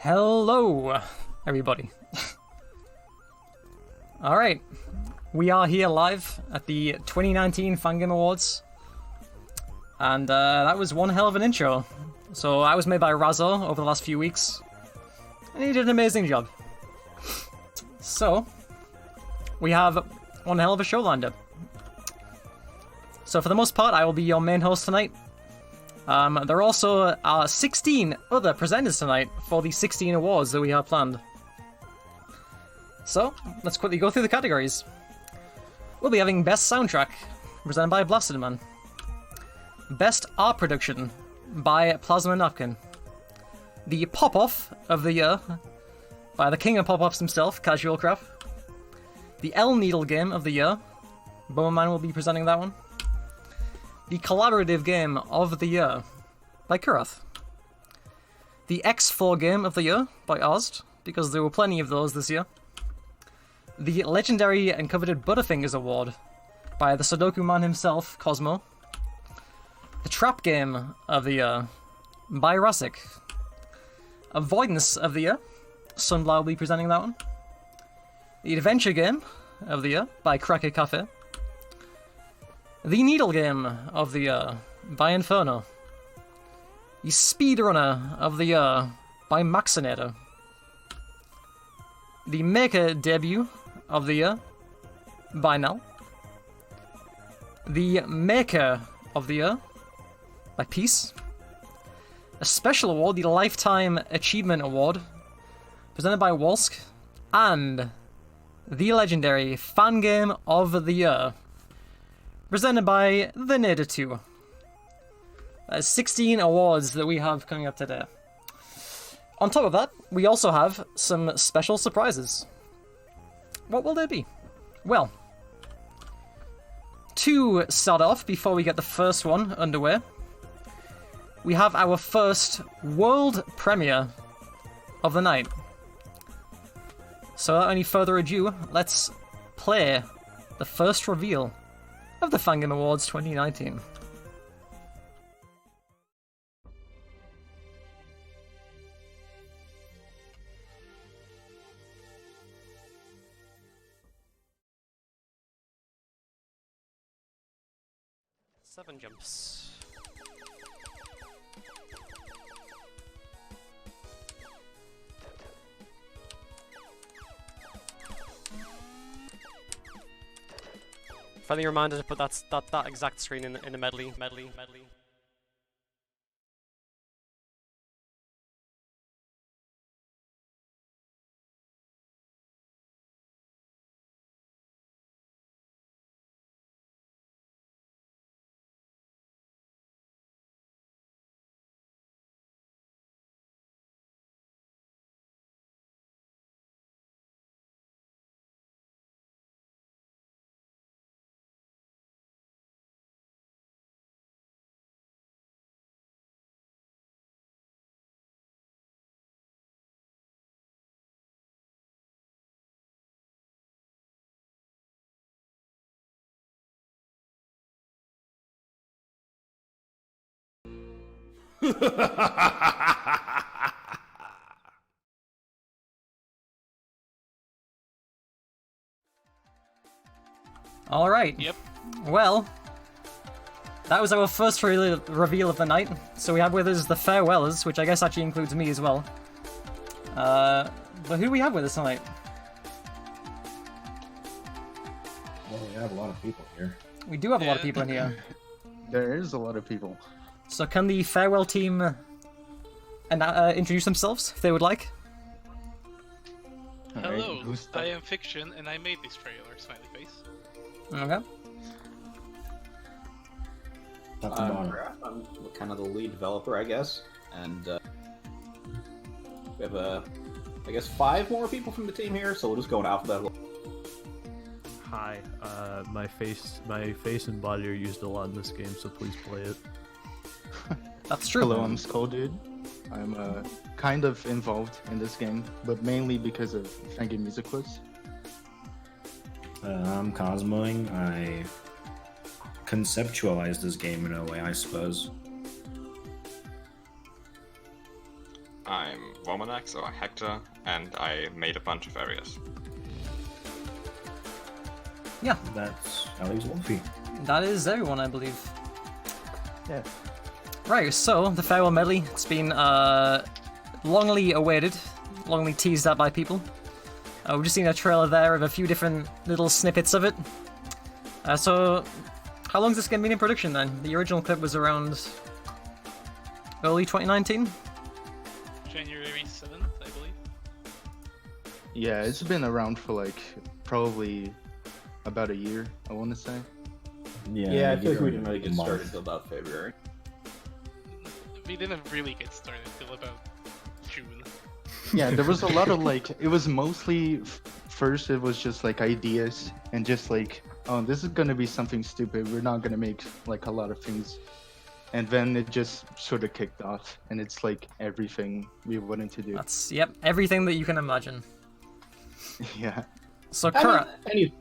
Hello, everybody. Alright, we are here live at the 2019 Fangame Awards. And that was one hell of an intro. So I was made by Razzo over the last few weeks. And he did an amazing job. So, we have one hell of a show lined up. So for the most part, I will be your main host tonight. There are also 16 other presenters tonight for the 16 awards that we have planned. So, let's quickly go through the categories. We'll be having Best Soundtrack, presented by Blasted Man. Best Art Production, by Plasma Napkin. The Popoff of the Year, by the King of Popoffs himself, Casual Crap. The L Needle Game of the Year, Bowman will be presenting that one. The Collaborative Game of the Year, by Kurath. The X4 Game of the Year, by Ozd, because there were plenty of those this year. The Legendary and Coveted Butterfingers Award, by the Sudoku Man himself, Cosmo. The Trap Game of the Year, by Rasik. Avoidance of the Year, Sunblow will be presenting that one. The Adventure Game of the Year, by Cracker Cafe. The Needle Game of the Year, by Inferno. The Speedrunner of the Year, by Maxinator. The Maker Debut of the Year, by Nell. The Maker of the Year, by Peace. A special award, the Lifetime Achievement Award, presented by Wolsk. And the legendary Fangame of the Year, presented by the Nader 2. That's 16 awards that we have coming up today. On top of that, we also have some special surprises. What will they be? Well, to start off, before we get the first one underway, we have our first world premiere of the night. So without any further ado, let's play the first reveal of the Fangame Awards 2019. Seven jumps. Friendly reminder to put that exact screen in the medley. All right. Yep. Well, that was our first reveal of the night. So we have with us the Farewellers, which I guess actually includes me as well. But who do we have with us tonight? Well, we have a lot of people here. We do have a lot of people in here. There is a lot of people. So can the Farewell team introduce themselves if they would like? Hello, I am Fiction, and I made this trailer, smiley face. Okay. I'm kind of the lead developer, I guess, and we have I guess 5 more people from the team here, so we'll just go in alphabetical. Hi, my face and body are used a lot in this game, so please play it. That's true. Hello, I'm Skull Dude. I'm kind of involved in this game, but mainly because of Fangame Music Quiz. I'm Cosmoing. I conceptualized this game in a way, I suppose. I'm Romanax or Hector, and I made a bunch of areas. Yeah, That's Ellie's Wolfie. that is everyone, I believe. Yeah. Right, so the farewell medley. It's been longly awaited, longly teased at by people. We've just seen a trailer there of a few different little snippets of it. So, how long's this game been in production then? The original clip was around early 2019? January 7th, I believe. Yeah, it's been around for like probably about a year, I want to say. Yeah, I feel like we maybe didn't really get a month. started until about February. We didn't really get started until about June. Yeah, there was a lot of like, it was mostly, first it was just like ideas and just like, oh, this is gonna be something stupid, we're not gonna make like a lot of things. And then it just sort of kicked off, and it's like everything we wanted to do. That's, yep, everything that you can imagine. Yeah. So, I Kura, mean,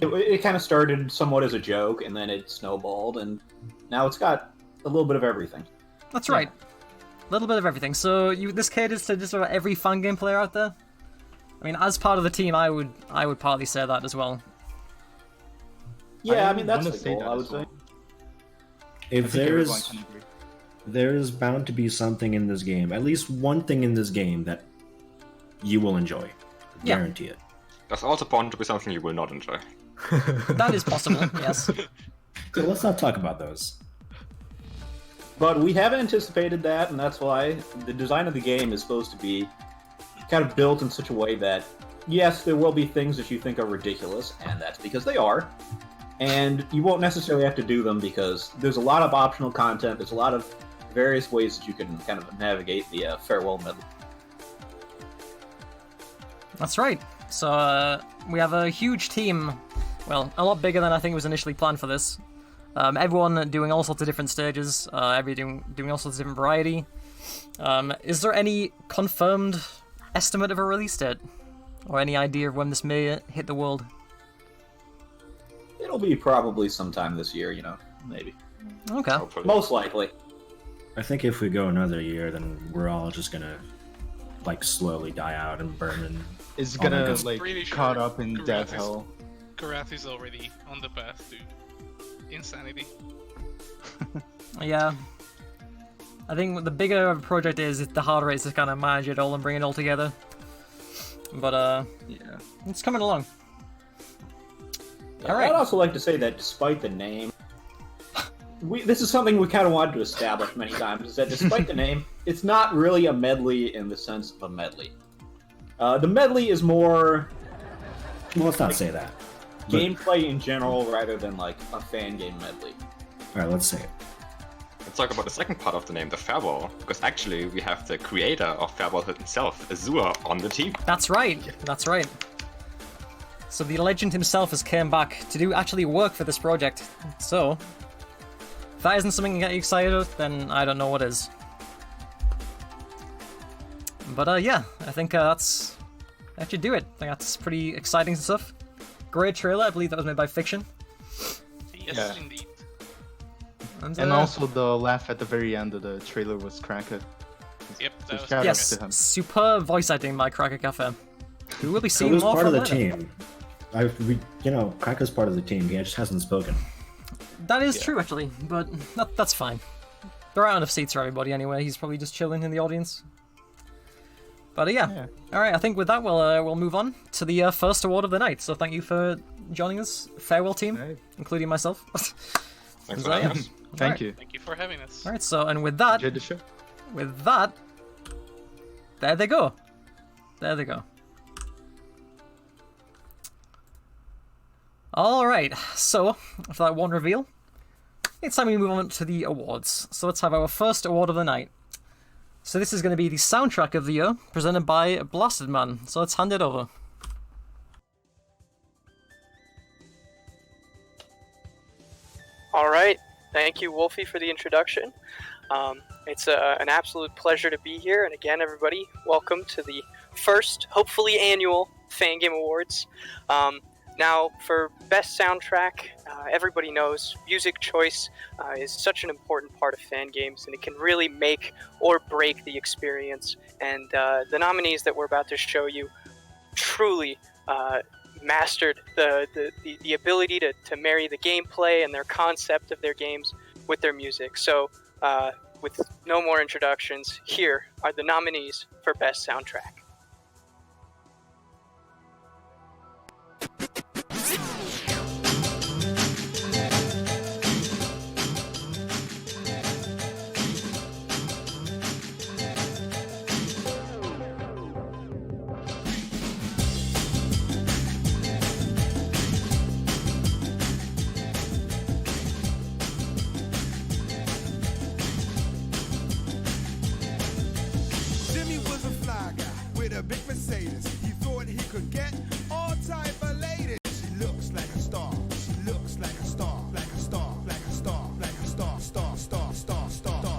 it kind of started somewhat as a joke, and then it snowballed, and now it's got a little bit of everything. that's right. A little bit of everything. So, this caters to just about every Fangame player out there? I mean, as part of the team, I would partly say that as well. Yeah, I mean, that's wanna the say goal, that I would as well. say. If I think everyone there's can agree. there's bound to be something in this game, at least one thing in this game that you will enjoy. Yeah. Guarantee it. There's also bound to be something you will not enjoy. That is possible, yes. So let's not talk about those. But we have anticipated that, and that's why the design of the game is supposed to be kind of built in such a way that, yes, there will be things that you think are ridiculous, and that's because they are. And you won't necessarily have to do them because there's a lot of optional content, there's a lot of various ways that you can kind of navigate the farewell medley. That's right. So, we have a huge team, well, a lot bigger than I think was initially planned for this. Everyone doing all sorts of different stages, doing all sorts of different variety. Is there any confirmed estimate of a release date? Or any idea of when this may hit the world? It'll be probably sometime this year, maybe. Okay. Hopefully. Most likely. I think if we go another year, then we're all just gonna like slowly die out and burn and It's Oh my gonna God. like Pretty sure caught up in Karath death is- hell. Karath is already on the path to insanity. Yeah. I think the bigger a project is, the harder it is to kind of manage it all and bring it all together. But, Yeah. it's coming along. Yeah, All right. I'd also like to say that despite the name, this is something we kind of wanted to establish many times, is that despite the name, it's not really a medley in the sense of a medley. The medley is more well, let's not say that. But- gameplay in general rather than like a fan game medley. All right, let's say it. Let's talk about the second part of the name, the Farewell, because actually we have the creator of Farewell himself, Azure, on the team. That's right. That's right. So the legend himself has came back to do actually work for this project. So, if that isn't something to get you excited, then I don't know what is. But yeah, I think that should do it. I think that's pretty exciting stuff. Great trailer. I believe that was made by Fiction. Yes, Yeah. indeed. And also the laugh at the very end of the trailer was Cracker. Yep, So that was shout out yes, to him. superb voice acting by Cracker Cafe. We will be So seeing he's more part from of the later. team. Cracker's part of the team. He just hasn't spoken. That is true, actually, but that's fine. There aren't enough seats for everybody anyway. He's probably just chilling in the audience. But yeah. All right. I think with that, we'll move on to the first award of the night. So thank you for joining us, farewell team, Right. including myself. Thanks So, for having yeah. us. Thank Alright. you. Thank you for having us. All right. So and with that, Enjoyed the show. there they go. There they go. All right. So after that one reveal, it's time we move on to the awards. So let's have our first award of the night. So this is going to be the soundtrack of the year, presented by Blasted Man. So let's hand it over. All right. Thank you, Wolfie, for the introduction. It's an absolute pleasure to be here. And again, everybody, welcome to the first, hopefully annual, Fangame Awards. Now, for best soundtrack, everybody knows music choice is such an important part of fan games, and it can really make or break the experience. And the nominees that we're about to show you truly mastered the ability to marry the gameplay and their concept of their games with their music. So, with no more introductions, here are the nominees for best soundtrack. Jimmy was a fly guy with a big Mercedes. He thought he could get all type of ladies. She looks like a star. She looks like a star. Like a star. Like a star. Like a star. Star. Star. Star. Star. Star.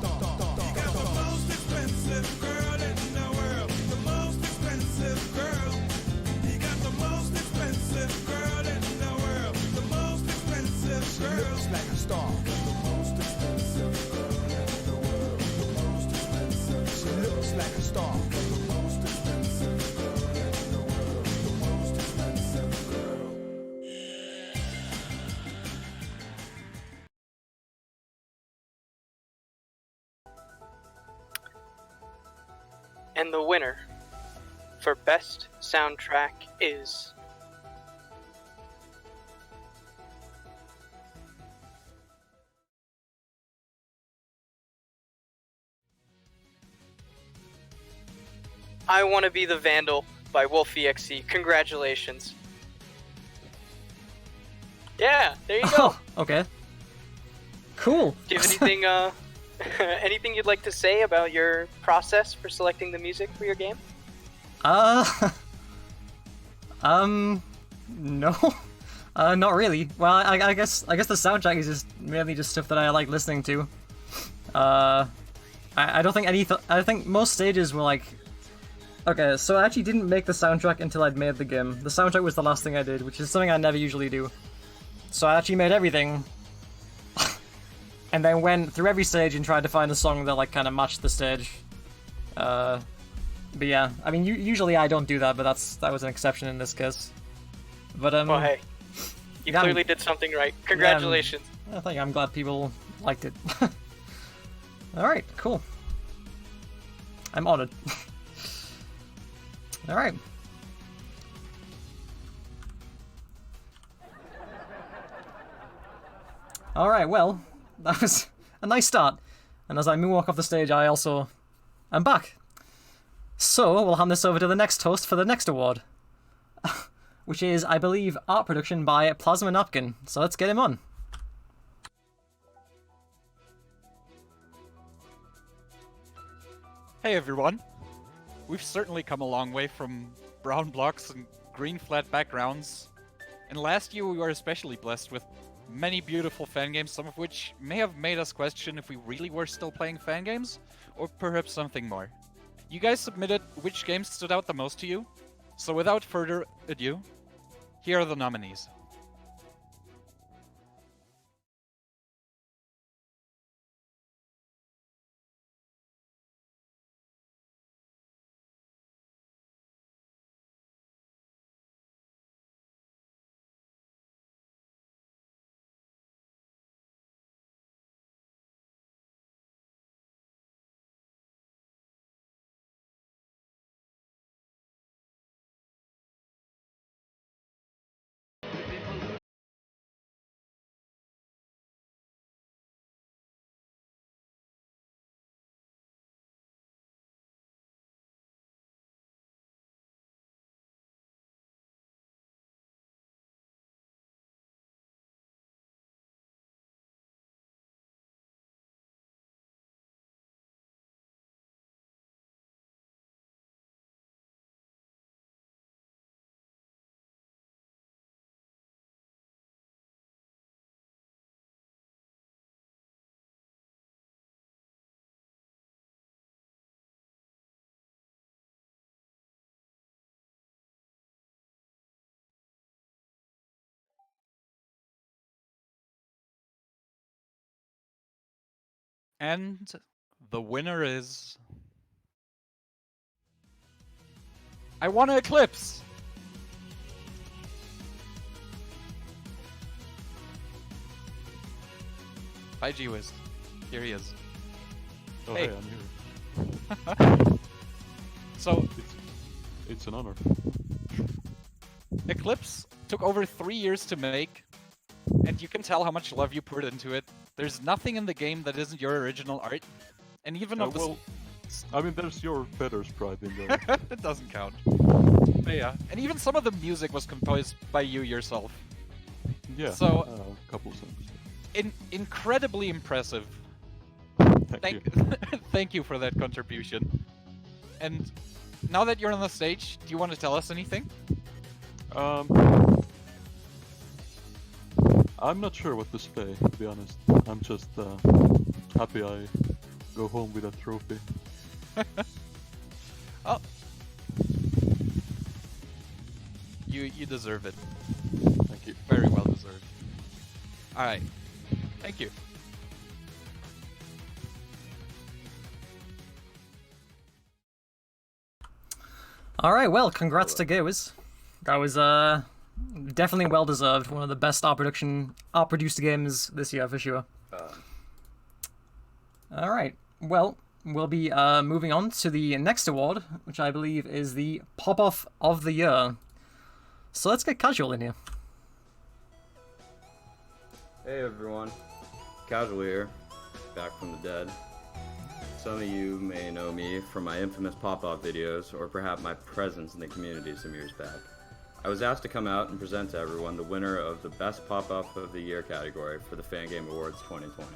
He got the most expensive girl in the world. The most expensive girl. He got the most expensive girl in the world. The most expensive girl. She looks like a star. The most expensive girl in the world. The most expensive. She looks like a star. The most expensive girl in the world. The most expensive girl. And the winner for best soundtrack is I Want to Be the Vandal by WolfEXE. Congratulations. Yeah, there you go. Oh, okay. Cool. Do you have anything anything you'd like to say about your process for selecting the music for your game? No. Not really. Well, I guess the soundtrack is just mainly just stuff that I like listening to. I don't think I think most stages were like. Okay, so I actually didn't make the soundtrack until I'd made the game. The soundtrack was the last thing I did, which is something I never usually do. So I actually made everything, and then went through every stage and tried to find a song that like kind of matched the stage. But yeah, I mean, usually I don't do that, but that was an exception in this case. But Well, hey, you yeah, clearly did something right. Congratulations. I think I'm glad people liked it. All right, cool. I'm honored. All right. All right. Well, that was a nice start. And as I moonwalk off the stage, I also am back. So we'll hand this over to the next host for the next award, which is, I believe, art production by Plasma Napkin. So let's get him on. Hey everyone! We've certainly come a long way from brown blocks and green flat backgrounds. And last year we were especially blessed with many beautiful fan games, some of which may have made us question if we really were still playing fan games, or perhaps something more. You guys submitted which games stood out the most to you, so without further ado, here are the nominees. And the winner is... I want to Eclipse! Bye, G-Wiz. Here he is. Oh, Hey. hey, I'm here. So, It's an honor. Eclipse took over 3 years to make, and you can tell how much love you put into it. There's nothing in the game that isn't your original art, and even of the... Well, I mean, there's your feathers pride in there. It doesn't count. But yeah, and even some of the music was composed by you yourself. Yeah, So- a couple songs. Incredibly impressive. Thank you. Thank you for that contribution. And now that you're on the stage, do you want to tell us anything? I'm not sure what to say, to be honest. I'm just happy I go home with a trophy. Oh. You deserve it. Thank you. Very well deserved. Alright. Thank you. Alright, well, congrats to Goes. That was definitely well deserved. One of the best art produced games this year for sure. Alright, well, we'll be moving on to the next award, which I believe is the Popoff of the Year. So let's get casual in here. Hey everyone, Casual here, back from the dead. Some of you may know me from my infamous pop-off videos, or perhaps my presence in the community some years back. I was asked to come out and present to everyone the winner of the Best Pop-Off of the Year category for the Fangame Awards 2020.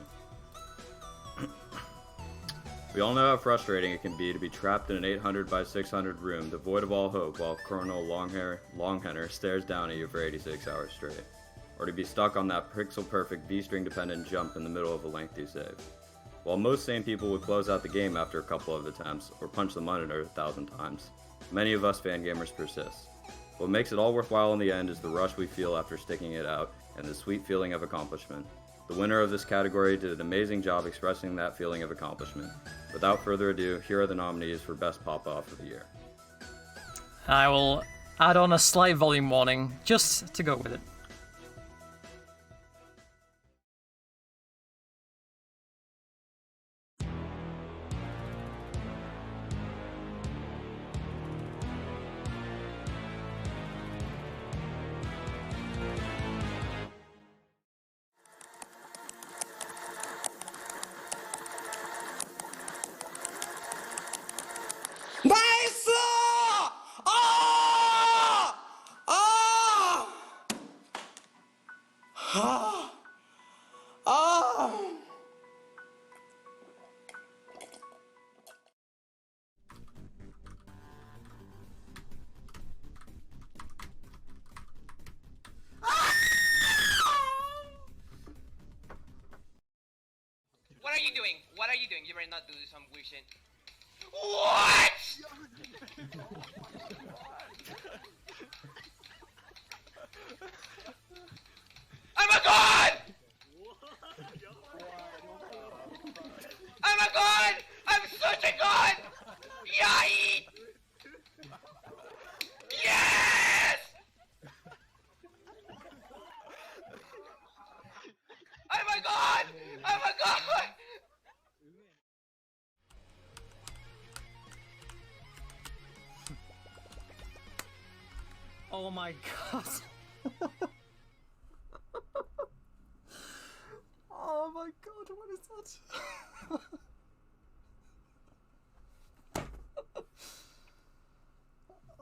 We all know how frustrating it can be to be trapped in an 800 by 600 room devoid of all hope while Colonel Longhair stares down at you for 86 hours straight. Or to be stuck on that pixel-perfect V-string dependent jump in the middle of a lengthy save. While most sane people would close out the game after a couple of attempts, or punch the monitor 1,000 times, many of us fangamers persist. What makes it all worthwhile in the end is the rush we feel after sticking it out, and the sweet feeling of accomplishment. The winner of this category did an amazing job expressing that feeling of accomplishment. Without further ado, here are the nominees for Best Pop-Off of the Year. I will add on a slight volume warning, just to go with it. What are you doing? What are you doing? You better not do some weird shit. What? I'm a god! I'm a god! I'm such a god! Yay! Yes! I'm a god! I'm a god! Oh my god. Oh my god, what is that?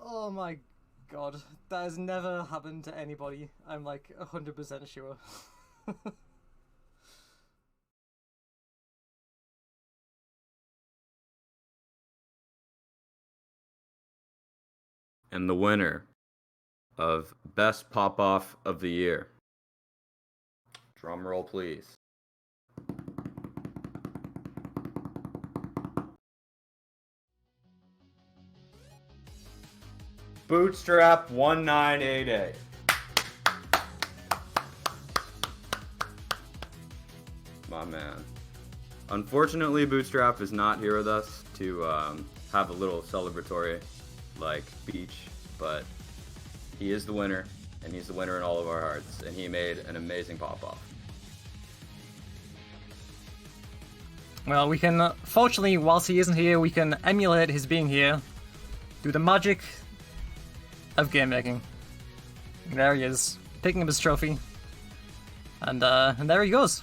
Oh my god, that has never happened to anybody. I'm like 100% sure. And the winner of Best Pop-Off of the Year. Drum roll, please. Bootstrap 1988. My man. Unfortunately, Bootstrap is not here with us to have a little celebratory, speech, but he is the winner, and he's the winner in all of our hearts, and he made an amazing Popoff. Well, we can, fortunately, whilst he isn't here, we can emulate his being here through the magic of game making. There he is, picking up his trophy, and there he goes.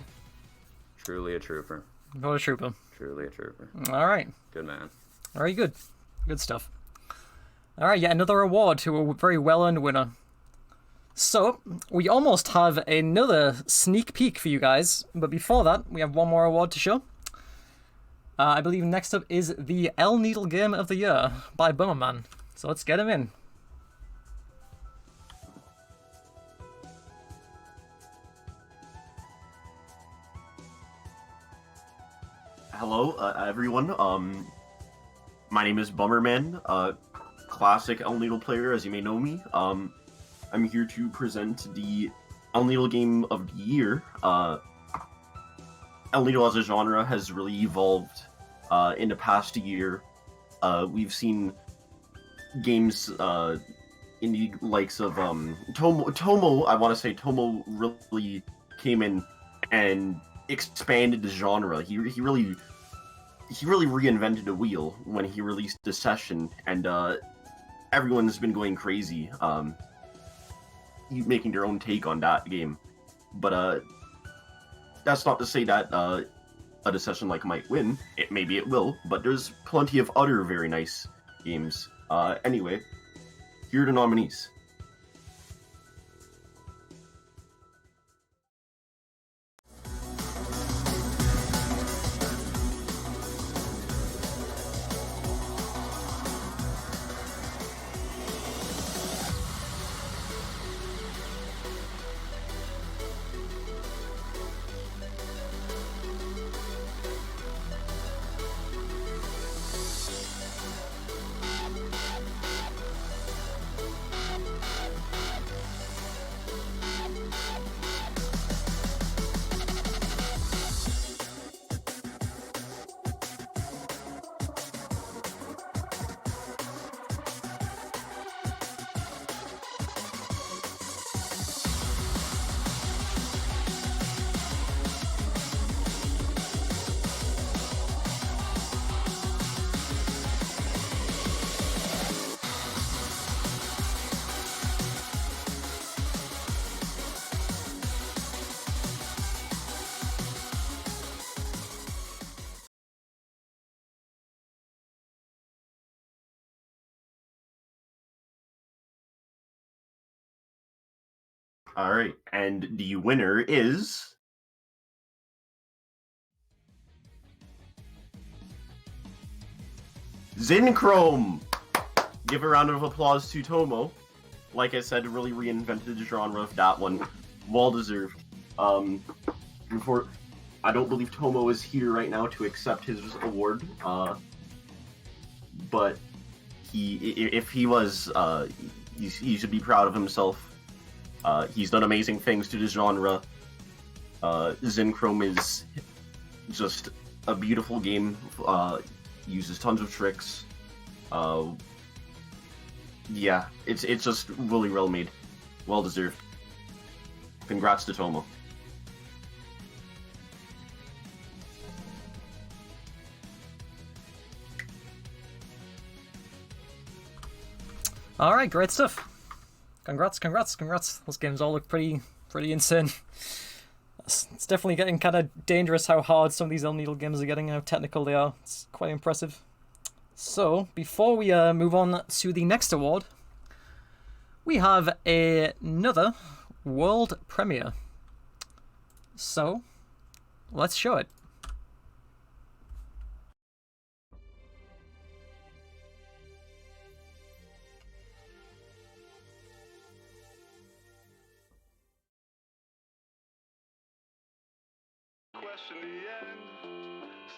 Truly a trooper. What a trooper. Truly a trooper. All right. Good man. Very good. Good stuff. All right, yet another award to a very well-earned winner. So, we almost have another sneak peek for you guys, but before that, we have one more award to show. I believe next up is the L Needle Game of the Year by Bummerman. So let's get him in. Hello, everyone. My name is Bummerman, classic L Needle player, as you may know me. I'm here to present the L Needle Game of the Year. L Needle as a genre has really evolved in the past year. We've seen games in the likes of Tomo. I want to say Tomo really came in and expanded the genre. He really reinvented the wheel when he released the session, and everyone's been going crazy, making their own take on that game. But that's not to say that a session like might win. Maybe it will, but there's plenty of other very nice games. Anyway, here are the nominees. Alright, and the winner is... Zinchrome! Give a round of applause to Tomo. Like I said, really reinvented the genre of that one. Well deserved. I don't believe Tomo is here right now to accept his award. But if he was, he should be proud of himself. He's done amazing things to the genre. Zinchrome is just a beautiful game. Uses tons of tricks. Yeah, it's just really well made. Well deserved. Congrats to Tomo. Alright, great stuff. Congrats. Those games all look pretty insane. It's definitely getting kind of dangerous how hard some of these L Needle games are getting, how technical they are. It's quite impressive. So, before we move on to the next award, we have another world premiere. So, let's show it. Question the end.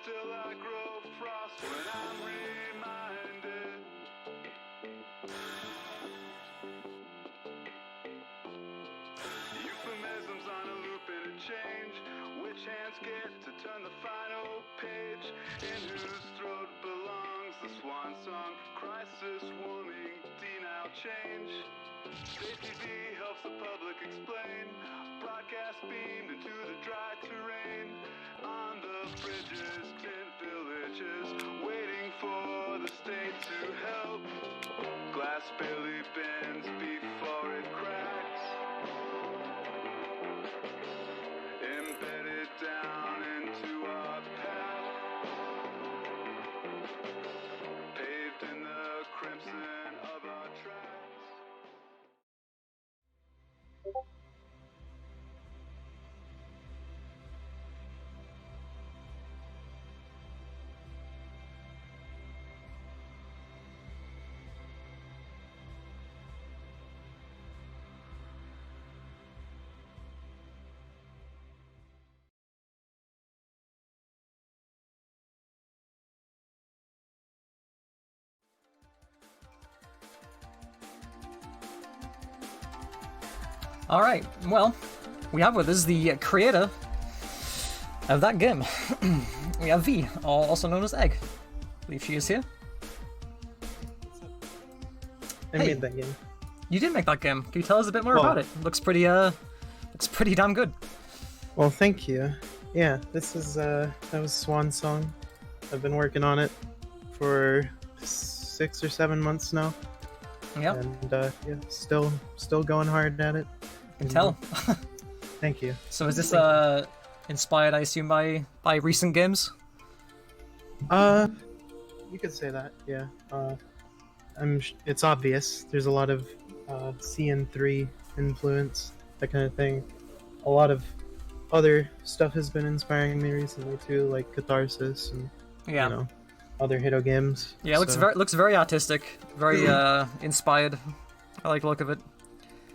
Still I grow frost when I'm reminded. Euphemisms on a loop interchange. Which hands get to turn the final page? page, in whose throat belongs the swan song. Crisis warning, D now change. State TV helps the public explain. Broadcast beamed into the dry terrain. On the bridges, tent villages, waiting for the state to help. Glass barely bends before it cracks. Embedded down into our path. Paved in the crimson of our tracks. Alright, well, we have with us the creator of that game. We have V, also known as Egg. I believe she is here. I made that game. You did make that game. Can you tell us a bit more about it? Looks pretty damn good. Well, thank you. Yeah, this is that was Swan Song. I've been working on it for 6 or 7 months now. Yep. And yeah, still going hard at it. I can tell. Thank you. So is this inspired, I assume, by recent games? You could say that. Yeah. It's obvious. There's a lot of CN3 influence, that kind of thing. A lot of other stuff has been inspiring me recently too, like Catharsis and you know, other Hito games. Yeah, it looks very artistic, very inspired. I like the look of it.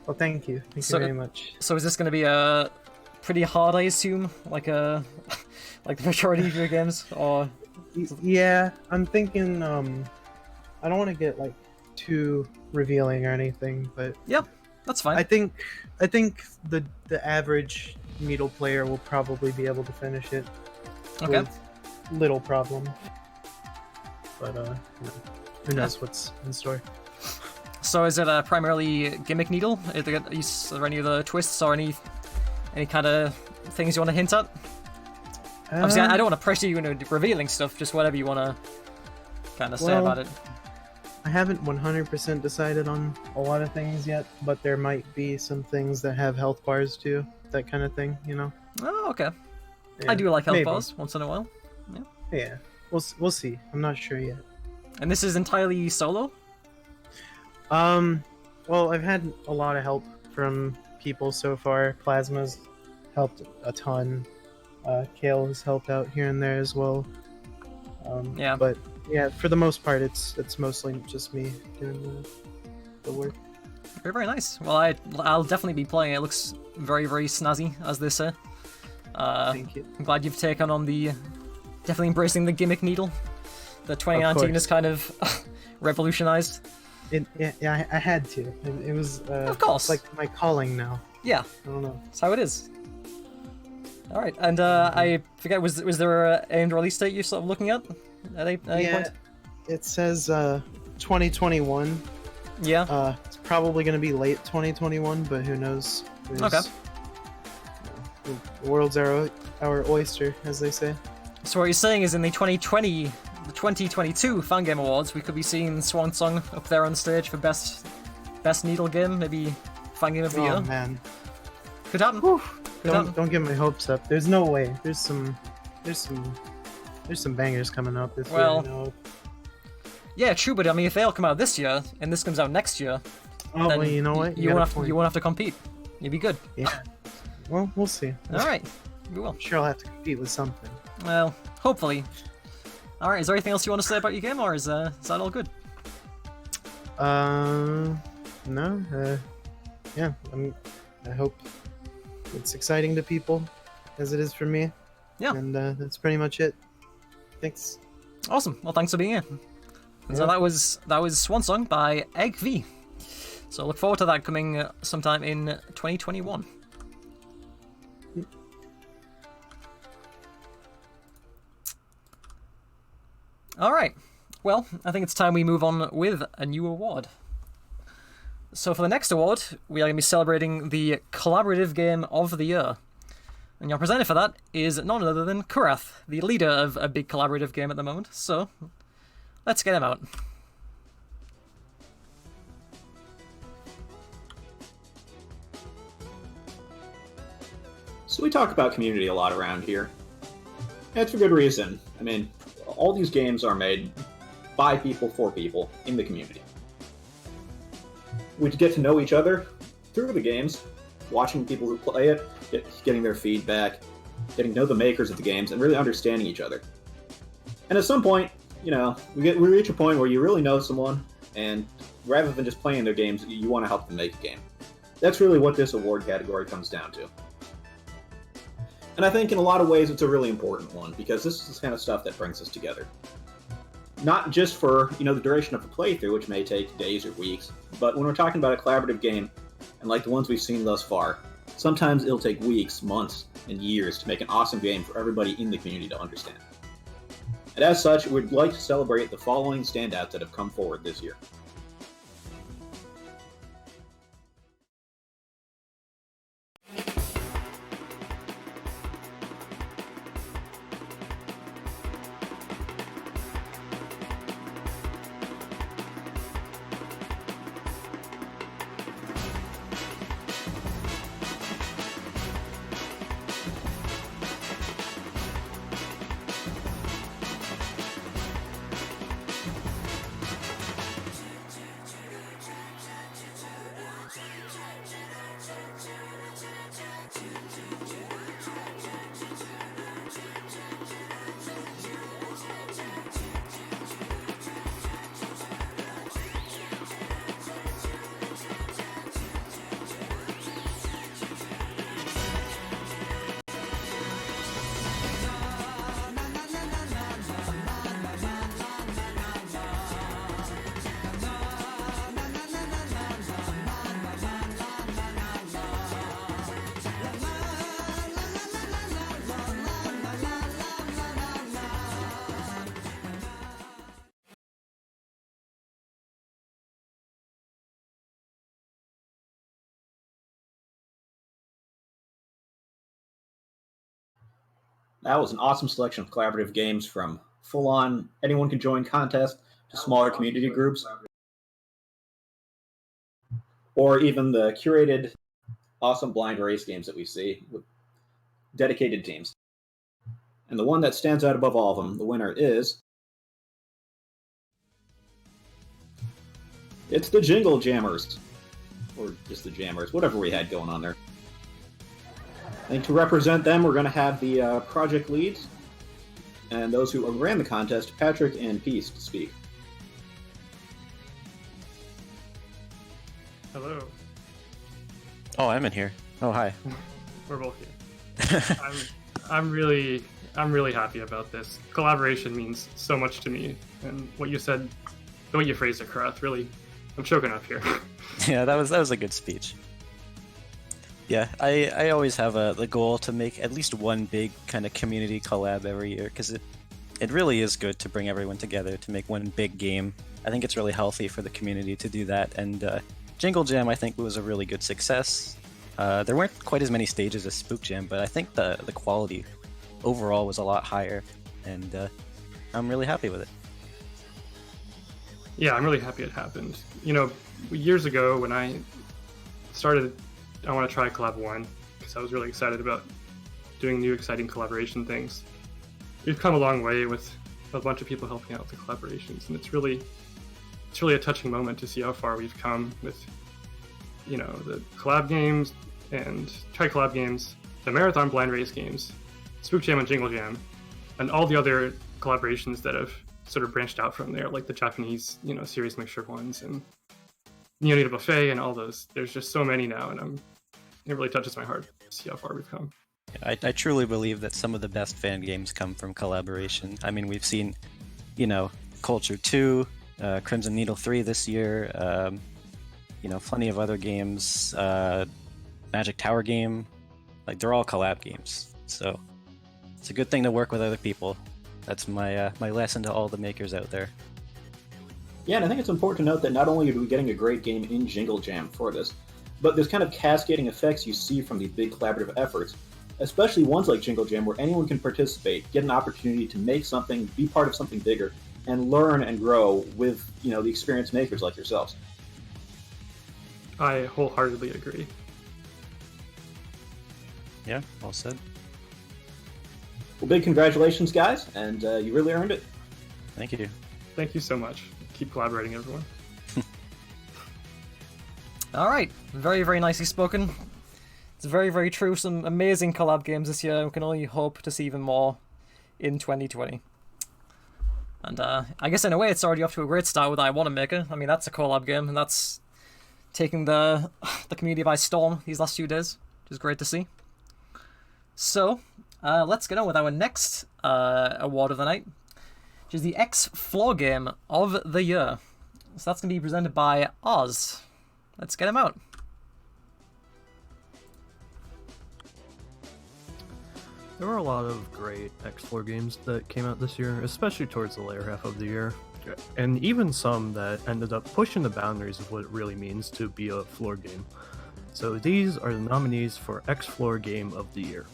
Well, thank you. Thank you very much. So is this going to be a pretty hard, I assume, like the majority of your games, or? Yeah, I'm thinking. I don't want to get like too revealing or anything, but yep, that's fine. I think the average Needle player will probably be able to finish it. Okay. With little problem. But who knows what's in store. So is it primarily gimmick Needle? Are there any other twists or any kind of things you want to hint at? Obviously, I don't want to pressure you into revealing stuff. Just whatever you want to kind of say about it. I haven't 100% decided on a lot of things yet, but there might be some things that have health bars too. That kind of thing, you know. Oh, okay. Yeah, I do like health maybe. bars once in a while. Yeah. Yeah. We'll see. I'm not sure yet. And this is entirely solo? Well, I've had a lot of help from people so far. Plasma's helped a ton. Kale has helped out here and there as well. Yeah. But yeah, for the most part, it's mostly just me doing the work. Very, very nice. Well, I'll definitely be playing. It looks very, very snazzy, as they say. Thank you. I'm glad you've taken on definitely embracing the gimmick Needle. The 2019 is kind of revolutionized. Yeah, I had to. It was of course, like my calling now. Yeah, I don't know. That's how it is. All right, and I forget, was there an aimed release date you're sort of looking at any point? It says 2021. Yeah. It's probably going to be late 2021, but who knows? Okay. The world's our oyster, as they say. So what you're saying is in the 2022 Fangame Awards, we could be seeing Swan Song up there on stage for best Needle game, maybe Fangame of the Year. Oh man, could happen. Don't get my hopes up. There's no way. There's some bangers coming up this year. I know. Yeah, true, but I mean, if they all come out this year and this comes out next year, oh, then well, you know what? You won't have to compete. You'll be good. Yeah. Well, we'll see. All right, we will. I'm sure I'll have to compete with something. Well, hopefully. All right. Is there anything else you want to say about your game, or is that all good? No. Yeah. I hope it's exciting to people, as it is for me. Yeah. And that's pretty much it. Thanks. Awesome. Well, thanks for being here. And so that was Swan Song by Egg V. So look forward to that coming sometime in 2021. Alright, well, I think it's time we move on with a new award. So for the next award, we are going to be celebrating the Collaborative Game of the Year. And your presenter for that is none other than Kurath, the leader of a big collaborative game at the moment. So, let's get him out. So we talk about community a lot around here. And it's for good reason. I mean, all these games are made by people for people in the community. We get to know each other through the games, watching people who play it, getting their feedback, getting to know the makers of the games, and really understanding each other. And at some point, you know, we reach a point where you really know someone, and rather than just playing their games, you want to help them make a game. That's really what this award category comes down to. And I think in a lot of ways it's a really important one, because this is the kind of stuff that brings us together. Not just for, you know, the duration of a playthrough, which may take days or weeks, but when we're talking about a collaborative game, and like the ones we've seen thus far, sometimes it'll take weeks, months, and years to make an awesome game for everybody in the community to understand. And as such, we'd like to celebrate the following standouts that have come forward this year. That was an awesome selection of collaborative games, from full-on anyone can join contest to smaller community groups, or even the curated awesome blind race games that we see with dedicated teams. And the one that stands out above all of them, the winner is... it's the Jingle Jammers. Or just the Jammers, whatever we had going on there. I think to represent them, we're going to have the project leads and those who ran the contest, Patrick and Peace, to speak. Hello. Oh, I'm in here. Oh, hi. We're both here. I'm really happy about this. Collaboration means so much to me, and what you said, the way you phrased it, Karath, really, I'm choking up here. Yeah, that was a good speech. Yeah, I always have the goal to make at least one big kind of community collab every year, because it really is good to bring everyone together to make one big game. I think it's really healthy for the community to do that, and Jingle Jam I think was a really good success. There weren't quite as many stages as Spook Jam, but I think the quality overall was a lot higher, and I'm really happy with it. Yeah, I'm really happy it happened. You know, years ago when I started I want to try Collab 1, because I was really excited about doing new exciting collaboration things. We've come a long way with a bunch of people helping out with the collaborations, and it's really a touching moment to see how far we've come with, you know, the collab games and tri-collab games, the marathon blind race games, Spook Jam and Jingle Jam, and all the other collaborations that have sort of branched out from there, like the Japanese, you know, series mixture ones and Neonita Buffet and all those. There's just so many now, and it really touches my heart to see how far we've come. I truly believe that some of the best fan games come from collaboration. I mean, we've seen, you know, Culture 2, Crimson Needle 3 this year, you know, plenty of other games, Magic Tower game, like they're all collab games. So it's a good thing to work with other people That's my my lesson to all the makers out there. Yeah, and I think it's important to note that not only are we getting a great game in Jingle Jam for this, but there's kind of cascading effects you see from these big collaborative efforts, especially ones like Jingle Jam where anyone can participate, get an opportunity to make something, be part of something bigger, and learn and grow with, you know, the experienced makers like yourselves. I wholeheartedly agree. Yeah, well said. Well, big congratulations, guys, and you really earned it. Thank you. Thank you so much. Keep collaborating, everyone. Alright, very, very nicely spoken. It's very, very true. Some amazing collab games this year. We can only hope to see even more in 2020. And I guess in a way it's already off to a great start with I Wanna Maker. I mean, that's a collab game, and that's taking the community by storm these last few days, which is great to see. So, let's get on with our next award of the night, which is the X-Floor Game of the Year. So that's going to be presented by Oz. Let's get him out. There were a lot of great X-Floor games that came out this year, especially towards the later half of the year. And even some that ended up pushing the boundaries of what it really means to be a floor game. So these are the nominees for X-Floor Game of the Year.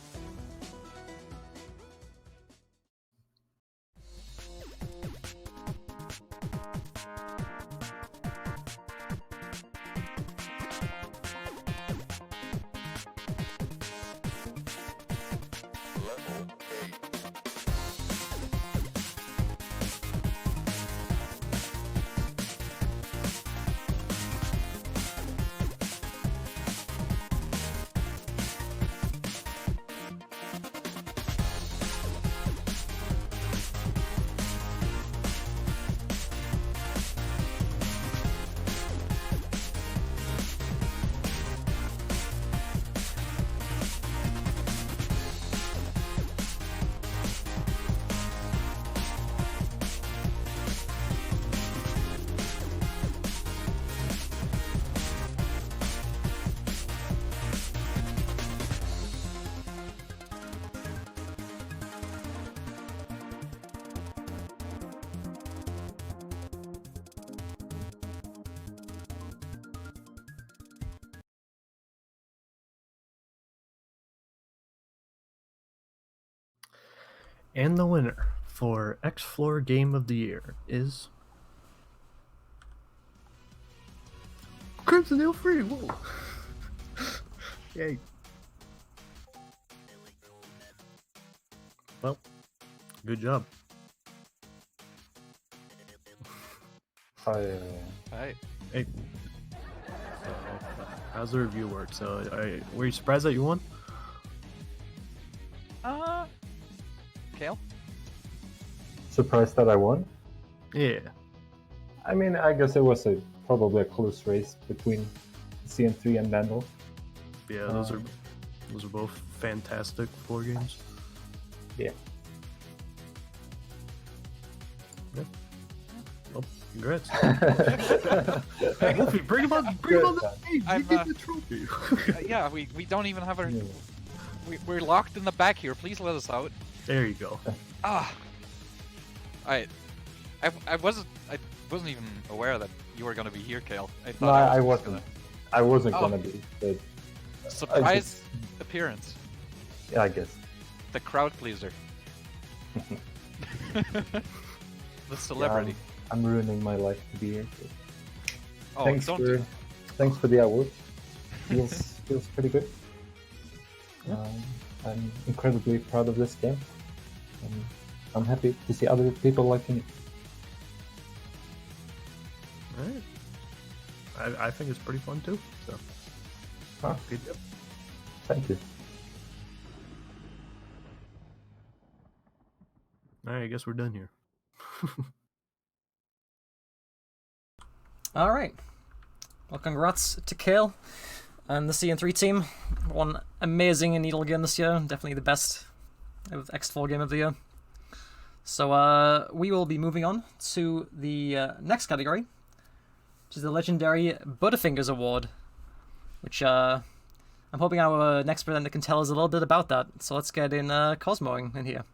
And the winner for X-Floor Game of the Year is Crimson Hill Free. Whoa! Yay! Well, good job. Hi. Hi. Hey. So, how's the review work? So, were you surprised that you won? Kale? Surprised that I won? Yeah. I mean, I guess it was probably a close race between CN3 and Vandal. Yeah, those are both fantastic floor games. Yeah. Yeah. Well, congrats. Hey, Wolfie, bring him on the stage. You get the trophy. Yeah, we don't even have our. We're locked in the back here. Please let us out. There you go. I wasn't even aware that you were gonna be here, Kale. No, I wasn't. I wasn't gonna be. But surprise appearance. Yeah, I guess. The crowd pleaser. The celebrity. Yeah, I'm ruining my life to be here. So. Oh, Thanks for the award. Feels pretty good. I'm incredibly proud of this game. I'm happy to see other people liking it. Alright. I think it's pretty fun too. So, good job. Thank you. Alright, I guess we're done here. Alright. Well, congrats to Kale and the CN3 team. One amazing needle game this year. Definitely the best of X4 Game of the Year. So we will be moving on to the next category, which is the legendary Butterfingers Award, which I'm hoping our next presenter can tell us a little bit about that. So let's get in Cosmoing in here.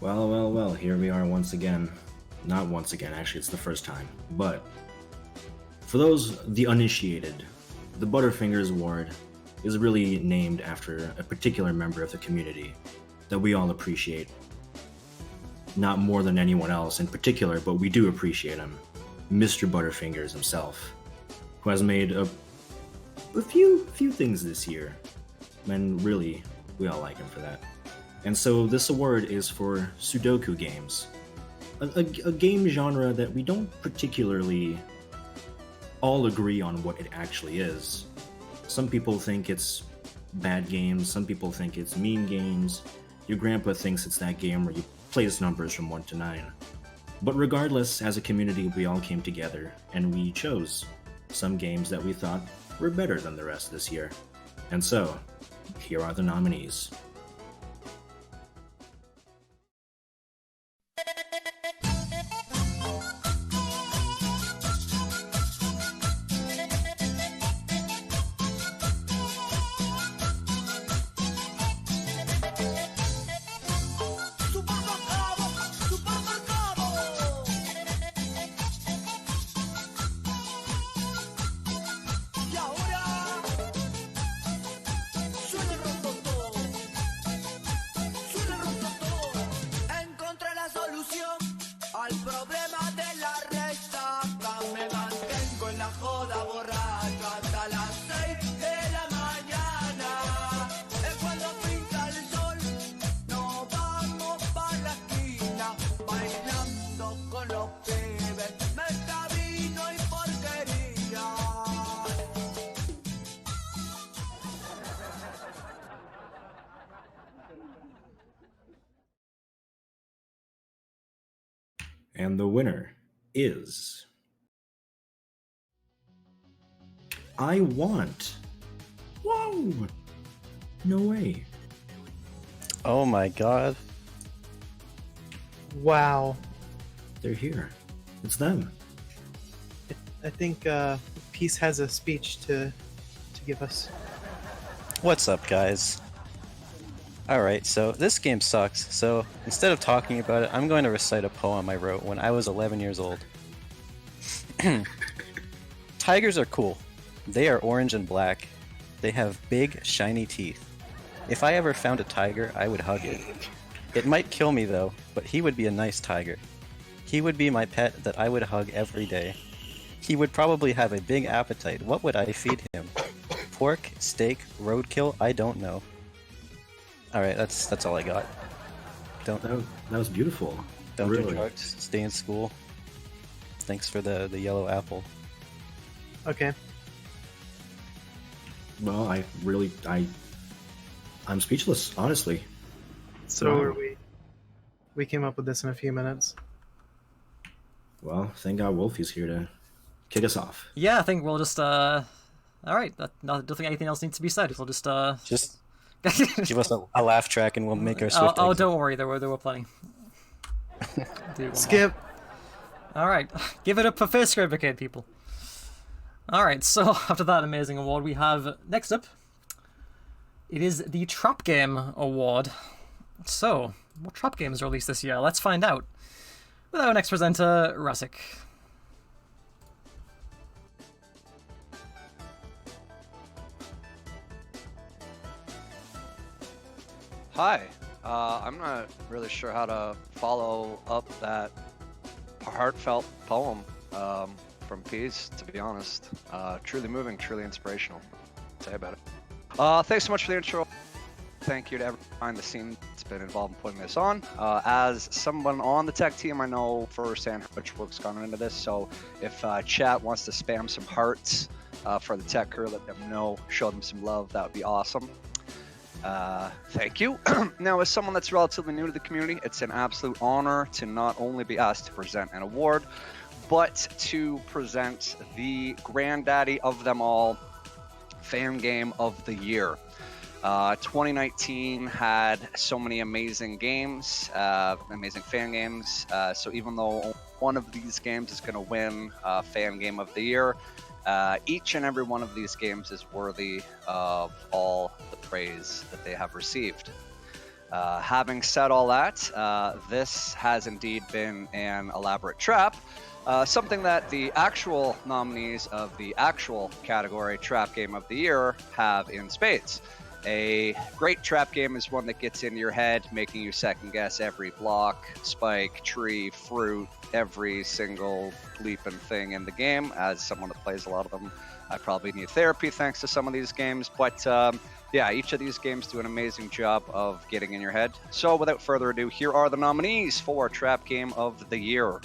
Well, well, well, here we are once again. Not once again, actually, it's the first time. But for those, the uninitiated, the Butterfingers Award is really named after a particular member of the community that we all appreciate. Not more than anyone else in particular, but we do appreciate him. Mr. Butterfingers himself, who has made a few things this year. And really, we all like him for that. And so this award is for Sudoku games. A game genre that we don't particularly all agree on what it actually is. Some people think it's bad games, some people think it's mean games. Your grandpa thinks it's that game where you place numbers from 1 to 9. But regardless, as a community, we all came together and we chose some games that we thought were better than the rest this year. And so, here are the nominees. And the winner is... I Want. Whoa! No way. Oh my god. Wow. They're here. It's them. I think Peace has a speech to give us. What's up, guys? Alright, so this game sucks, so instead of talking about it, I'm going to recite a poem I wrote when I was 11 years old. Tigers are cool. They are orange and black. They have big, shiny teeth. If I ever found a tiger, I would hug it. It might kill me though, but he would be a nice tiger. He would be my pet that I would hug every day. He would probably have a big appetite. What would I feed him? Pork, steak, roadkill? I don't know. Alright, that's all I got. Don't That was beautiful. Don't Really. do drugs. Stay in school. Thanks for the yellow apple. Okay. Well, I'm speechless, honestly. So Wow. are we. We came up with this in a few minutes. Well, thank God Wolfie's here to kick us off. Yeah, I think we'll just alright, I don't think anything else needs to be said. We'll just give us a laugh track and we'll make our swift oh, exit. don't worry, there were plenty. Skip. Alright, give it up for Face MegaKid, people. Alright, so after that amazing award, we have next up. It is the Trap Game Award. So, what trap games are released this year? Let's find out. With our next presenter, Rasik. Hi. I'm not really sure how to follow up that heartfelt poem from Peace, to be honest. Truly moving, truly inspirational. I'll say about it. Thanks so much for the intro. Thank you to everyone behind the scenes that's been involved in putting this on. As someone on the tech team, I know firsthand how much work's gone into this, so if chat wants to spam some hearts for the tech crew, let them know, show them some love, that would be awesome. Thank you. Now, as someone that's relatively new to the community, it's an absolute honor to not only be asked to present an award, but to present the granddaddy of them all, Fangame of the Year. 2019 had so many amazing games, amazing fan games. So even though one of these games is going to win Fangame of the Year, each and every one of these games is worthy of all the praise that they have received. Having said all that, this has indeed been an elaborate trap. Something that the actual nominees of the actual category Trap Game of the Year have in spades. A great trap game is one that gets into your head, making you second guess every block, spike, tree, fruit, every single leaping thing in the game. As someone that plays a lot of them, I probably need therapy thanks to some of these games. But yeah, each of these games do an amazing job of getting in your head. So without further ado, here are the nominees for Trap Game of the Year.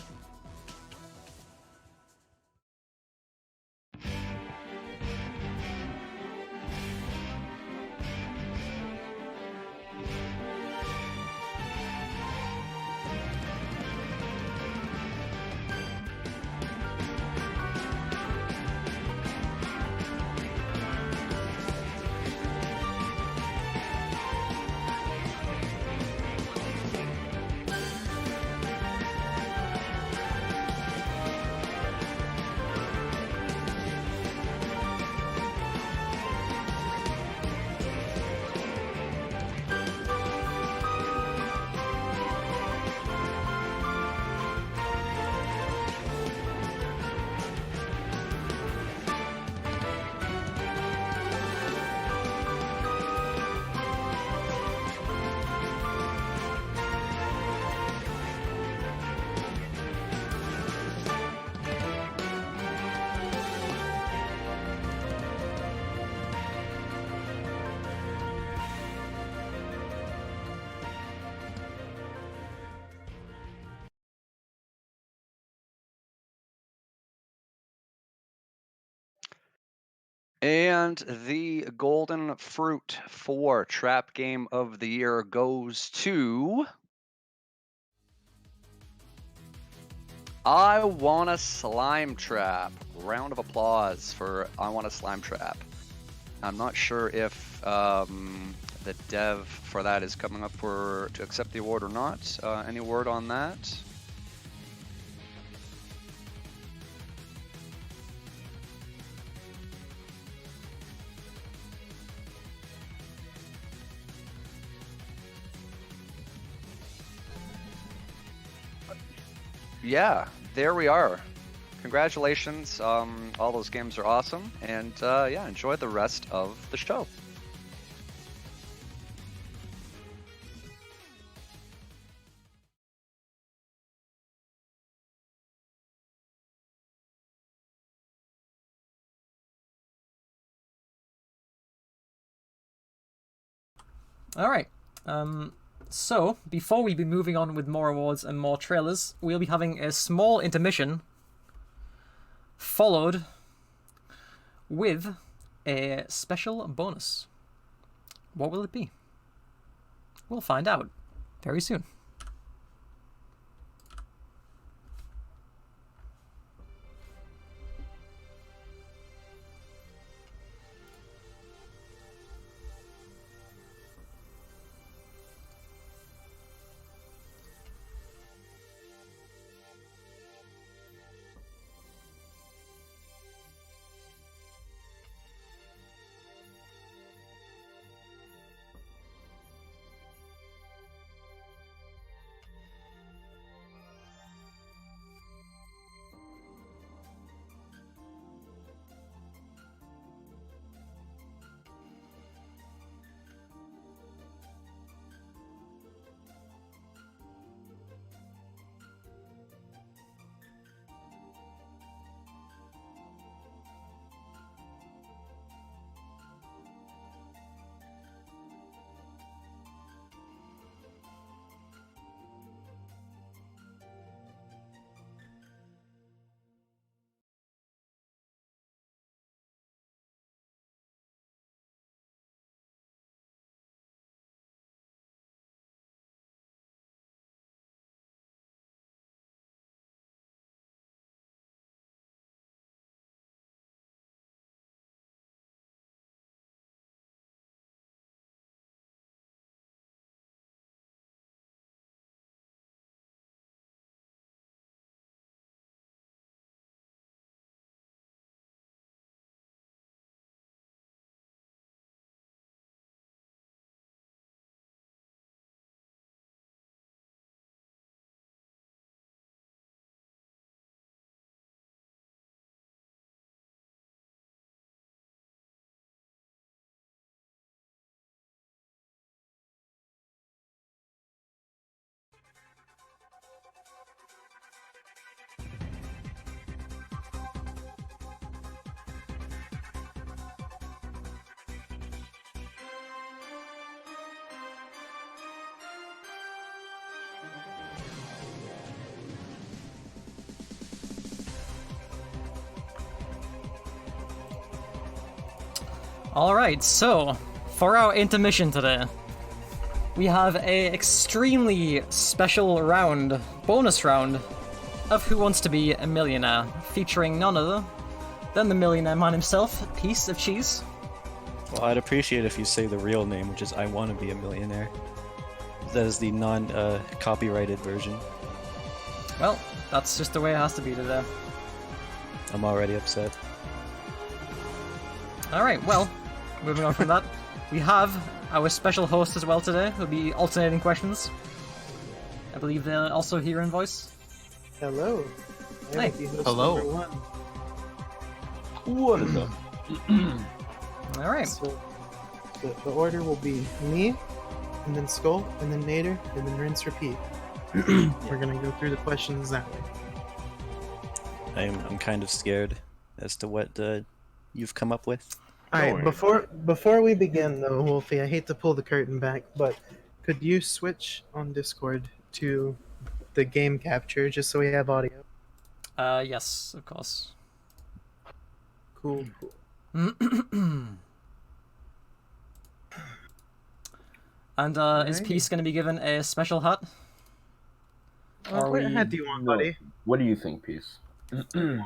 And the golden fruit for Trap Game of the Year goes to I Want a Slime Trap. Round of applause for I Want a Slime Trap. I'm not sure if the dev for that is coming up to accept the award or not. Any word on that? Yeah, there we are. Congratulations. All those games are awesome. And yeah, enjoy the rest of the show. All right. So, before we be moving on with more awards and more trailers, we'll be having a small intermission, followed with a special bonus. What will it be? We'll find out very soon. Alright, so, for our intermission today, we have a extremely special round, bonus round, of Who Wants to Be a Millionaire, featuring none other than the Millionaire man himself, Piece of Cheese. Well, I'd appreciate if you say the real name, which is I Want to Be a Millionaire. That is the non-copyrighted version. Well, that's just the way it has to be today. I'm already upset. Alright, well, moving on from that, we have our special host as well today, who'll be alternating questions. I believe they're also here in voice. Hello. Hey. Hello. What is up? Alright. So, the order will be me, and then Skull, and then Nader, and then rinse repeat. We're gonna go through the questions that way. I'm kind of scared as to what you've come up with. Alright, before we begin though, Wolfie, I hate to pull the curtain back, but could you switch on Discord to the game capture just so we have audio? Yes, of course. Cool. And is Peace going to be given a special hat? What hat do you want, buddy? What do you think, Peace? You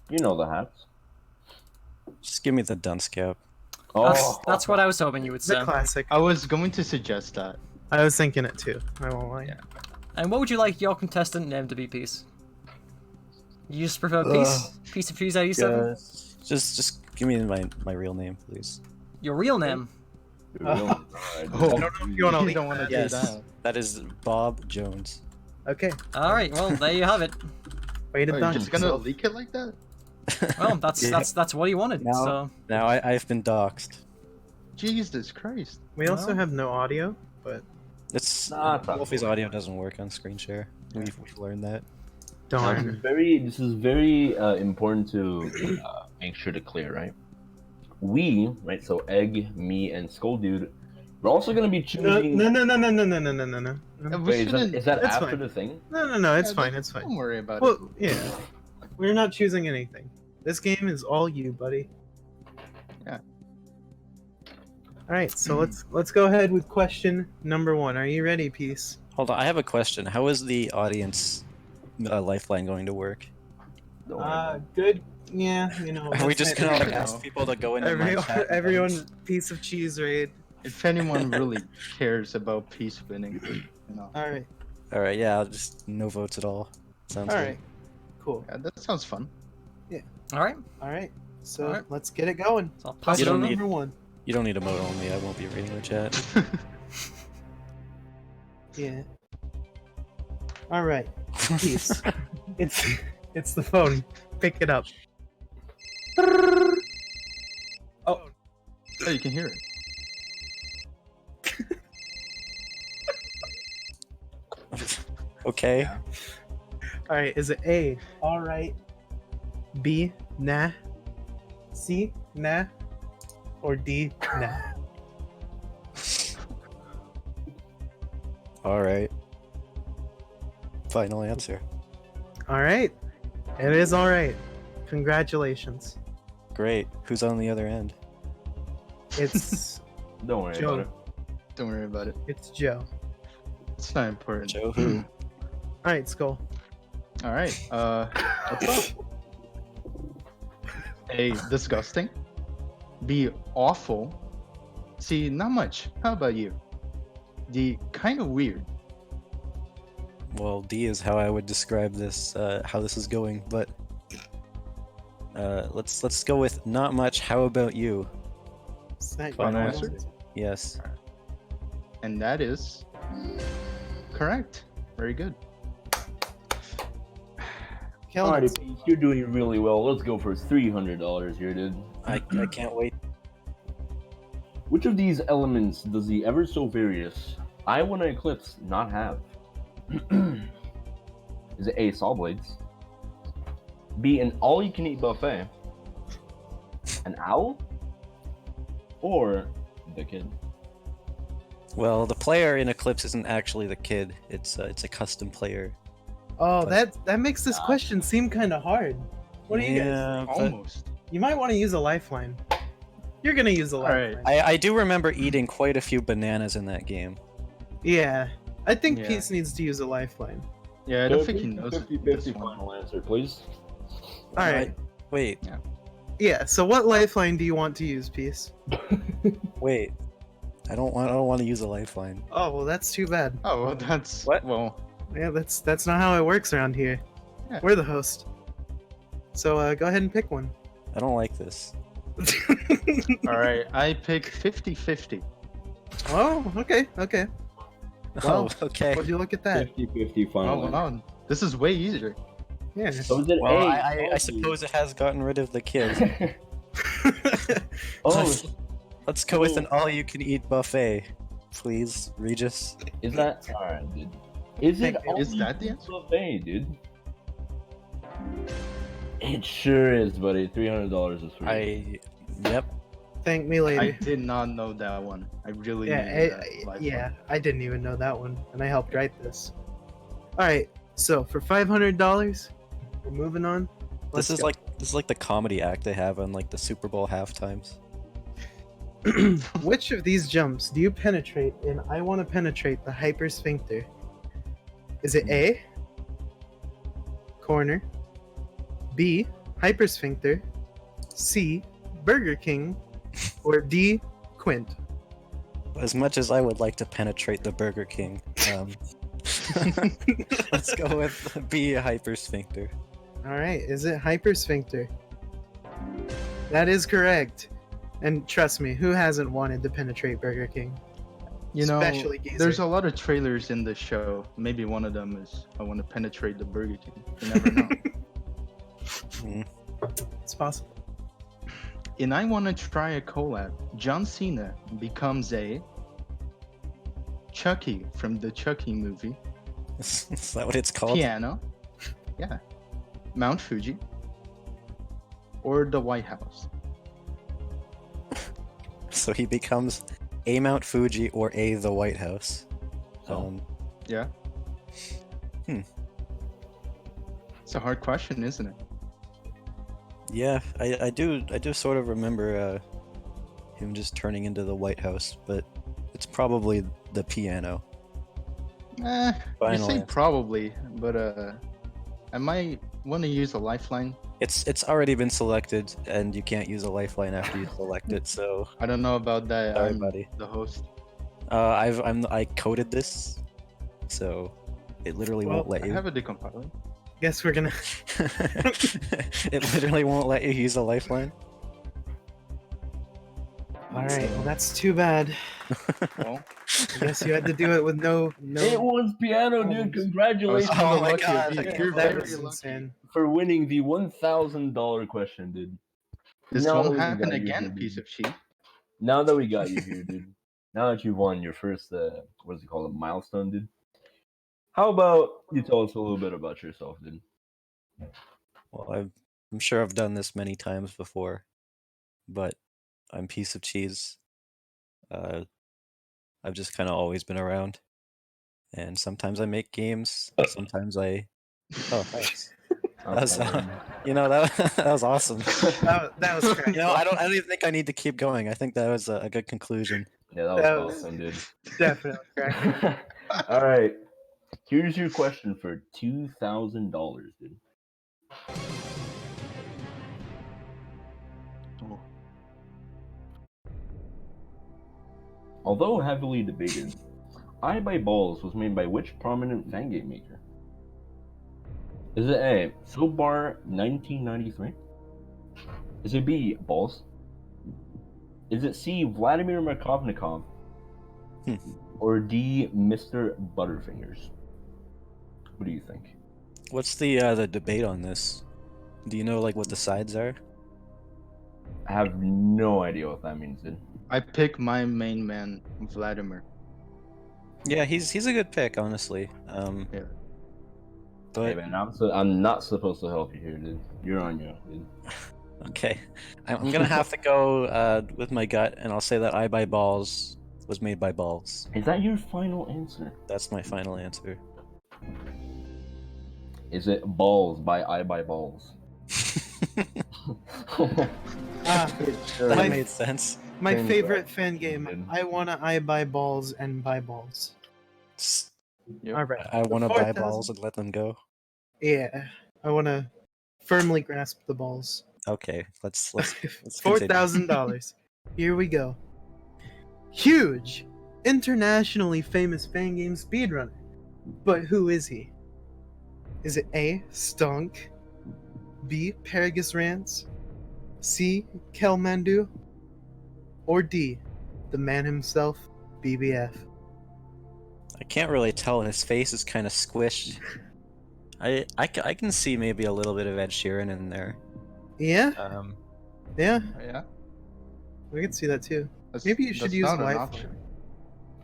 know the hats. Just give me the dunce cap. That's what I was hoping you would say. The classic. I was going to suggest that. I was thinking it too. I won't lie. Yeah. And what would you like your contestant name to be, Peace? You just prefer Peace? Piece of Cheese 87? Just give me my real name, please. Your real name? I don't know if you want to don't want to Yes, do that. that is Bob Jones. Okay. Alright, well, there you have it. Way to Are you dunk. just gonna leak it like that? Well, that's what he wanted, Now, so... now I've been doxxed. Jesus Christ. We also have no audio, but... It's Wolfie's audio doesn't work on screen share. We've learned that. Darn. This is very important to make sure to clear, right? We, right? So Egg, me, and Skull Dude, we're also gonna be choosing. No. Wait, is that That's after fine. the thing? No, it's fine, it's fine. Don't worry about Well, it. yeah. We're not choosing anything. This game is all you, buddy. Yeah. Alright, so let's go ahead with question number 1. Are you ready, Peace? Hold on, I have a question. How is the audience lifeline going to work? Good. Yeah, you know. Are we just gonna like, ask people to go into my chat? Everyone, piece of cheese raid. If anyone really cares about peace winning, you know. Alright. All right, yeah, I'll just no votes at all. Sounds Alright. Cool. Yeah, that sounds fun. Yeah. Alright. So let's get it going. So I'll pass it don't over. need- Number 1. You don't need a vote on me. I won't be reading the chat. Yeah. Alright. Peace. It's the phone. Pick it up. Oh, you can hear it. Okay. Alright, is it A, alright, B, nah, C, nah, or D, nah? All right. Final answer. Alright. It is alright. Congratulations. Great. Who's on the other end? It's Don't worry Joe. about it. Don't worry about it. It's Joe. It's not important. Joe who? Alright, Skull. All right. What's up? A, disgusting. B, awful. C, not much. How about you? D, kind of weird. Well, D is how I would describe this, how this is going, but let's go with not much. How about you? Final answer? Yes. And that is correct. Very good. Alrighty, Peace, you're doing really well. Let's go for $300 here, dude. I can't wait. Which of these elements does the ever so various I Wanna Eclipse not have? Is it A, saw blades? B, an all-you-can-eat buffet? An owl? Or the kid? Well, the player in Eclipse isn't actually the kid. It's a custom player. Oh, that makes this question seem kind of hard. What do you Yeah, guys? but- Almost. You might want to use a lifeline. You're gonna use a lifeline. I do remember eating quite a few bananas in that game. Yeah, I think Yeah. Peace needs to use a lifeline. Yeah, I don't think he knows 50-50 final answer, please. All right. Wait. Yeah. So what lifeline do you want to use, Peace? Wait. I don't want to use a lifeline. Oh well, that's too bad. Oh well, that's what? Well, yeah, that's not how it works around here. Yeah. We're the host. So go ahead and pick one. I don't like this. all right. I pick 50-50. Oh, okay, okay. Oh, okay. Would you look at that? 50-50 final Oh answer. wow, this is way easier. Yeah. So is it Well, A? I suppose it has gotten rid of the kids. Oh, Let's go with an all-you-can-eat buffet, please, Regis. is that alright, dude? Is it? Is that the answer? Buffet, dude? It sure is, buddy. $300 is free. Yep. Thank me later. I did not know that one. I really Yeah, needed that lifeline. yeah, I didn't even know that one, and I helped write this. All right, so for $500, we're moving on. This is go. like the comedy act they have on like the Super Bowl halftimes. Which of these jumps do you penetrate in I Want to Penetrate the Hypersphincter? Is it A, corner, B, hypersphincter, C, Burger King, or D, Quint? As much as I would like to penetrate the Burger King, let's go with B, hypersphincter. All right, is it hypersphincter? That is correct. And trust me, who hasn't wanted to penetrate Burger King? You know, Especially Geezer. there's a lot of trailers in the show. Maybe one of them is I want to penetrate the Burger King. You never know. It's possible. In I Want to Try a Collab, John Cena becomes a Chucky from the Chucky movie. Is that what it's called? Piano. Yeah. Mount Fuji. Or the White House. So he becomes A, Mount Fuji, or A, the White House. Yeah. It's a hard question, isn't it? Yeah, I do sort of remember him just turning into the White House, but it's probably the piano. You Final say answer. probably, but I might want to use a lifeline. It's already been selected, and you can't use a lifeline after you select it. So I don't know about that. Sorry, I'm buddy. the host. I coded this, so it literally won't let I you. have a decompiler. Guess we're gonna. It literally won't let you use a lifeline. All right, well that's too bad. Well, I guess you had to do it with no. It was piano, dude. Congratulations. Oh my god, You're that very was lucky. insane. For winning the $1,000 question, dude. This Now that won't we happen got you again, here, dude. piece of cheese. Now that we got you here, dude. Now that you've won your first, what is it called, a milestone, dude? How about you tell us a little bit about yourself, dude? Well, I'm sure I've done this many times before, but I'm piece of cheese. I've just kind of always been around, and sometimes I make games. Sometimes I. Oh, thanks. That was, that was awesome. That was great. I don't even think I need to keep going. I think that was a good conclusion. Yeah, that was awesome, dude. Definitely correct. All right. Here's your question for $2,000, dude. Although heavily debated, I Buy Balls was made by which prominent Fangame maker? Is it A, Soapbar 1993? Is it B, Balls? Is it C, Vladimir Markovnikov? Or D, Mr. Butterfingers? What do you think? What's the debate on this? Do you know like what the sides are? I have no idea what that means, dude. I pick my main man, Vladimir. Yeah, he's a good pick, honestly. Yeah. But Hey man, I'm not supposed to help you here, dude. You're on your own, dude. okay, I'm gonna have to go with my gut, and I'll say that I Buy Balls was made by Balls. Is that your final answer? That's my final answer. Is it Balls by I Buy Balls? That made sense. My favorite fan game. I wanna buy balls and buy balls. All right. I want to buy 4,000 balls and let them go. Yeah, I wanna firmly grasp the balls. Okay, let's $4,000. Here we go. Huge, internationally famous fan game speedrunner. But who is he? Is it A. Stunk, B. Paragus Rants, C. Kelmandu, or D. the man himself, BBF? I can't really tell. His face is kind of squished. I can see maybe a little bit of Ed Sheeran in there. Yeah. Yeah. Yeah. We can see that too. Maybe you should that's use not an Wi-Fi. option.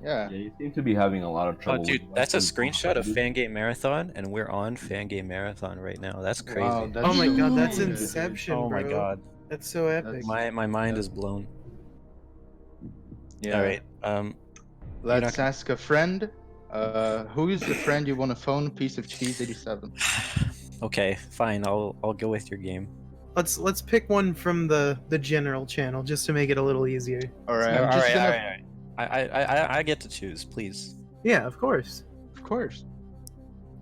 Yeah. Yeah, you seem to be having a lot of Oh, trouble. dude, with that's a Wi-Fi. screenshot of Fangame Marathon, and we're on Fangame Marathon right now. That's crazy. Wow, that's Oh my god, that's huge. Inception, Oh my bro. god. That's so epic. My mind is blown. Yeah. All right. Let's ask a friend. Who is the friend you want to phone? Piece of cheese 87. Okay, fine. I'll go with your game. Let's pick one from the general channel just to make it a little easier. All right. All I'm just right, gonna. all right, all right. I get to choose, please. Yeah, of course. Of course.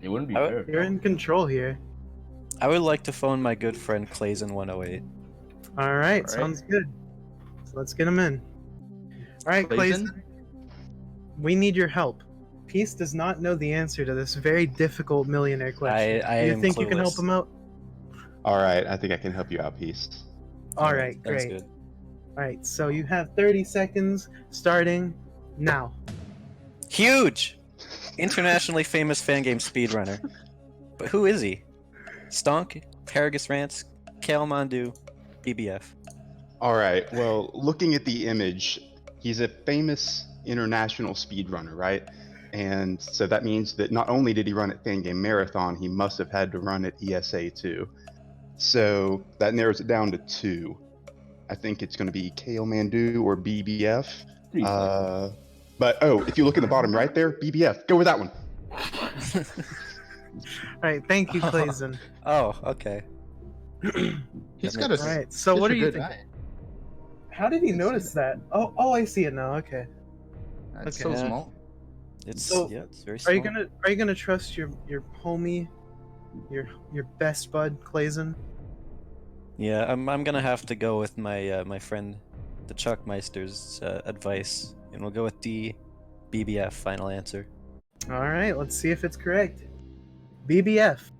It wouldn't be I fair. You're in control here. I would like to phone my good friend Clayson108. All right, sounds good. So let's get him in. All right, Clayson. We need your help. Peace does not know the answer to this very difficult millionaire question. I Do you am think you can help clueless. him out? All right, I think I can help you out, Peace. All right, Sounds great. good. All right, so you have 30 seconds starting now. Huge! Internationally famous fan game speedrunner. But who is he? Stonk, Paragus Rants, Kalmandu, BBF. All right, well, looking at the image, he's a famous international speedrunner, right? And so that means that not only did he run at Fangame Marathon, he must have had to run at ESA too. So that narrows it down to two. I think it's going to be Kale Mandu or BBF. But if you look in the bottom right there, BBF. Go with that one. All right, thank you, Clayson. Oh, okay. He's got a. All right, so he's what a do you good think? eye. How did he notice that? Oh, I see it now. Okay. It's Okay. so small. It's So, it's very Are small. you gonna trust your homie, your best bud, Clayson? Yeah, I'm gonna have to go with my my friend, the Chuckmeister's advice, and we'll go with D, BBF. Final answer. All right, let's see if it's correct. BBF.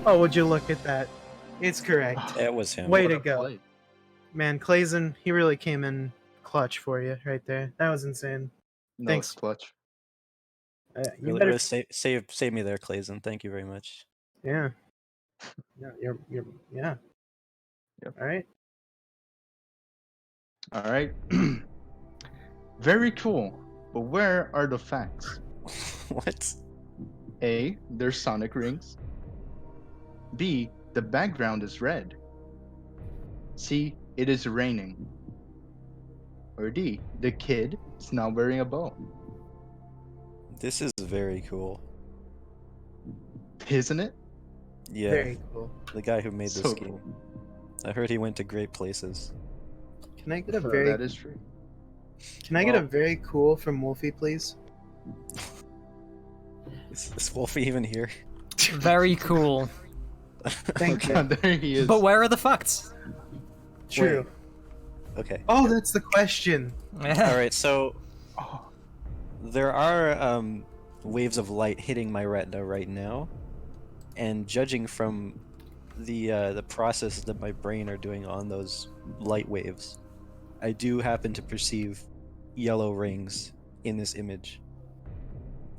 Oh, would you look at that? It's correct. It was him. Way to go, man. Clayson, he really came in clutch for you right there. That was insane. No, Thanks. it's clutch. You Really, better. really save me there, Clayson. Thank you very much. Yeah. Yeah. You're. Yeah. Yep. All right. All right. Very cool. But where are the facts? What? A. There's sonic rings. B. The background is red. C. It is raining. Or D. The kid is now wearing a bow. This is very cool. Isn't it? Yeah. Very cool. The guy who made this So game. cool. I heard he went to great places. Can I get a So very? that is true. Can I get a very cool from Wolfie, please? Is Wolfie even here? Very cool. Thank you. There he is. But where are the facts? True. Okay. Oh, that's the question. All right, so there are waves of light hitting my retina right now, and judging from the processes that my brain are doing on those light waves, I do happen to perceive yellow rings in this image.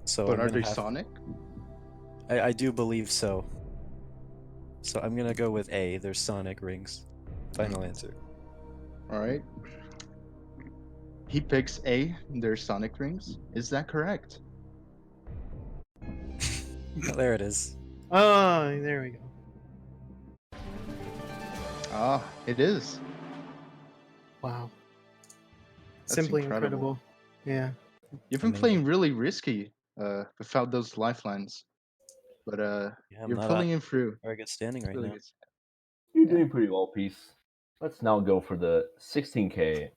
So But I'm are gonna they have- sonic? I do believe so. So I'm gonna go with A. There's sonic rings. Final answer. All right. He picks A. There's sonic rings. Is that correct? There it is. Oh, there we go. Ah, it is. Wow. That's Simply incredible. incredible. Yeah. You've been playing really risky without those lifelines. But Yeah, I'm you're not pulling at him through. very good standing right Really now. good. You're doing pretty well, Peace. Let's now go for the $16K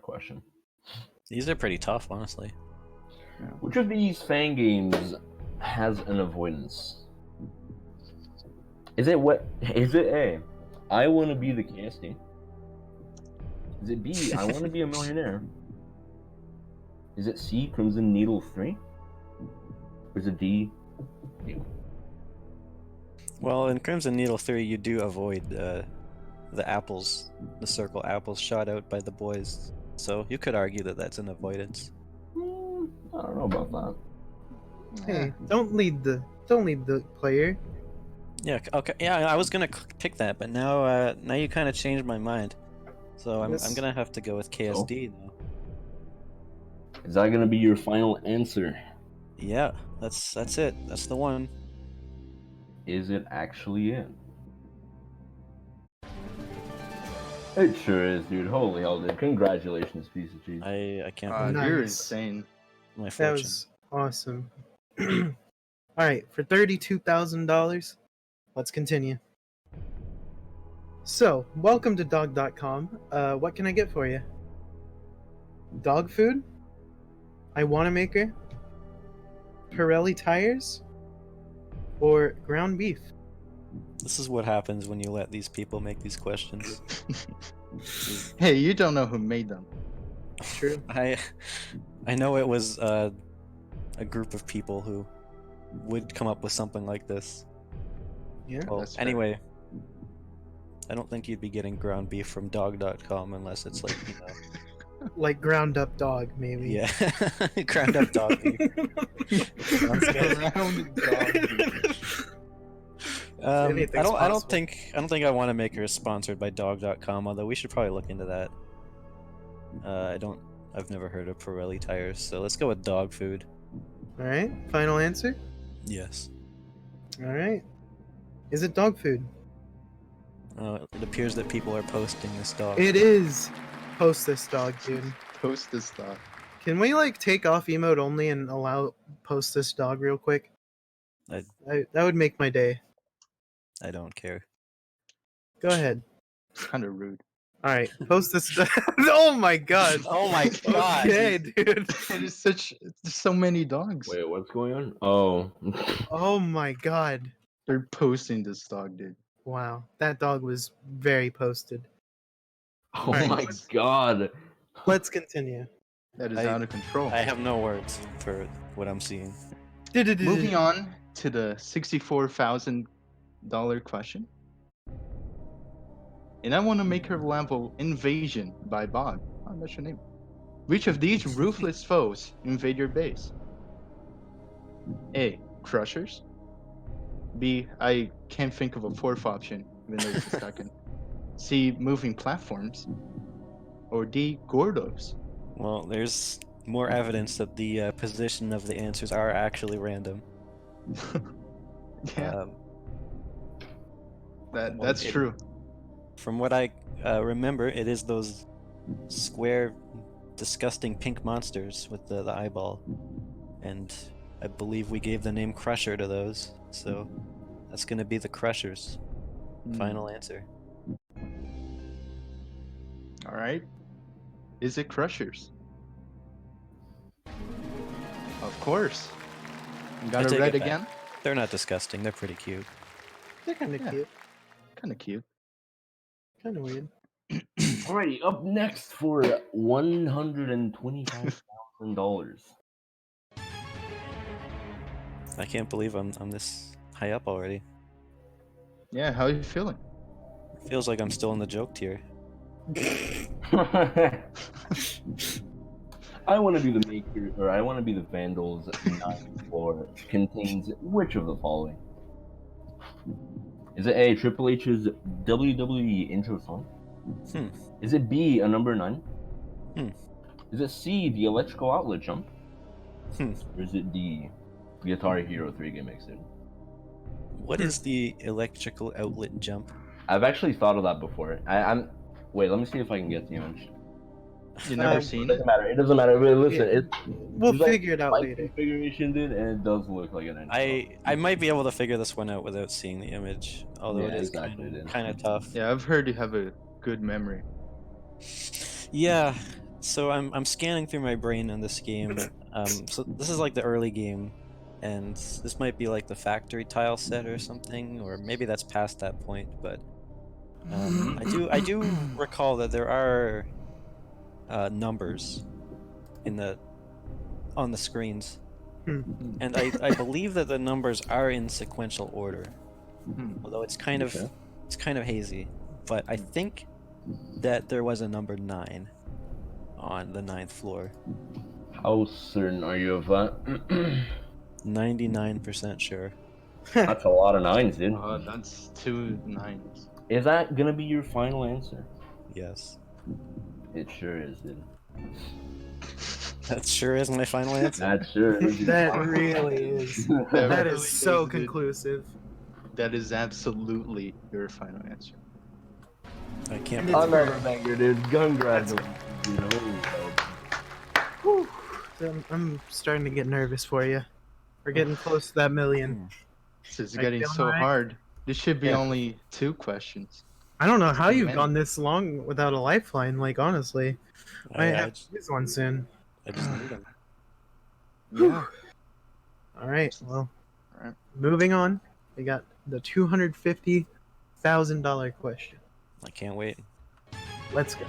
question. These are pretty tough, honestly. Which of these fan games has an avoidance? Is it A, I Want to Be the KSD? Is it B, I Want to Be a Millionaire? Is it C, Crimson Needle 3? Or is it D, Needle? Well, in Crimson Needle 3, you do avoid the apples, the circle apples shot out by the boys. So you could argue that that's an avoidance. I don't know about that. Hey, don't lead the player. Yeah. Okay. Yeah, I was gonna pick that, but now you kind of changed my mind. So I'm gonna have to go with KSD now. Is that gonna be your final answer? Yeah, that's it. That's the one. Is it actually it? It sure is, dude. Holy hell, dude. Congratulations, piece of cheese. I can't believe You're Nice. insane. My That fortune. was awesome. Alright, for $32,000, let's continue. So, welcome to dog.com. What can I get for you? Dog food? I want a maker? Pirelli tires? Or ground beef? This is what happens when you let these people make these questions. Hey, you don't know who made them. True. I know it was a group of people who would come up with something like this. Yeah. Well, That's fair. anyway, I don't think you'd be getting ground beef from dog.com unless it's like, you know. Like ground up dog, maybe. Yeah. Ground up dog beef. Sounds good. Ground dog beef. I Anything's don't possible. think I want to make her sponsored by dog.com, although we should probably look into that. I've never heard of Pirelli tires, so let's go with dog food. Alright, final answer? Yes. Alright. Is it dog food? It appears that people are posting this dog. It is! Post this dog, dude. Post this dog. Can we, like, take off emote only and allow post this dog real quick? That would make my day. I don't care. Go ahead. Kind of rude. Alright, post this dog. Oh my god! Oh my god! Okay, dude. There's so many dogs. Wait, what's going on? Oh. Oh my god. They're posting this dog, dude. Wow, that dog was very posted. Oh Alright, my god. Let's continue. That is out of control. I have no words for what I'm seeing. Moving on to the $64,000 question. And I want to make her level Invasion by Bob. Oh, that's your name. Which of these ruthless foes invade your base? A. Crushers. B. I can't think of a fourth option, even though it's the second. C. Moving platforms. Or D. Gordos. Well, there's more evidence that the position of the answers are actually random. Yeah. That's true. From what I remember, it is those square, disgusting pink monsters with the eyeball. And I believe we gave the name Crusher to those, so that's gonna be the Crushers. Final answer. Alright. Is it Crushers? Of course. You got I it take right it back. again? They're not disgusting, they're pretty cute. They're kind of cute. Kind of cute. Kind of weird. Alrighty, up next for $125,000. I can't believe I'm this high up already. Yeah, how are you feeling? Feels like I'm still in the joke tier. I want to be the maker, or I want to be the Vandals 9th floor contains which of the following? Is it A, Triple H's WWE intro song? Is it B, a number 9? Is it C, the electrical outlet jump? Or is it D, Guitar Hero 3 game exit? What is the electrical outlet jump? I've actually thought of that before. Wait, let me see if I can get the image. You never seen it? Doesn't matter. It doesn't matter. But listen, We'll figure it out later. Configuration, dude, and it does look like an. I might be able to figure this one out without seeing the image, although Yeah, it is exactly, kind of tough. Yeah, I've heard you have a good memory. Yeah. So I'm scanning through my brain on this game. So this is like the early game, and this might be like the factory tile set or something, or maybe that's past that point. But I do recall that there are numbers on the screens, and I believe that the numbers are in sequential order, although it's kind of hazy. But I think that there was a number 9 on the 9th floor. How certain are you of that? 99% sure. That's a lot of 9s, dude. That's 2 9s. Is that gonna be your final answer? Yes. It sure is, dude. That sure is my final answer. That sure is. That really is. That is so conclusive. That is absolutely your final answer. I can't. Another banger, dude. Congratulations, dude. Holy Whew. I'm starting to get nervous for you. We're getting close to that million. This is Are you getting feeling so alright? hard. This should be only 2 questions. I don't know how Too you've many. gone this long without a lifeline. Like honestly, I have to use one soon. I just need them. Yeah. All right. Well, Alright. moving on. We got the $250,000 question. I can't wait. Let's go.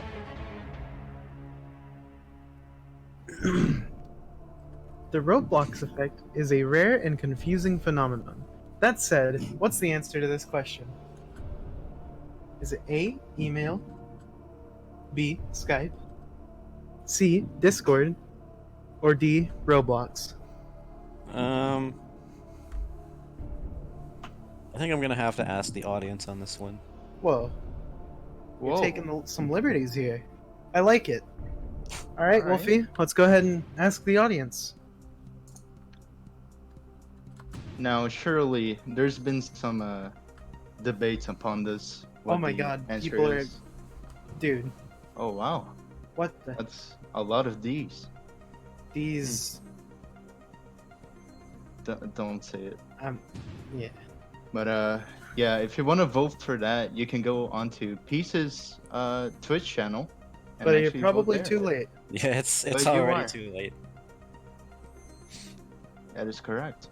The Roblox effect is a rare and confusing phenomenon. That said, what's the answer to this question? Is it A, email, B, Skype, C, Discord, or D, Roblox? I think I'm gonna have to ask the audience on this one. Whoa. You're Whoa. taking some liberties here. I like it. All right, All right. Wolfie, let's go ahead and ask the audience. Now, surely there's been some debates upon this. Oh what my the god, answer people are... is. Dude, Oh wow, what the... that's a lot of D's. These... Don't say it. Yeah. But yeah, if you want to vote for that, you can go onto Peace's Twitch channel. and But you're actually vote probably there. too late. Yeah, it's But you already are. too late. That is correct.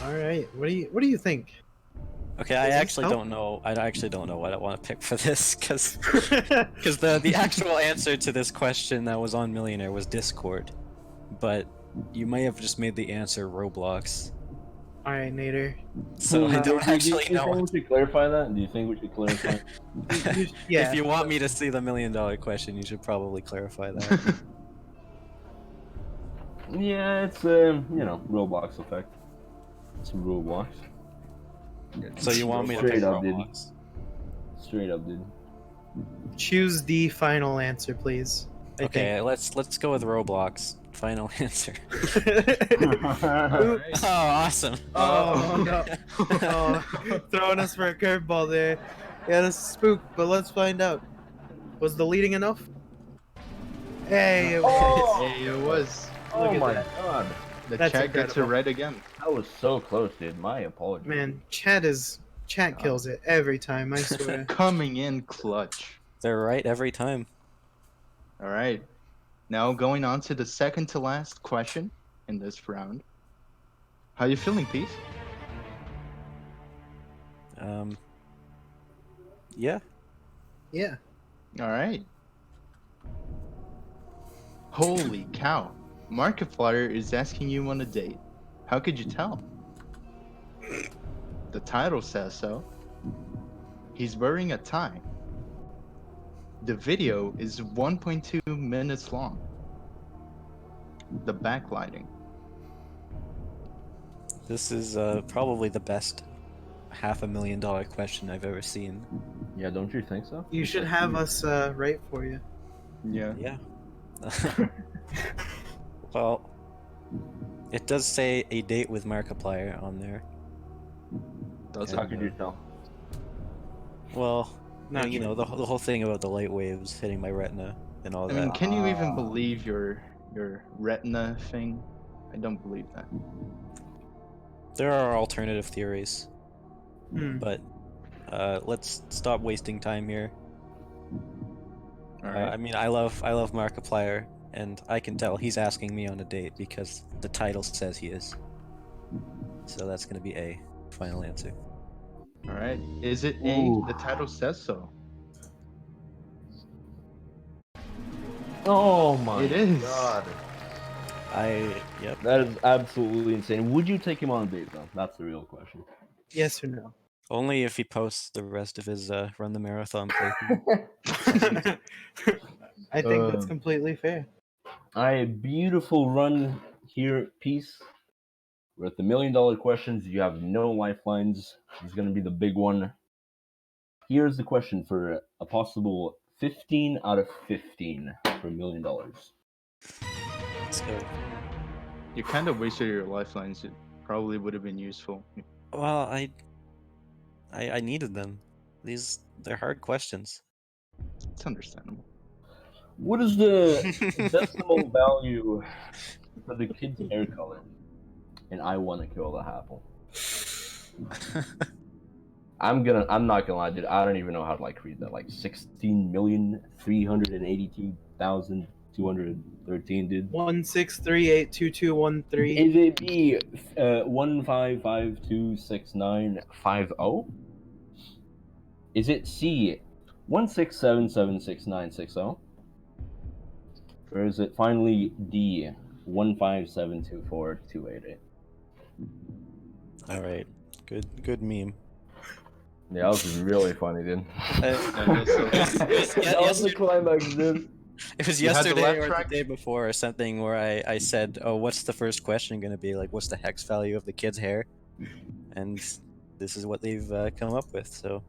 All right, what do you think? Okay, I Does this actually help? don't know. I actually don't know what I want to pick for this, because the actual answer to this question that was on Millionaire was Discord, but you may have just made the answer Roblox. All right, Nader. So I don't actually Do you know. think we should clarify that? Do you think we should clarify? Yeah. If you want me to see the $1 million question, you should probably clarify that. Yeah, it's Roblox effect. It's Roblox. So you want me to pick Straight up, dude. Roblox? Straight up, dude. Choose the final answer, please. I Okay, let's go with Roblox. Final answer. Oops. Oh, awesome. Oh no! Oh, throwing us for a curveball there. Yeah, this is spook, but let's find out. Was the leading enough? Hey, it was. Hey, it was. Oh at my that. god. The That's chat gets it incredible. right again. That was so close, dude. My apologies. Man, chat kills it every time. I swear. Coming in clutch. They're right every time. All right. Now going on to the second to last question in this round. How you feeling, Peace? Yeah. Yeah. All right. Holy cow. Markiplier is asking you on a date. How could you tell? The title says so. He's wearing a tie. The video is 1.2 minutes long. The backlighting. This is probably the best $500,000 question I've ever seen. Yeah, don't you think so? You should have us write for you. Yeah. Yeah. Well, it does say a date with Markiplier on there. How could you tell? Well, Not you know, the whole thing about the light waves hitting my retina and all I that. mean, can you even believe your retina thing? I don't believe that. There are alternative theories, Hmm. but let's stop wasting time here. I mean, I love Markiplier, and I can tell he's asking me on a date because the title says he is. So that's gonna be A. Final answer. All right. Is it Ooh. A? The title says so. Oh my It is. god. Yep. That is absolutely insane. Would you take him on a date though? That's the real question. Yes or no? Only if he posts the rest of his run the marathon playthrough. I think that's completely fair. A beautiful run here, Peace. We're at the $1 million questions. You have no lifelines. This is going to be the big one. Here's the question for a possible 15 out of 15 for $1 million. Let's go. You kind of wasted your lifelines. It probably would have been useful. Well, I needed them. They're hard questions. It's understandable. What is the decimal value for the kid's hair color? And I want to kill the apple. I'm not gonna lie, dude. I don't even know how to read that. 16,382,213, dude. 163822213. Is it B 155269550? Is it C 167766960? Or is it finally D 157242888? All right, good meme. Yeah, that was really funny, dude. It was yesterday or the day before or something where I said, "Oh, what's the first question going to be? What's the hex value of the kid's hair?" And this is what they've come up with. So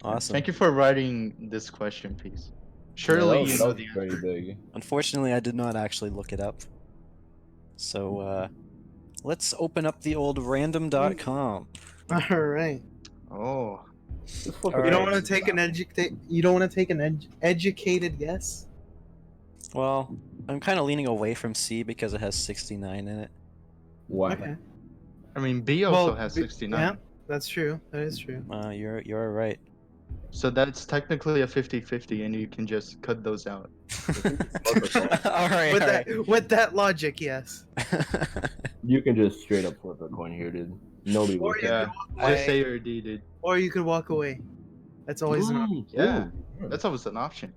awesome. Thank you for writing this question, Peace. Surely you know the answer. Big. Unfortunately, I did not actually look it up. So let's open up the old random.com. All right. Oh. You don't want to take an educated guess? Well, I'm kind of leaning away from C because it has 69 in it. Why? Okay. I mean, B also has 69. Yeah, that's true. That is true. You're right. So that's technically a 50-50, and you can just cut those out. All right. With that logic, yes. You can just straight up flip a coin here, dude. Nobody will. Yeah, just say or D, dude. Or you could walk away. That's always an option. Yeah, that's always an option.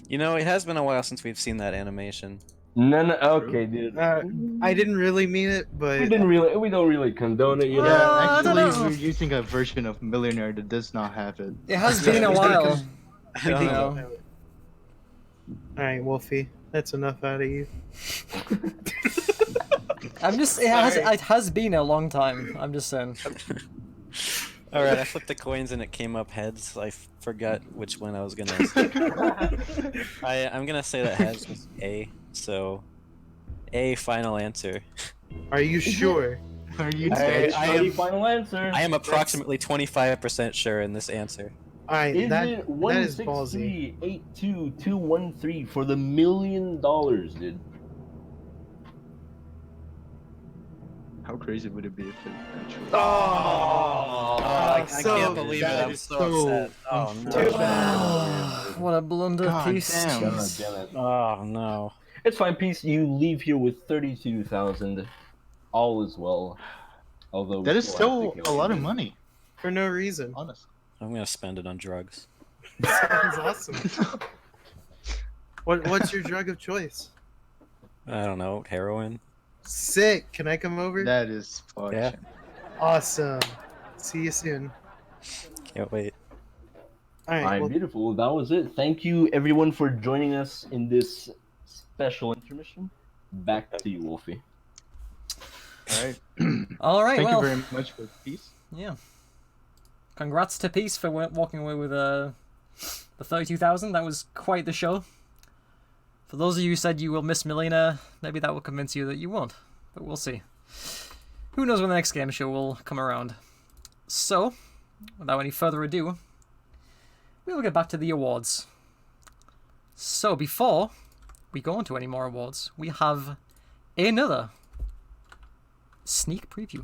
You know, it has been a while since we've seen that animation. No, okay, dude. I didn't really mean it, but we don't really condone it, you know. Yeah, actually, we're using a version of Millionaire that does not have it. It has been a while. I don't know. All right, Wolfie, that's enough out of you. It has been a long time. I'm just saying. All right, I flipped the coins and it came up heads. I forgot which one I was gonna say. I'm gonna say that heads was A. So, A, final answer. Are you sure? Are you? I am final answer. I am approximately 25% sure in this answer. All right, Is that it is ballsy. 163,82213 for the $1 million, dude? How crazy would it be if it actually? I can't believe it. I'm so upset. Oh no. Too bad. What a blunder, Peace. God damn it. Oh no. It's fine, Peace. You leave here with 32,000. All is well. Although that is still a lot of money for no reason. Honestly, I'm gonna spend it on drugs. Sounds awesome. What's your drug of choice? I don't know, heroin. Sick. Can I come over? that is fucking. Yeah. Awesome. See you soon. Can't wait. All right. Well, beautiful. That was it. Thank you, everyone, for joining us in this special intermission. Back to you, Wolfie. All right. All right. Thank well, you very much for Peace. Yeah. Congrats to Peace for walking away with the 32,000. That was quite the show. For those of you who said you will miss Millionaire, maybe that will convince you that you won't. But we'll see. Who knows when the next game show will come around. So, without any further ado, we'll get back to the awards. So, before we go on to any more awards, we have another sneak preview.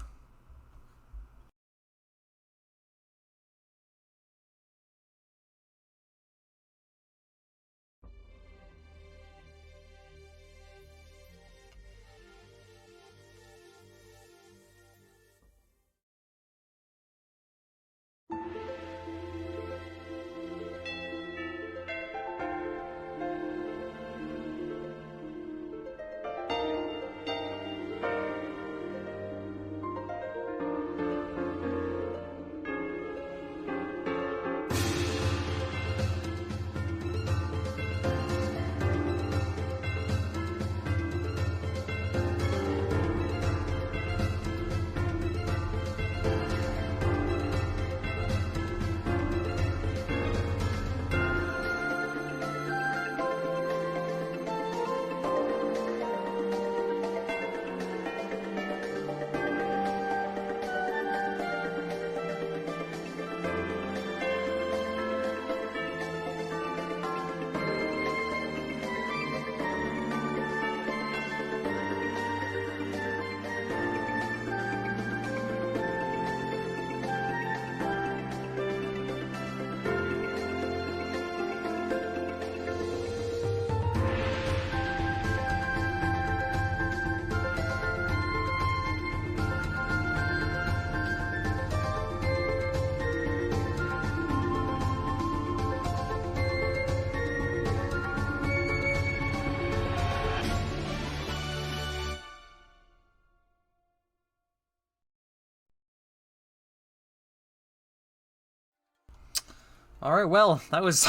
All right, well, that was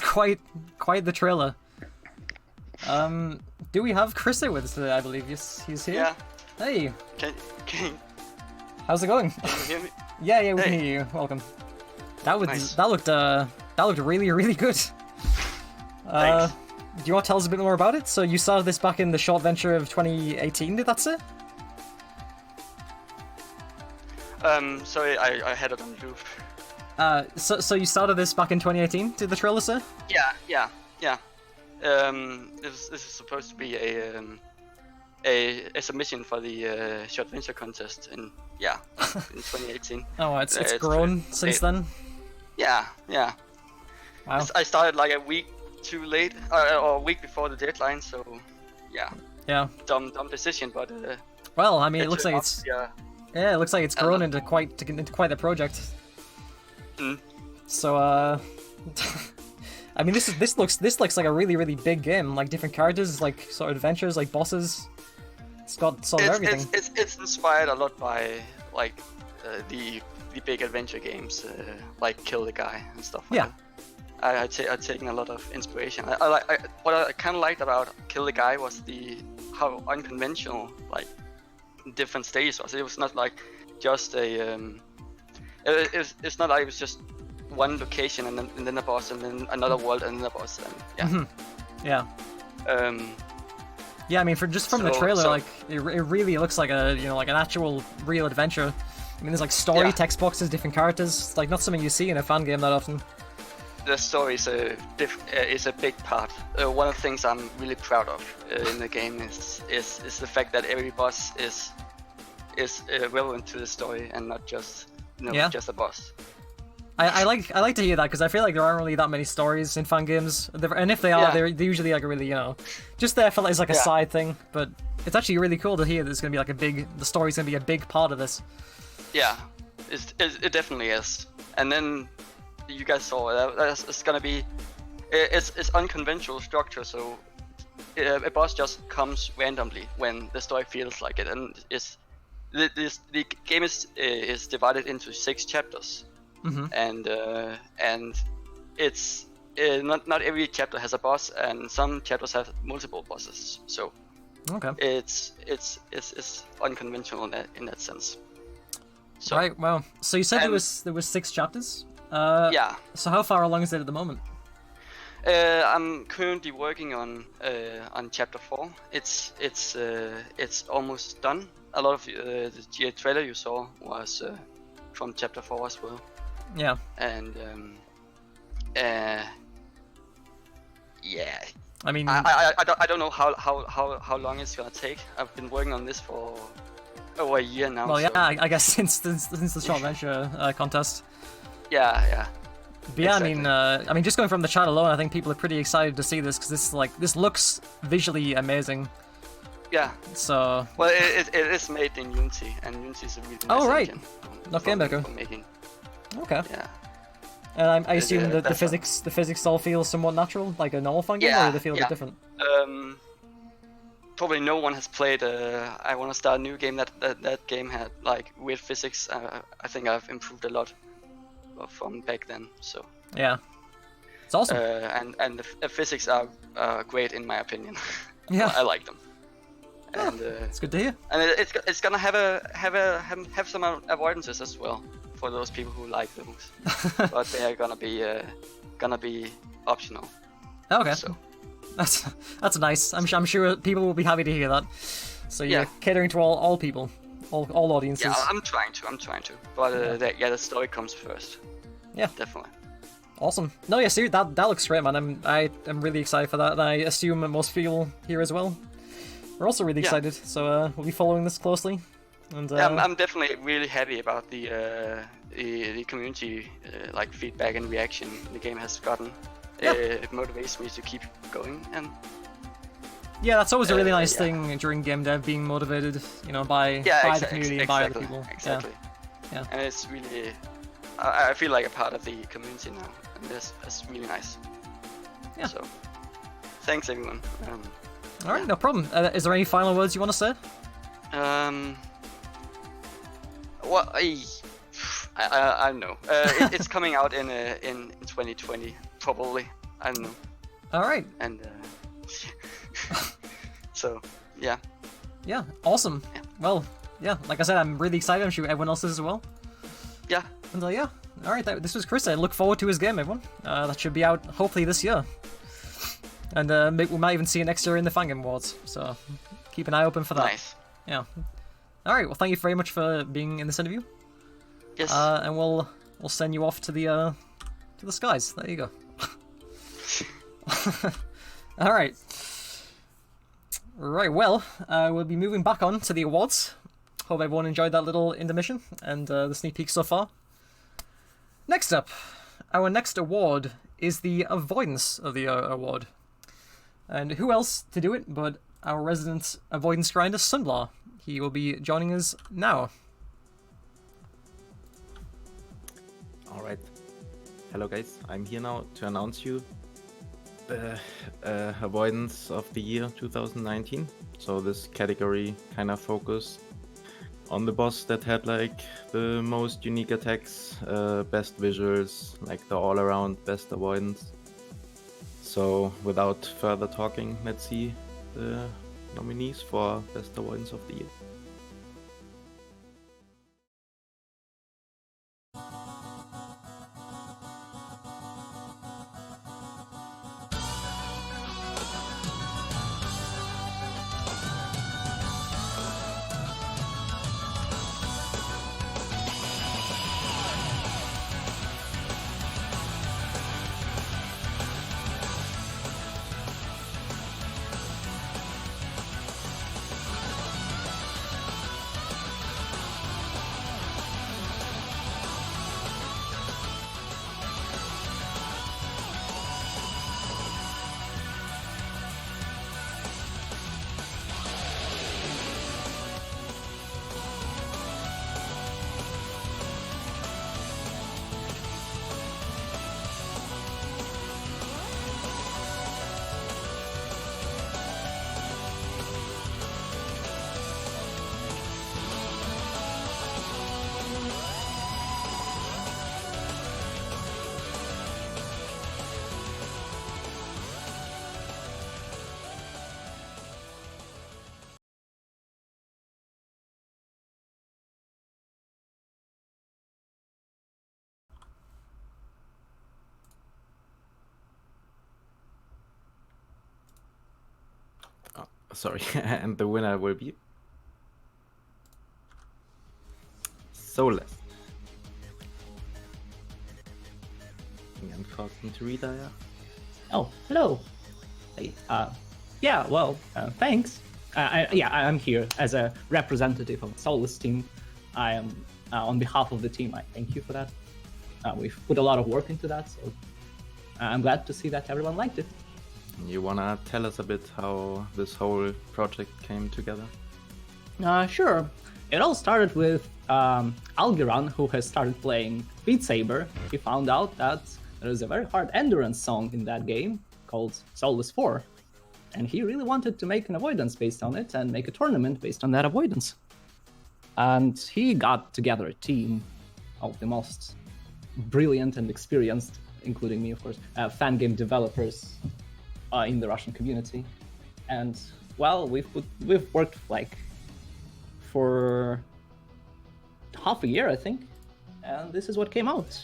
quite the trailer. Do we have Chris here with us today? I believe he's here. Yeah. Hey. Can How's it going? you hear me? Yeah, we can Hey. hear you. Welcome. That Nice. looked really good. Thanks. Do you want to tell us a bit more about it? So you started this back in the short venture of 2018, did that say? Sorry, I had it on loop. So you started this back in 2018, did the trailer say? Yeah. This is supposed to be a submission for the short venture contest in 2018. Oh, it's grown since then? Yeah. Wow. I started like a week too late, or a week before the deadline, so Yeah. dumb decision, but Well, I mean, it looks like it's yeah. it looks like it's grown into quite the project. Mm. So I mean, this looks like a really big game, like different characters, like sort of adventures, like bosses. It's got sort of everything. It's inspired a lot by like the big adventure games, like Kill the Guy and stuff like that. I've taken a lot of inspiration. What I kind of liked about Kill the Guy was how unconventional, like, different stages was. It was not like just a it's not like it was just one location and then a boss and then another world and then a boss and Yeah. Yeah, I mean, from the trailer, like it really looks like like an actual real adventure. I mean, there's like story text boxes, different characters. It's like not something you see in a fan game that often. The story is a big part. One of the things I'm really proud of in the game is the fact that every boss is relevant to the story and not just just a boss. I like to hear that because I feel like there aren't really that many stories in fan games, and if they are, they're usually like a really just there for as like a side thing. But it's actually really cool to hear that it's gonna be like the story's gonna be a big part of this. Yeah, it definitely is. And then you guys saw that it's gonna be it's unconventional structure, so a boss just comes randomly when the story feels like it, and the game is divided into 6 chapters. Mm-hmm. And it's not every chapter has a boss, and some chapters have multiple bosses. So it's unconventional in that sense. So, right. Well, so you said there was 6 chapters. Yeah. So how far along is it at the moment? I'm currently working on chapter 4. It's almost done. A lot of the trailer you saw was from chapter 4 as well. Yeah. And yeah. I mean, I don't know how long it's gonna take. I've been working on this for over a year now. Well, yeah, so. I guess since the short venture contest. Yeah. But yeah, exactly. I mean, just going from the chat alone, I think people are pretty excited to see this because this looks visually amazing. Yeah. So. Well, it is made in Unity, and Unity is a really nice engine Not Game Maker. for making. Okay. Yeah. And I assume that the physics all feel somewhat natural, like a normal fun game, or do they feel a bit different? Probably no one has played I Want to Start a New Game that game had like weird physics. I think I've improved a lot from back then. So. Yeah. It's awesome. And the physics are great in my opinion. Yeah. I like them. And it's good to hear. And it's gonna have some avoidances as well for those people who like those, but they are gonna be optional. Okay. So. That's nice. I'm sure people will be happy to hear that. So you're catering to all people, all audiences. Yeah, I'm trying to. But the story comes first. Yeah. Definitely. Awesome. No, yeah, seriously, that looks great, man. I'm really excited for that, and I assume most people here as well. We're also really excited, so we'll be following this closely. And I'm definitely really happy about the community like feedback and reaction the game has gotten. It motivates me to keep going, and yeah, that's always a really nice thing during game dev, being motivated, by the community and by other people. Exactly. Yeah. And it's really, I feel like a part of the community now, and that's really nice. Yeah. So, thanks everyone. All right, no problem. Is there any final words you want to say? Well, I don't know. It's coming out in 2020 probably. I don't know. All right. And so yeah. Yeah, awesome. Yeah. Well, yeah, like I said, I'm really excited. I'm sure everyone else is as well. Yeah. And yeah, all right. This was Chris. I look forward to his game, everyone. That should be out hopefully this year. And we might even see it next year in the Fangame Awards. So keep an eye open for that. Nice. Yeah. All right. Well, thank you very much for being in this interview. Yes. And we'll send you off to the skies. There you go. All right. Right. Well, we'll be moving back on to the awards. Hope everyone enjoyed that little intermission and the sneak peek so far. Next up, our next award is the Avoidance of the Year award. And who else to do it but our resident avoidance grinder, Sunblar. He will be joining us now. Alright. Hello guys, I'm here now to announce you the Avoidance of the Year 2019. So this category kind of focused on the boss that had like the most unique attacks, best visuals, like the all-around best avoidance. So without further talking, let's see the nominees for best avoidance of the year. Sorry, and the winner will be Soulless. I'm talking to Rita, yeah. Oh, hello. Hey, yeah, well, thanks. I'm here as a representative of the Soulless team. I am, on behalf of the team, I thank you for that. We've put a lot of work into that, so I'm glad to see that everyone liked it. You wanna tell us a bit how this whole project came together? Sure. It all started with Algeran, who has started playing Beat Saber. He found out that there is a very hard endurance song in that game called Soulless 4. And he really wanted to make an avoidance based on it and make a tournament based on that avoidance. And he got together a team of the most brilliant and experienced, including me, of course, Fangame developers in the Russian community. And, well, we've worked like for half a year, I think, and this is what came out.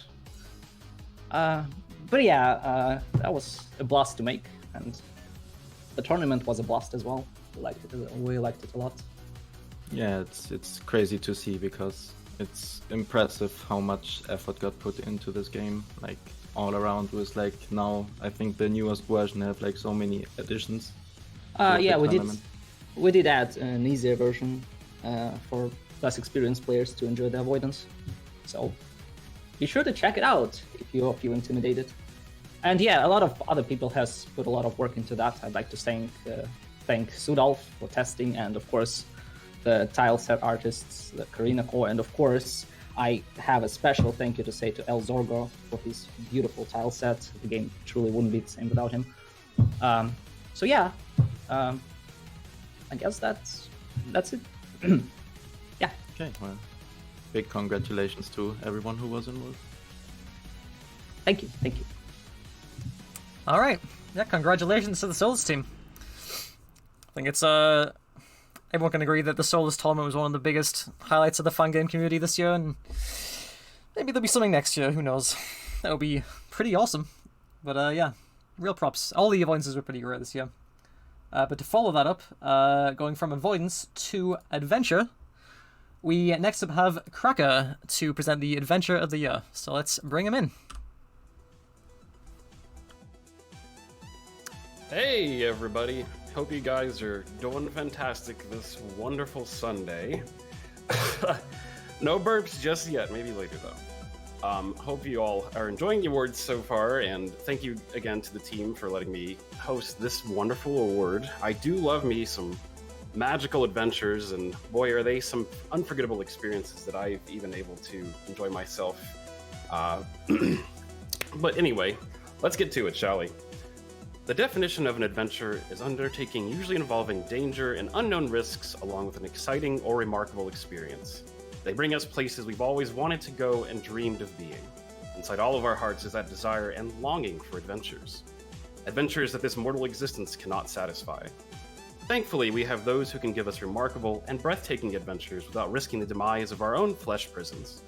But yeah, that was a blast to make, and the tournament was a blast as well. We liked it a lot. Yeah, it's crazy to see because it's impressive how much effort got put into this game. Like all around was like now I think the newest version have like so many additions. Yeah, we did add an easier version for less experienced players to enjoy the avoidance. So be sure to check it out if you feel intimidated. And yeah, a lot of other people has put a lot of work into that. I'd like to thank Sudolf for testing, and of course the tile set artists, the Karina Core, and of course I have a special thank you to say to El Zorgo for his beautiful tile set. The game truly wouldn't be the same without him. So yeah, I guess that's it. Yeah. Okay, well, big congratulations to everyone who was involved. Thank you, thank you. All right, yeah, congratulations to the Souls team. I think it's everyone can agree that the Souls tournament was one of the biggest highlights of the fan game community this year, and maybe there'll be something next year. Who knows? That would be pretty awesome. But yeah, real props. All the avoidances were pretty great this year. But to follow that up, going from avoidance to adventure, we next up have Cracker to present the adventure of the year. So let's bring him in. Hey everybody, hope you guys are doing fantastic this wonderful Sunday. No burps just yet, maybe later though. Hope you all are enjoying the awards so far, and thank you again to the team for letting me host this wonderful award. I do love me some magical adventures, and boy are they some unforgettable experiences that I've even able to enjoy myself. But anyway, let's get to it, shall we? The definition of an adventure is undertaking usually involving danger and unknown risks along with an exciting or remarkable experience. They bring us places we've always wanted to go and dreamed of being. Inside all of our hearts is that desire and longing for adventures. Adventures that this mortal existence cannot satisfy. Thankfully, we have those who can give us remarkable and breathtaking adventures without risking the demise of our own flesh prisons.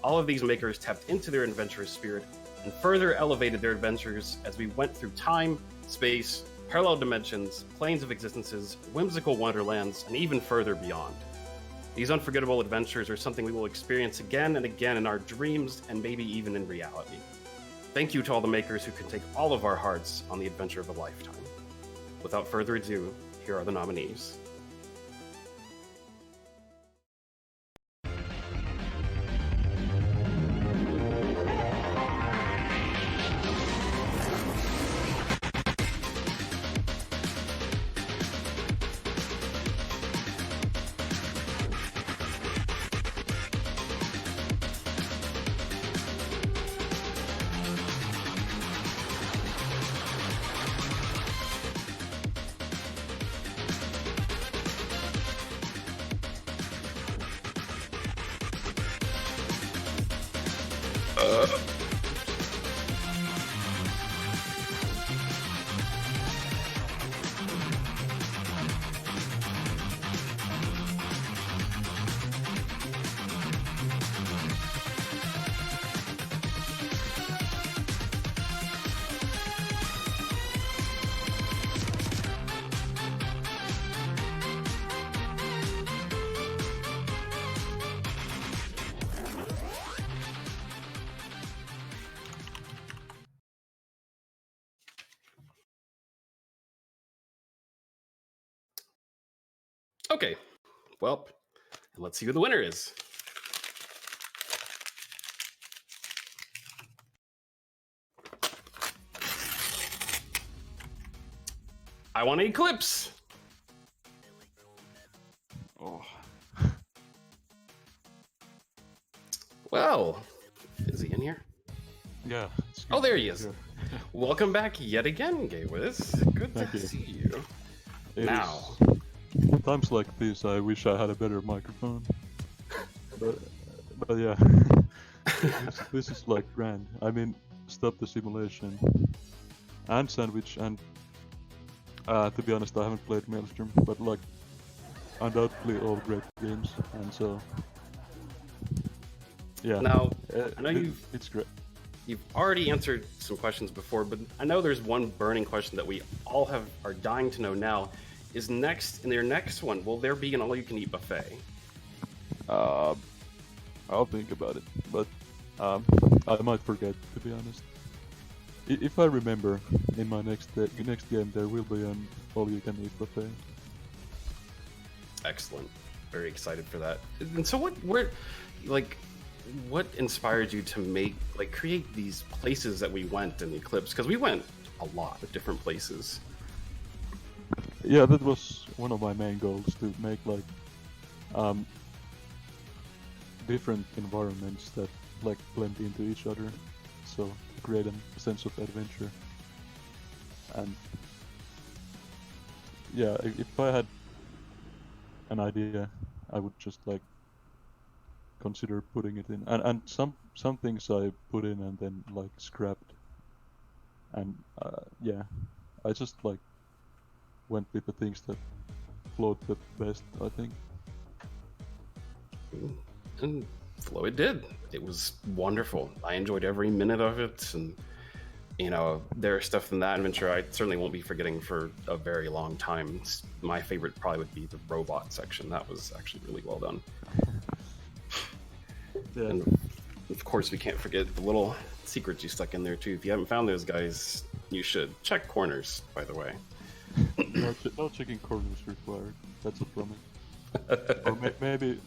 All of these makers tapped into their adventurous spirit and further elevated their adventures as we went through time, space, parallel dimensions, planes of existences, whimsical wonderlands, and even further beyond. These unforgettable adventures are something we will experience again and again in our dreams and maybe even in reality. Thank you to all the makers who can take all of our hearts on the adventure of a lifetime. Without further ado, here are the nominees. Okay, well, let's see who the winner is. I want Eclipse. Oh. Well, is he in here? Yeah. Oh, there he is. Welcome back yet again, Gaywiz. Good to see you. Now. Times like this, I wish I had a better microphone. But yeah, this is like grand. I mean, Stop the Simulation and Sandwich, and to be honest, I haven't played Maelstrom, but like undoubtedly all great games, and so yeah. Now, I know it's great. You've already answered some questions before, but I know there's one burning question that we all are dying to know now. Is next in their next one, will there be an all-you-can-eat buffet? I'll think about it, but I might forget, to be honest. If I remember, in my next game there will be an all-you-can-eat buffet. Excellent. Very excited for that. And so what inspired you to create these places that we went in Eclipse? Because we went a lot of different places. Yeah, that was one of my main goals, to make like different environments that like blend into each other, so to create a sense of adventure. And yeah, if I had an idea, I would just like considered putting it in, and some things I put in and then like scrapped, and yeah, I just like went with the things that flowed the best, I think. And flow it did. It was wonderful. I enjoyed every minute of it, and you know, there's stuff in that adventure I certainly won't be forgetting for a very long time. My favorite probably would be the robot section. That was actually really well done. Yeah. And of course, we can't forget the little secrets you stuck in there too. If you haven't found those guys, you should. Check corners, by the way. No checking corners required. That's a promise. Or maybe...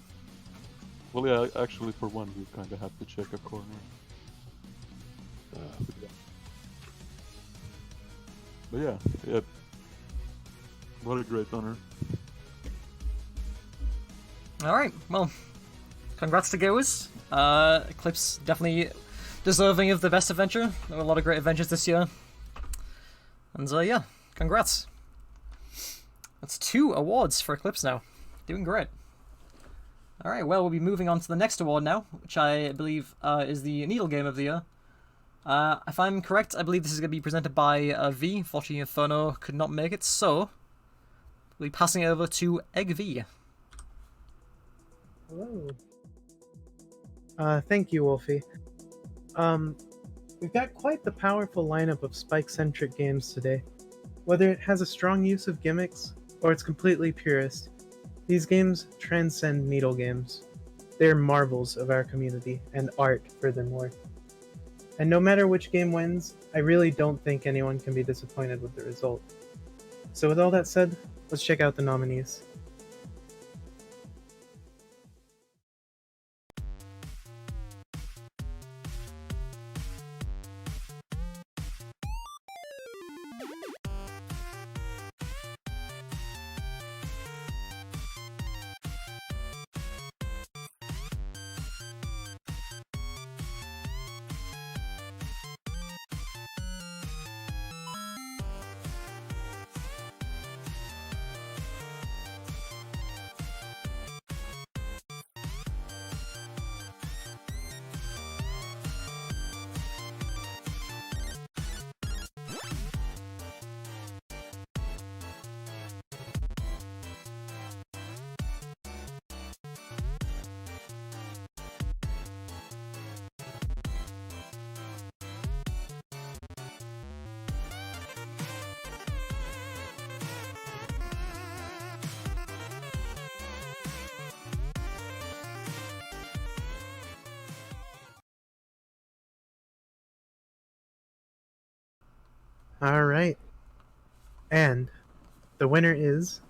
Well, yeah, actually for one you kind of have to check a corner. But yeah. What a great honor. Alright, well, congrats to Goers. Eclipse definitely deserving of the best adventure. There were a lot of great adventures this year. And yeah, congrats. That's 2 awards for Eclipse now. Doing great. Alright, well, we'll be moving on to the next award now, which I believe is the Needle Game of the Year. If I'm correct, I believe this is going to be presented by V. Fortunately, Inferno could not make it, so we'll be passing it over to Egg V. Hello. Thank you, Wolfie. We've got quite the powerful lineup of Spike-centric games today. Whether it has a strong use of gimmicks, or it's completely purist, these games transcend needle games. They're marvels of our community, and art, furthermore. And no matter which game wins, I really don't think anyone can be disappointed with the result. So with all that said, let's check out the nominees. Alright. And the winner is...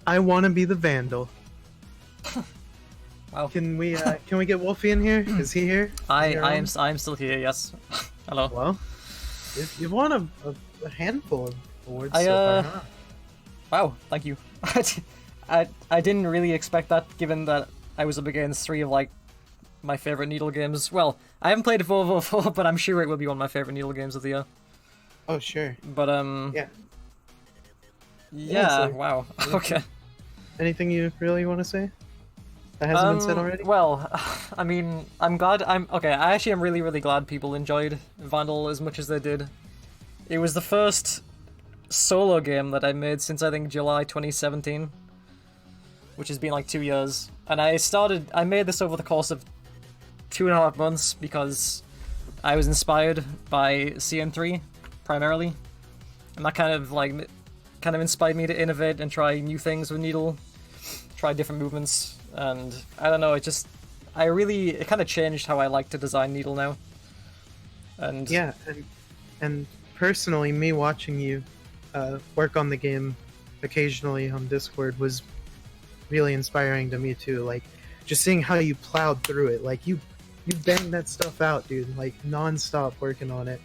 I Wanna Be the Vandal. Wow. Can we get Wolfie in here? Is he here? I am still here, yes. Hello. Well, you've won a handful of awards so far, huh? Wow, thank you. I didn't really expect that, given that I was up against 3 of, like, my favorite Needle games. Well, I haven't played 4, but I'm sure it will be one of my favorite Needle games of the year. Oh, sure. But, Yeah. Yeah, so- wow. Okay. Anything you really want to say? That hasn't been said already? Well, I mean, I'm glad. I actually am really, really glad people enjoyed Vandal as much as they did. It was the first solo game that I made since, I think, July 2017, which has been like 2 years. And I made this over the course of 2.5 months because I was inspired by CN3 primarily, and that kind of inspired me to innovate and try new things with Needle, try different movements, and I don't know, it kind of changed how I like to design Needle now. And Yeah, and personally, me watching you work on the game occasionally on Discord was really inspiring to me too. Like, just seeing how you plowed through it, like you banged that stuff out, dude, like non-stop working on it.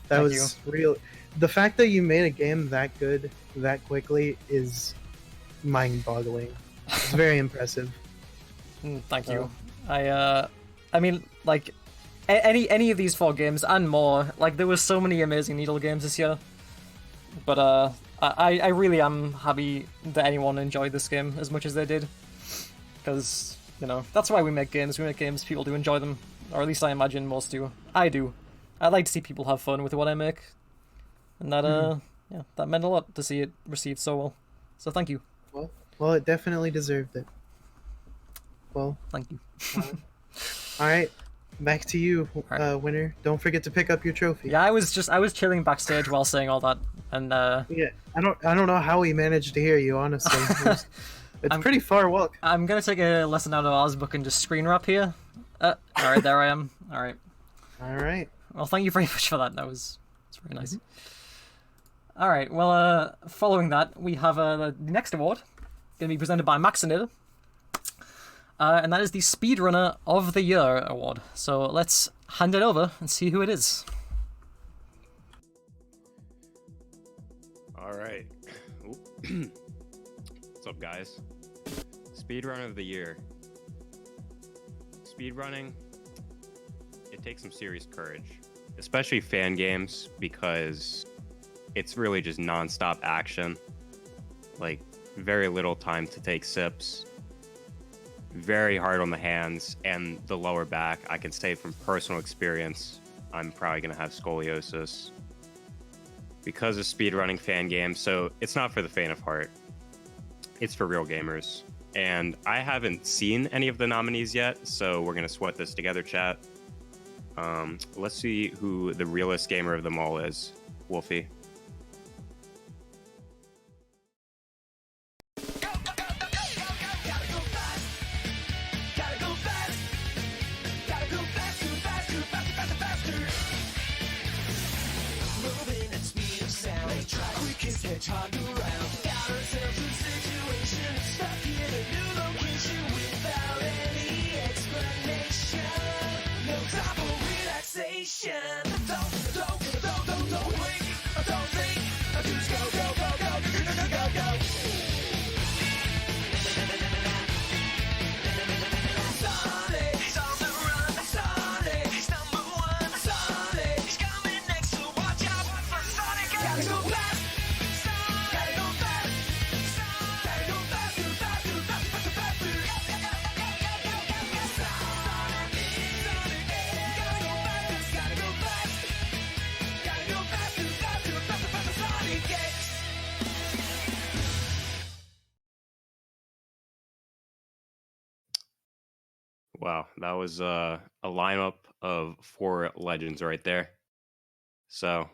That Thank was real. The fact that you made a game that good that quickly is mind-boggling. It's very impressive. Thank you. I mean, like, any of these 4 games and more, like, there were so many amazing Needle games this year. But I really am happy that anyone enjoyed this game as much as they did, because you know that's why we make games. We make games people do enjoy them, or at least I imagine most do. I do. I like to see people have fun with what I make, and that yeah, that meant a lot to see it received so well. So thank you. Well, it definitely deserved it. Well, thank you. All right, back to you, winner. Don't forget to pick up your trophy. Yeah, I was chilling backstage while saying all that, and yeah, I don't know how we managed to hear you. Honestly, it's pretty far walk. I'm gonna take a lesson out of Oz book and just screen wrap here. All right, there I am. All right. All right. Well, thank you very much for that. It's very nice. All right. Well, following that, we have the next award going to be presented by Maxinid. And that is the Speedrunner of the Year award. So let's hand it over and see who it is. All right. What's up, guys? Speedrunner of the Year. Speedrunning, it takes some serious courage, especially fan games, because it's really just non-stop action. Like, very little time to take sips. Very hard on the hands and the lower back. I can say from personal experience, I'm probably going to have scoliosis because of speedrunning fan games. So it's not for the faint of heart. It's for real gamers. And I haven't seen any of the nominees yet, so we're going to sweat this together, chat. Let's see who the realest gamer of them all is. Wolfie. Wow, that was a lineup of 4 legends right there. So,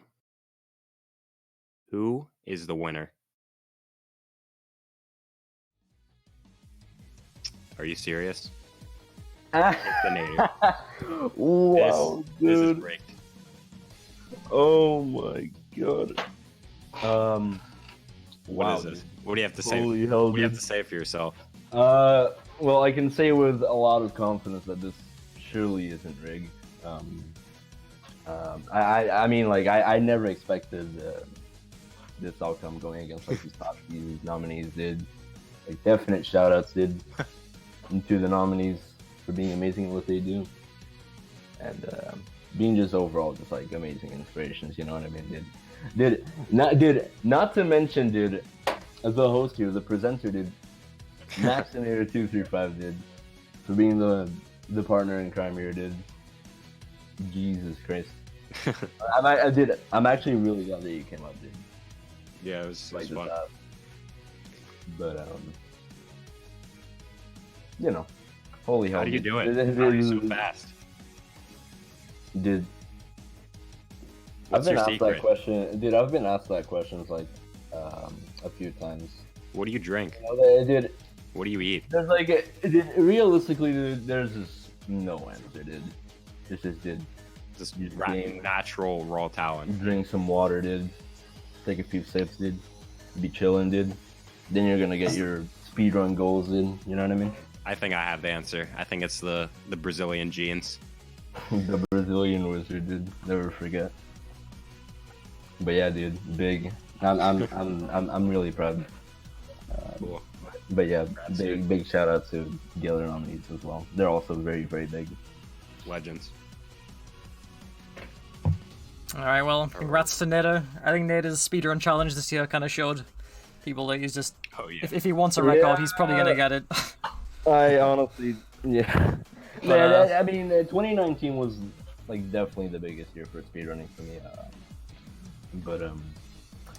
who is the winner? Are you serious? It's the native. Wow, this is dude. rigged. Oh my god. What Wow, is this? dude. What do you have to say? Holy hell, what do you have dude. to say for yourself? Well, I can say with a lot of confidence that this surely isn't rigged. I mean, like, I never expected this outcome going against like these top few nominees did. Like, definite shout-outs did to the nominees for being amazing at what they do, and being just overall just like amazing inspirations. You know what I mean? Not to mention, dude, as the host here, the presenter, dude. Maxinator 235 did for being the partner in crime here, dude. Jesus Christ. I'm actually really glad that you came up, dude. Yeah, it was fun. But you know, holy hell. How do you do it? Dude, How are you so fast? Dude, What's I've been your asked secret? that question. Dude, I've been asked that question like a few times. What do you drink? You know, dude, what do you eat? There's like, realistically, dude, there's just no answer, dude. This is, dude. Just natural raw talent. Drink some water, dude. Take a few sips, dude. Be chilling, dude. Then you're gonna get your speedrun goals in. You know what I mean? I think I have the answer. I think it's the Brazilian genes. The Brazilian wizard, dude. Never forget. But yeah, dude, big. I'm really proud. Cool. But yeah, big shout out to the other nominees as well. They're also very, very big. Legends. Alright, well, congrats to Nader. I think Nader's speedrun challenge this year kind of showed people that he's just... Oh, yeah. If he wants a record, he's probably gonna get it. I honestly, yeah. But, I mean, 2019 was like definitely the biggest year for speedrunning for me.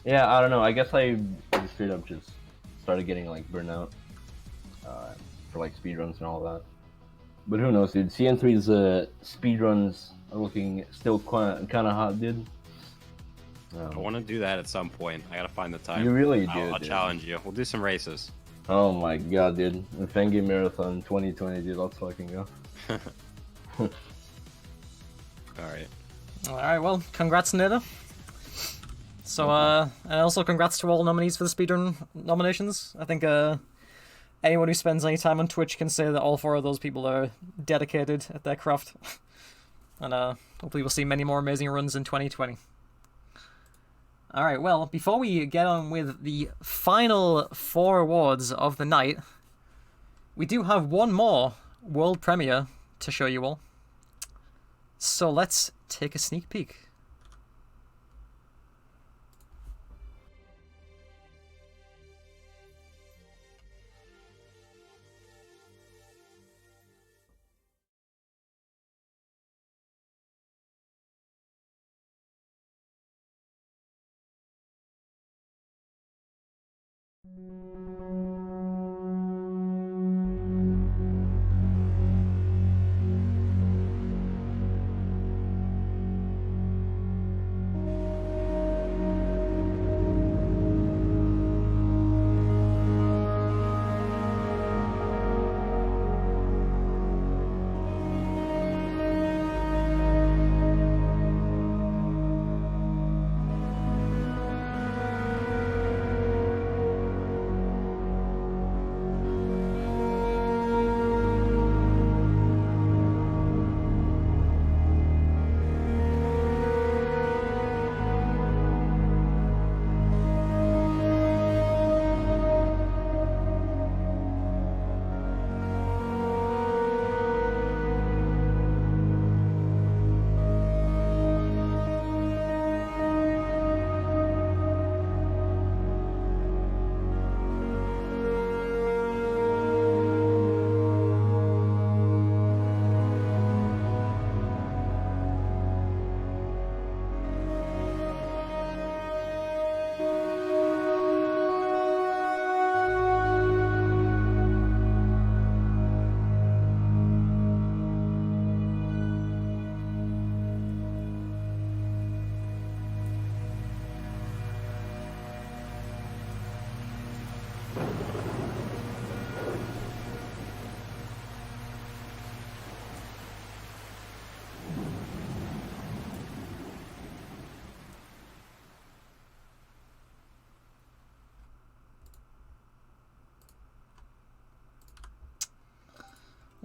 Yeah, I don't know. I guess I straight up just started getting like burnout for like speedruns and all that. But who knows, dude? CN3's speedruns are looking still kind of hot, dude. I want to do that at some point. I gotta find the time. You really do, I'll dude. challenge you. We'll do some races. Oh my god, dude. The Fangame Marathon 2020, dude. Let's fucking go. Alright. Alright, well, congrats, Nader. So, and also congrats to all nominees for the speedrun nominations. I think, anyone who spends any time on Twitch can say that all 4 of those people are dedicated at their craft. And, hopefully we'll see many more amazing runs in 2020. Alright, well, before we get on with the final 4 awards of the night, we do have one more world premiere to show you all. So let's take a sneak peek.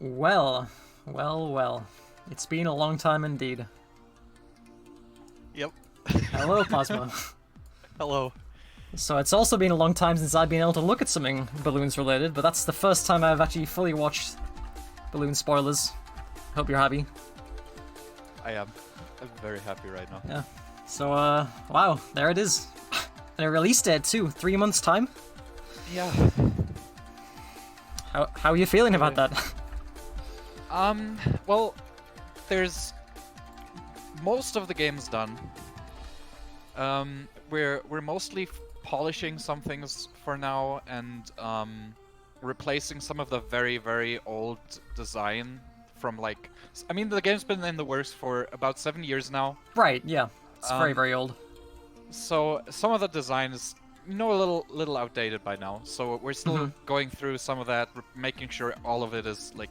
Well, well. It's been a long time indeed. Yep. Hello, Plasma. Hello. So it's also been a long time since I've been able to look at something Balloons related, but that's the first time I've actually fully watched Balloon spoilers. Hope you're happy. I am. I'm very happy right now. Yeah. So, wow, there it is. And a release date too, 3 months' time? Yeah. How are you feeling about that? Well, there's most of the game's done. We're mostly polishing some things for now and replacing some of the very, very old design from like... I mean, the game's been in the works for about 7 years now. Right, yeah. It's very, very old. So some of the design is, a little outdated by now. So we're still going through some of that, making sure all of it is like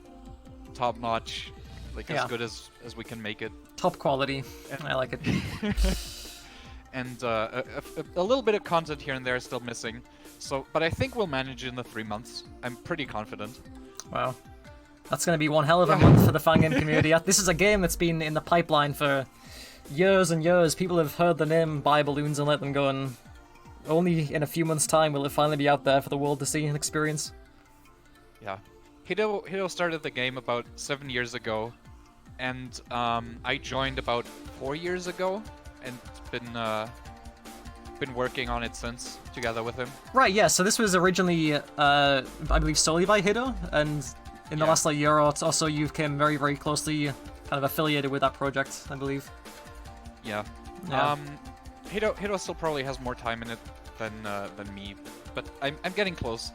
top notch, like as good as we can make it. Top quality. I like it. And a little bit of content here and there is still missing. So, but I think we'll manage in the 3 months. I'm pretty confident. Wow. That's going to be one hell of a month for the Fangame community. This is a game that's been in the pipeline for years and years. People have heard the name Buy Balloons and Let Them Go, and only in a few months' time will it finally be out there for the world to see and experience. Yeah. Hideo started the game about 7 years ago, and I joined about 4 years ago. and been working on it since, together with him. Right, yeah, so this was originally, I believe, solely by Hido, and in the last like year or so, you came very, very closely kind of affiliated with that project, I believe. Yeah. Yeah. Hido still probably has more time in it than me, but I'm getting close.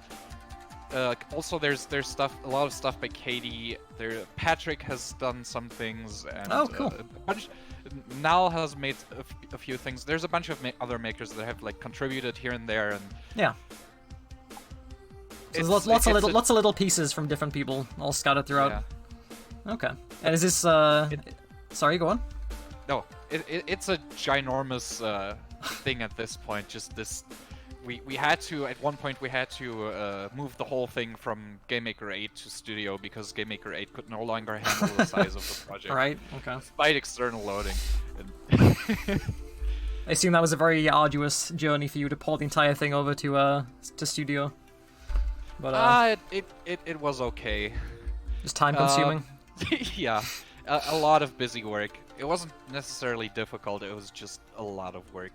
Also, there's a lot of stuff by Katie. Patrick has done some things, and cool. Nal has made a few things. There's a bunch of other makers that have like contributed here and there, and yeah. So there's lots of little pieces from different people all scattered throughout. Yeah. Okay. And is this sorry, go on. No, it's a ginormous thing at this point. Just this. We had to, at one point, move the whole thing from GameMaker 8 to Studio because GameMaker 8 could no longer handle the size of the project. Right, okay. Despite external loading. I assume that was a very arduous journey for you to port the entire thing over to Studio. But it was okay. Just time consuming? Yeah, a lot of busy work. It wasn't necessarily difficult, it was just a lot of work.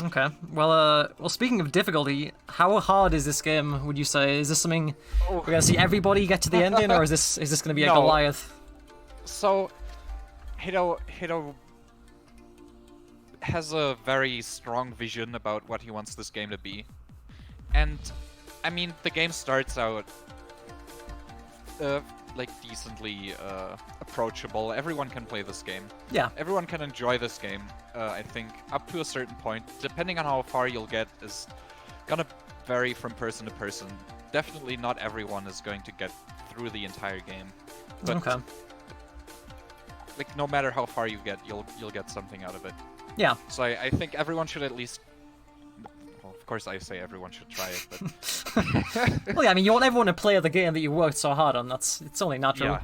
Okay. Well, speaking of difficulty, how hard is this game, would you say? Is this something we're going to see everybody get to the ending, or is this going to be a Goliath? So, Hido has a very strong vision about what he wants this game to be. And, I mean, the game starts out like decently approachable. Everyone can play this game. Yeah. Everyone can enjoy this game. I think up to a certain point, depending on how far you'll get, is gonna vary from person to person. Definitely not everyone is going to get through the entire game. But, okay. Like no matter how far you get, you'll get something out of it. Yeah. So I think everyone should at least. Well, of course, I say everyone should try it, but. Well, yeah, I mean, you want everyone to play the game that you worked so hard on. It's only natural. Yeah.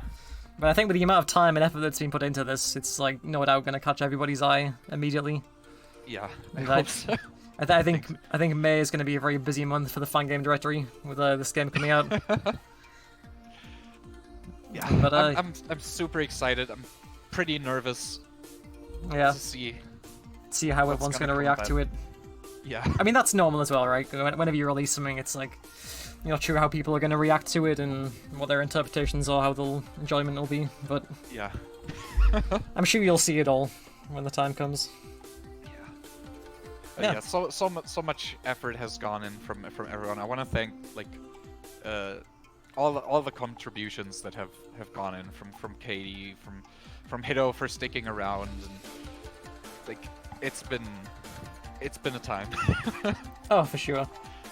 But I think with the amount of time and effort that's been put into this, it's like no doubt going to catch everybody's eye immediately. Yeah, And I hope so. I think May is going to be a very busy month for the Fangame directory with this game coming out. Yeah, but I'm super excited. I'm pretty nervous. Yeah. To see how everyone's going to react to it. Yeah. I mean, that's normal as well, right? Whenever you release something, it's like you're not sure how people are going to react to it and what their interpretations or how the enjoyment will be, but yeah. I'm sure you'll see it all when the time comes. Yeah. So much effort has gone in from everyone. I want to thank like all the contributions that have gone in from Katie, from Hido for sticking around, and like it's been a time. Oh, for sure.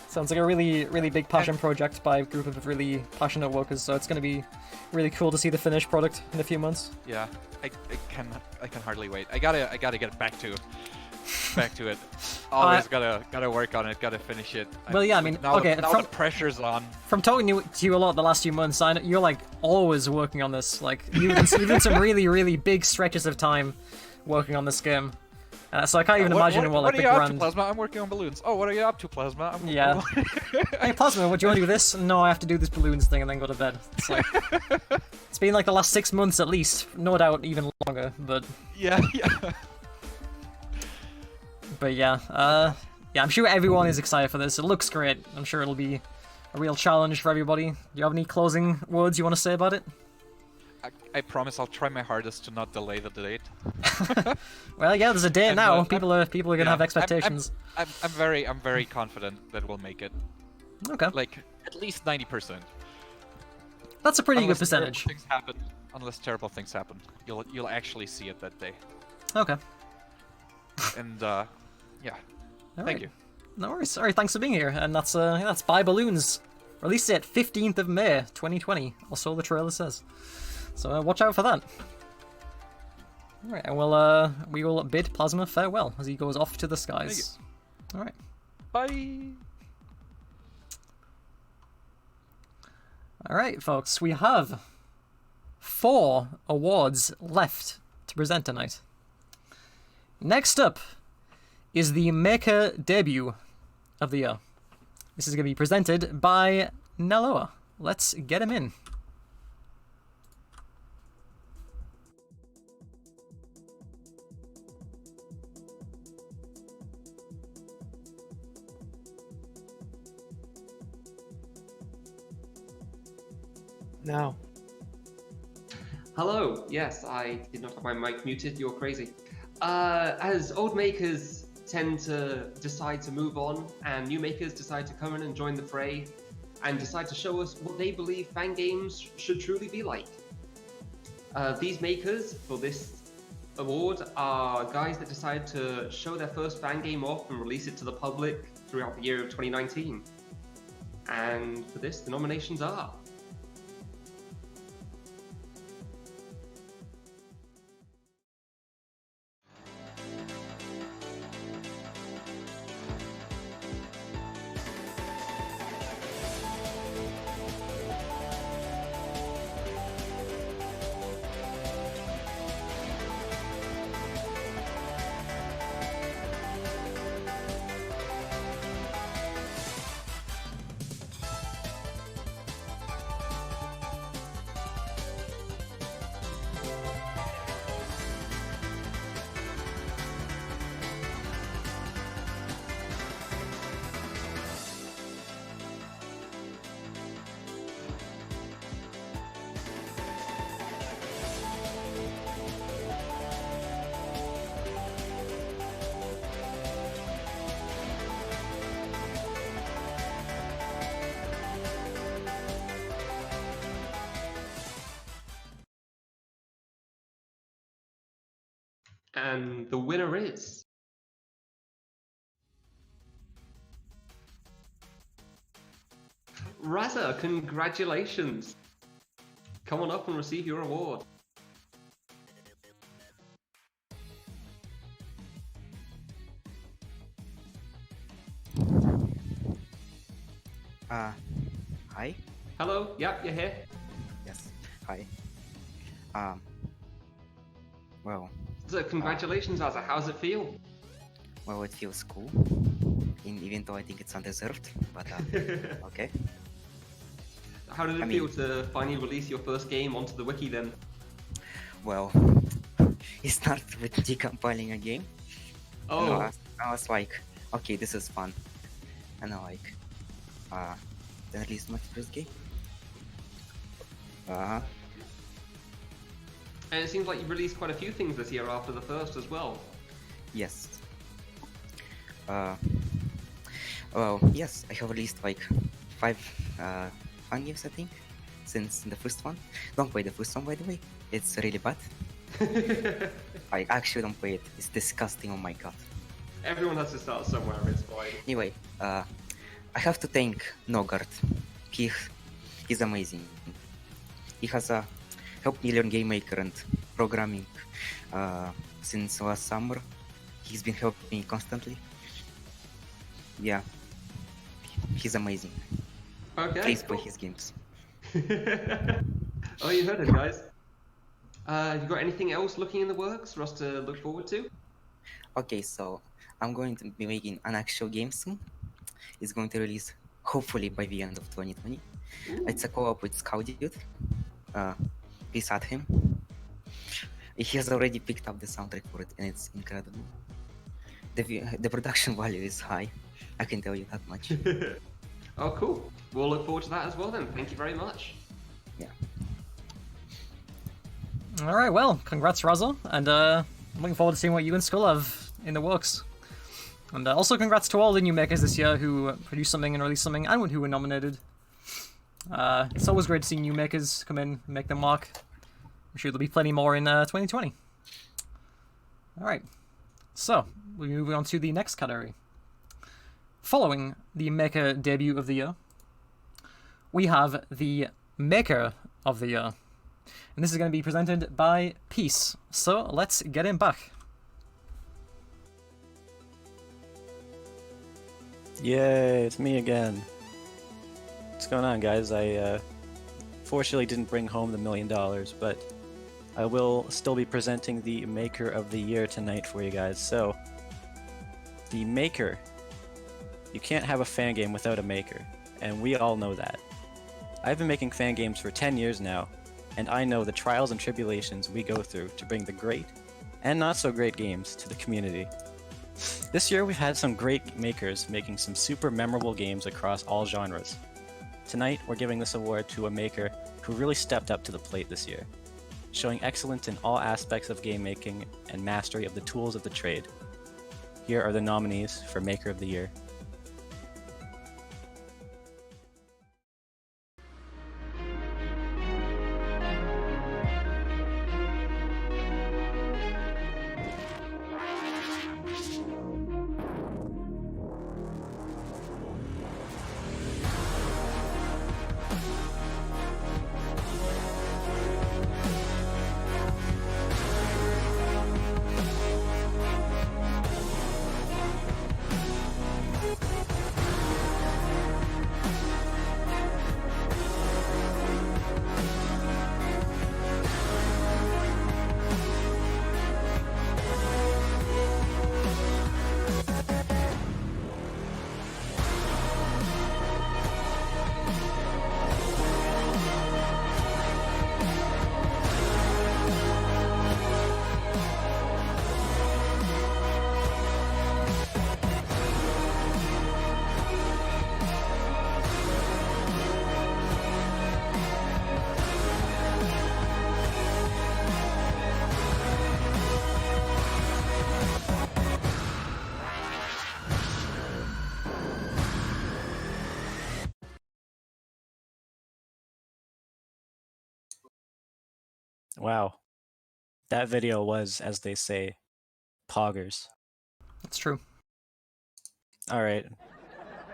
Sounds like a really, really big passion project by a group of really passionate workers, so it's going to be really cool to see the finished product in a few months. Yeah, I can hardly wait. I gotta get back to it. Always gotta work on it. Gotta finish it. Well, yeah, I mean, now okay. Now the pressure's on. From talking to you a lot the last few months, I know you're like always working on this. Like you've done some really, really big stretches of time working on this game. So I can't even imagine what like are the you up grand. to, Plasma? I'm working on balloons. Oh, what are you up to, Plasma? Yeah. Hey, Plasma, what do you want to do this? No, I have to do this balloons thing and then go to bed. It's like it's been like the last 6 months at least, no doubt even longer. But yeah. But yeah, I'm sure everyone is excited for this. It looks great. I'm sure it'll be a real challenge for everybody. Do you have any closing words you want to say about it? I promise I'll try my hardest to not delay the date. Well, yeah, there's a date now. People are gonna have expectations. I'm very confident that we'll make it. Okay. Like at least 90%. That's a pretty good percentage. Unless terrible things happen, you'll actually see it that day. Okay. And yeah. Thank you. No worries. Alright, thanks for being here. And that's Buy Balloons. Released at 15th of May, 2020. Or so the trailer says. So watch out for that. Alright, and we will bid Plasma farewell as he goes off to the skies. Alright. Bye! Alright, folks, we have 4 awards left to present tonight. Next up is the Maker debut of the year. This is going to be presented by Naloa. Let's get him in. Now. Hello. Yes, I did not have my mic muted. You're crazy. As old makers tend to decide to move on, and new makers decide to come in and join the fray, and decide to show us what they believe fan games should truly be like. These makers for this award are guys that decided to show their first fan game off and release it to the public throughout the year of 2019. And for this, the nominations are and the winner is Raza. Congratulations! Come on up and receive your award. Hi. Hello. Yep, you're here. Yes. Hi. Well. So congratulations, Raza. How's it feel? Well, it feels cool. Even though I think it's undeserved, but okay. How did it feel to finally release your first game onto the wiki then? Well, it started with decompiling a game. Oh. And I was like, okay, this is fun. And I like, then released my first game. And it seems like you released quite a few things this year after the first as well. Yes. Well, yes, I have released like 5 fun games, I think, since the first one. Don't play the first one, by the way. It's really bad. I actually don't play it. It's disgusting, oh my god. Everyone has to start somewhere, it's fine. Anyway, I have to thank Nogard. He's amazing. He has helped me learn game maker and programming since last summer. He's been helping me constantly. Yeah, he's amazing. Okay. Please play his games. Oh, you heard it, guys. You got anything else looking in the works for us to look forward to? Okay, so I'm going to be making an actual game soon. It's going to release hopefully by the end of 2020. Ooh. It's a co-op with Scout Dude. Please add him. He has already picked up the soundtrack for it and it's incredible. The production value is high, I can tell you that much. Oh, cool. We'll look forward to that as well then. Thank you very much. Yeah. Alright, well, congrats, Razzle, and I'm looking forward to seeing what you and Skull have in the works. And also congrats to all the new makers this year who produced something and released something, and who were nominated. It's always great to see new makers come in and make their mark. I'm sure there'll be plenty more in 2020. Alright, so we'll be moving on to the next category. Following the Maker debut of the year, we have the Maker of the Year. And this is going to be presented by Peace. So let's get him back. Yay, it's me again. What's going on, guys? I fortunately didn't bring home the $1 million, but I will still be presenting the Maker of the Year tonight for you guys. So, the Maker. You can't have a fan game without a maker, and we all know that. I've been making fan games for 10 years now, and I know the trials and tribulations we go through to bring the great and not so great games to the community. This year we've had some great makers making some super memorable games across all genres. Tonight, we're giving this award to a maker who really stepped up to the plate this year, showing excellence in all aspects of game making and mastery of the tools of the trade. Here are the nominees for Maker of the Year. Wow. That video was, as they say, poggers. That's true. All right.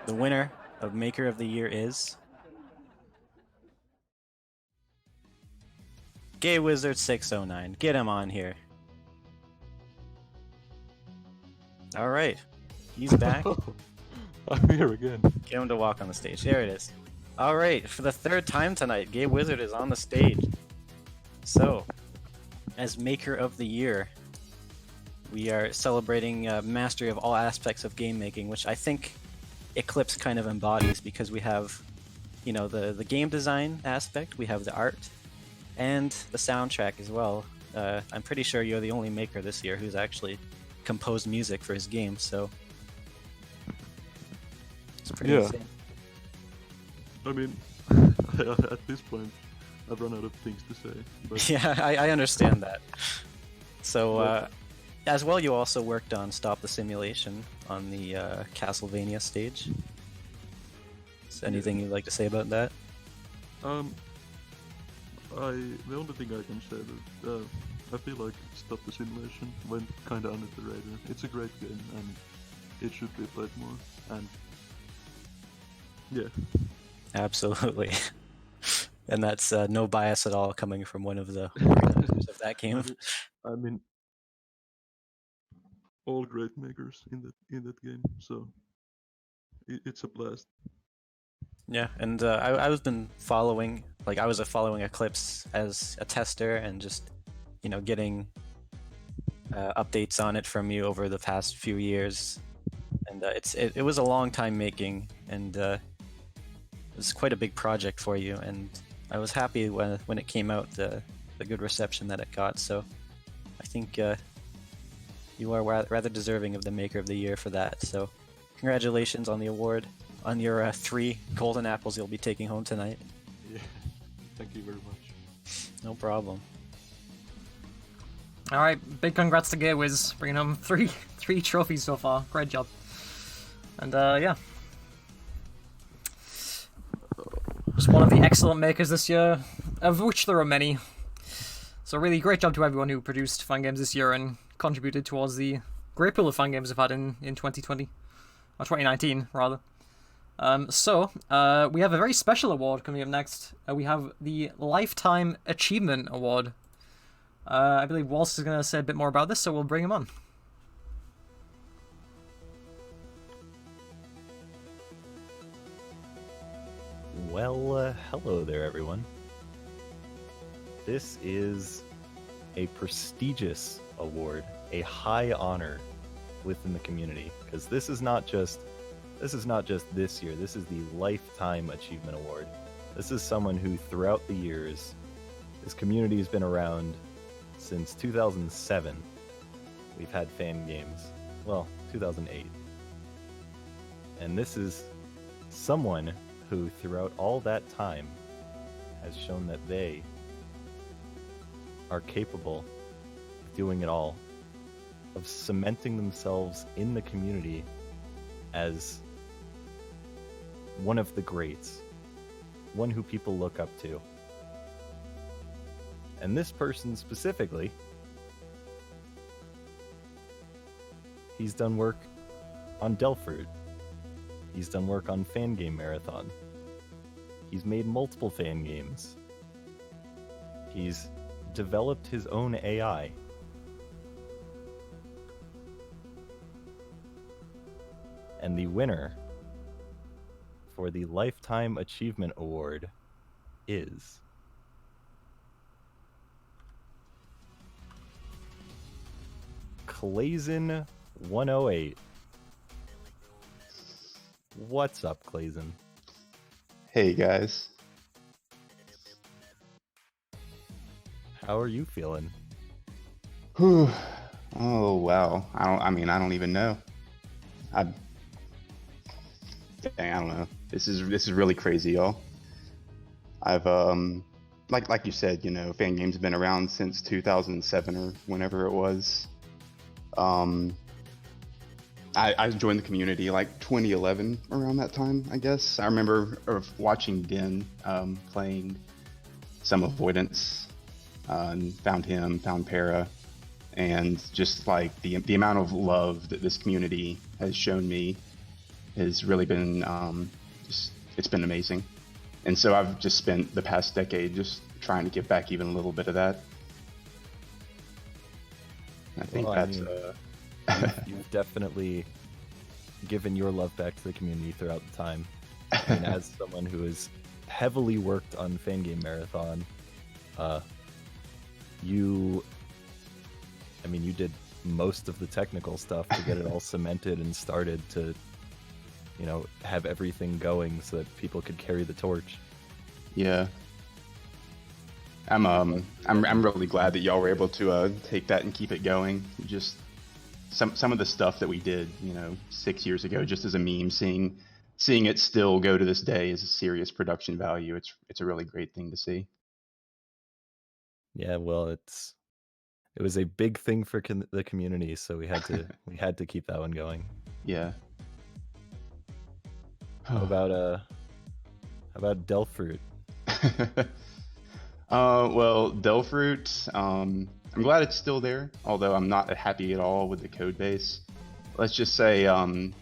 The winner of Maker of the Year is Gay Wizard 609. Get him on here. All right. He's back. I'm here again. Get him to walk on the stage. There it is. All right. For the third time tonight, Gay Wizard is on the stage. So, as Maker of the Year, we are celebrating mastery of all aspects of game making, which I think Eclipse kind of embodies, because we have, you know, the game design aspect, we have the art, and the soundtrack as well. I'm pretty sure you're the only maker this year who's actually composed music for his game, so it's pretty insane. I mean, at this point, I've run out of things to say. But... Yeah, I understand that. So, as well, you also worked on Stop the Simulation on the Castlevania stage. Is there anything you'd like to say about that? The only thing I can say that I feel like Stop the Simulation went kind of under the radar. It's a great game and it should be played more. And yeah, absolutely. And that's no bias at all coming from one of the organizers of that game. I mean, all great makers in that game, so it's a blast. Yeah, and I was been following, like I was following Eclipse as a tester and just, you know, getting updates on it from you over the past few years, and it was a long time making, and it was quite a big project for you, and I was happy when it came out, the good reception that it got. So I think you are rather deserving of the Maker of the Year for that. So congratulations on the award, on your 3 golden apples you'll be taking home tonight. Yeah, thank you very much. No problem. All right, big congrats to Gay Wiz, bringing home three trophies so far. Great job. And yeah. Just one of the excellent makers this year, of which there are many. So really great job to everyone who produced fan games this year and contributed towards the great pool of fan games we've had in 2020. Or 2019, rather. So, we have a very special award coming up next. We have the Lifetime Achievement Award. I believe Waltz is going to say a bit more about this, so we'll bring him on. Well, hello there, everyone. This is a prestigious award, a high honor within the community, because this is not just this year. This is the Lifetime Achievement Award. This is someone who, throughout the years, this community has been around since 2007. We've had fan games, well, 2008, and this is someone who, throughout all that time, has shown that they are capable of doing it all, of cementing themselves in the community as one of the greats, one who people look up to. And this person specifically, he's done work on Delfruit. He's done work on Fangame Marathon. He's made multiple fan games. He's developed his own AI. And the winner for the Lifetime Achievement Award is Clayson108. What's up, Clayson? Hey guys. How are you feeling? Whew. Oh wow. I don't even know. I don't know. This is really crazy, y'all. I've like you said, you know, Fangame's have been around since 2007 or whenever it was. I joined the community like 2011, around that time, I guess. I remember watching Den playing some Avoidance, and found Para, and just like the amount of love that this community has shown me has really been it's been amazing. And so I've just spent the past decade just trying to give back even a little bit of that. I think you've definitely given your love back to the community throughout the time. And as someone who has heavily worked on Fangame Marathon, you did most of the technical stuff to get it all cemented and started to, you know, have everything going so that people could carry the torch. Yeah. I'm really glad that y'all were able to take that and keep it going. Just some of the stuff that we did, you know, 6 years ago, just as a meme, seeing it still go to this day is a serious production value. It's a really great thing to see. Yeah, well, it was a big thing for the community, so we had to keep that one going. Yeah. How about Delfruit? Well, Delfruit, I'm glad it's still there, although I'm not happy at all with the code base. Let's just say some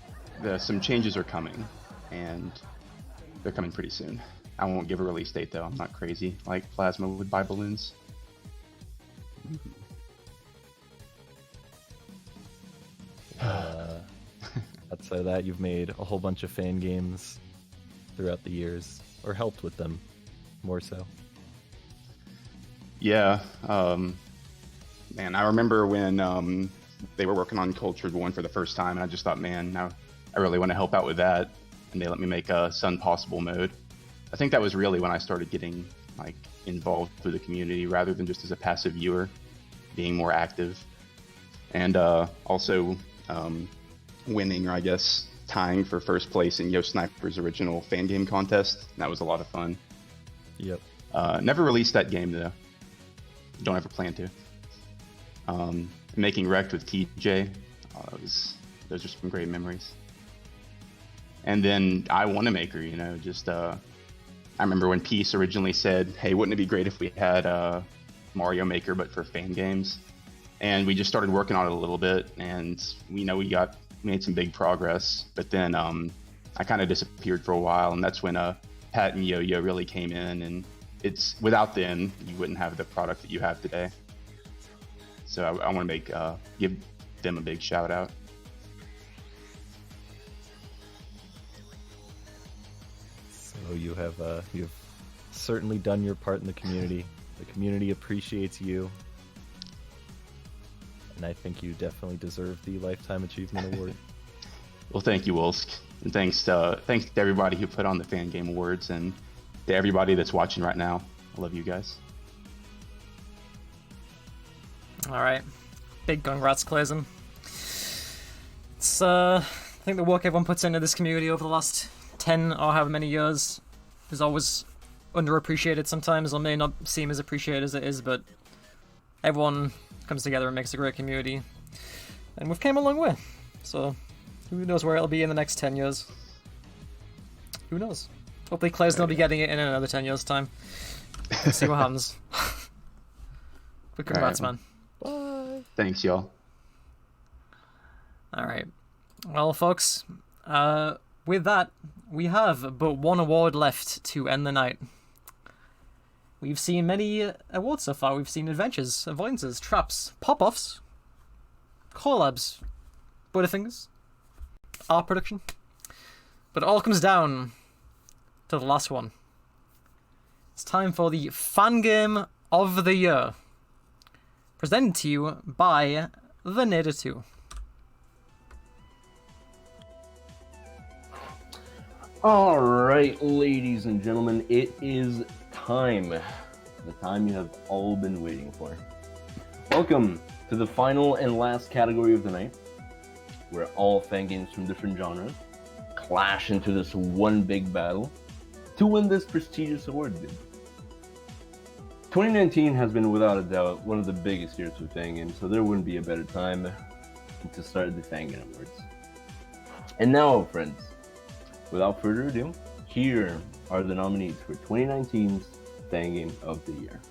changes are coming, and they're coming pretty soon. I won't give a release date though, I'm not crazy like Plasma would buy balloons. Outside of that, you've made a whole bunch of fan games throughout the years, or helped with them, more so. Yeah, man, I remember when they were working on Cultured 1 for the first time, and I just thought, man, now I really want to help out with that, and they let me make a Sun Possible mode. I think that was really when I started getting like involved with the community rather than just as a passive viewer, being more active, and also winning, or I guess tying for first place in Yo Sniper's original fan game contest. That was a lot of fun. Yep. Never released that game though. Don't ever plan to. Making Wrecked with TJ, those are some great memories. And then I Want a Maker, you know, just I remember when Peace originally said, hey, wouldn't it be great if we had Mario Maker but for fan games? And we just started working on it a little bit, and we made some big progress, but then I kind of disappeared for a while, and that's when Pat and Yo-Yo really came in, and without them, you wouldn't have the product that you have today. So I want to give them a big shout out. So you've certainly done your part in the community. The community appreciates you, and I think you definitely deserve the Lifetime Achievement Award. Well, thank you, Wolsk, and thanks to everybody who put on the Fangame Awards, and to everybody that's watching right now. I love you guys. All right, big congrats, Clayson. It's I think the work everyone puts into this community over the last 10 or however many years is always underappreciated sometimes, or may not seem as appreciated as it is, but everyone comes together and makes a great community. And we've came a long way, so who knows where it'll be in the next 10 years. Who knows? Hopefully Claire's will be getting it in another 10 years' time. Let's see what happens. But congrats, Alright. man. Bye. Thanks, y'all. Alright. Well, folks, with that, we have but one award left to end the night. We've seen many awards so far. We've seen adventures, avoidances, traps, pop-offs, collabs, Butterfingers, art production. But it all comes down to the last one. It's time for the Fangame of the Year, presented to you by the Nader 2. All right, ladies and gentlemen, it is time. The time you have all been waiting for. Welcome to the final and last category of the night, where all fan games from different genres clash into this one big battle to win this prestigious award. 2019 has been without a doubt one of the biggest years for fan games, so there wouldn't be a better time to start the Fangame Awards. And now, friends, without further ado, here are the nominees for 2019's Fangame of the Year.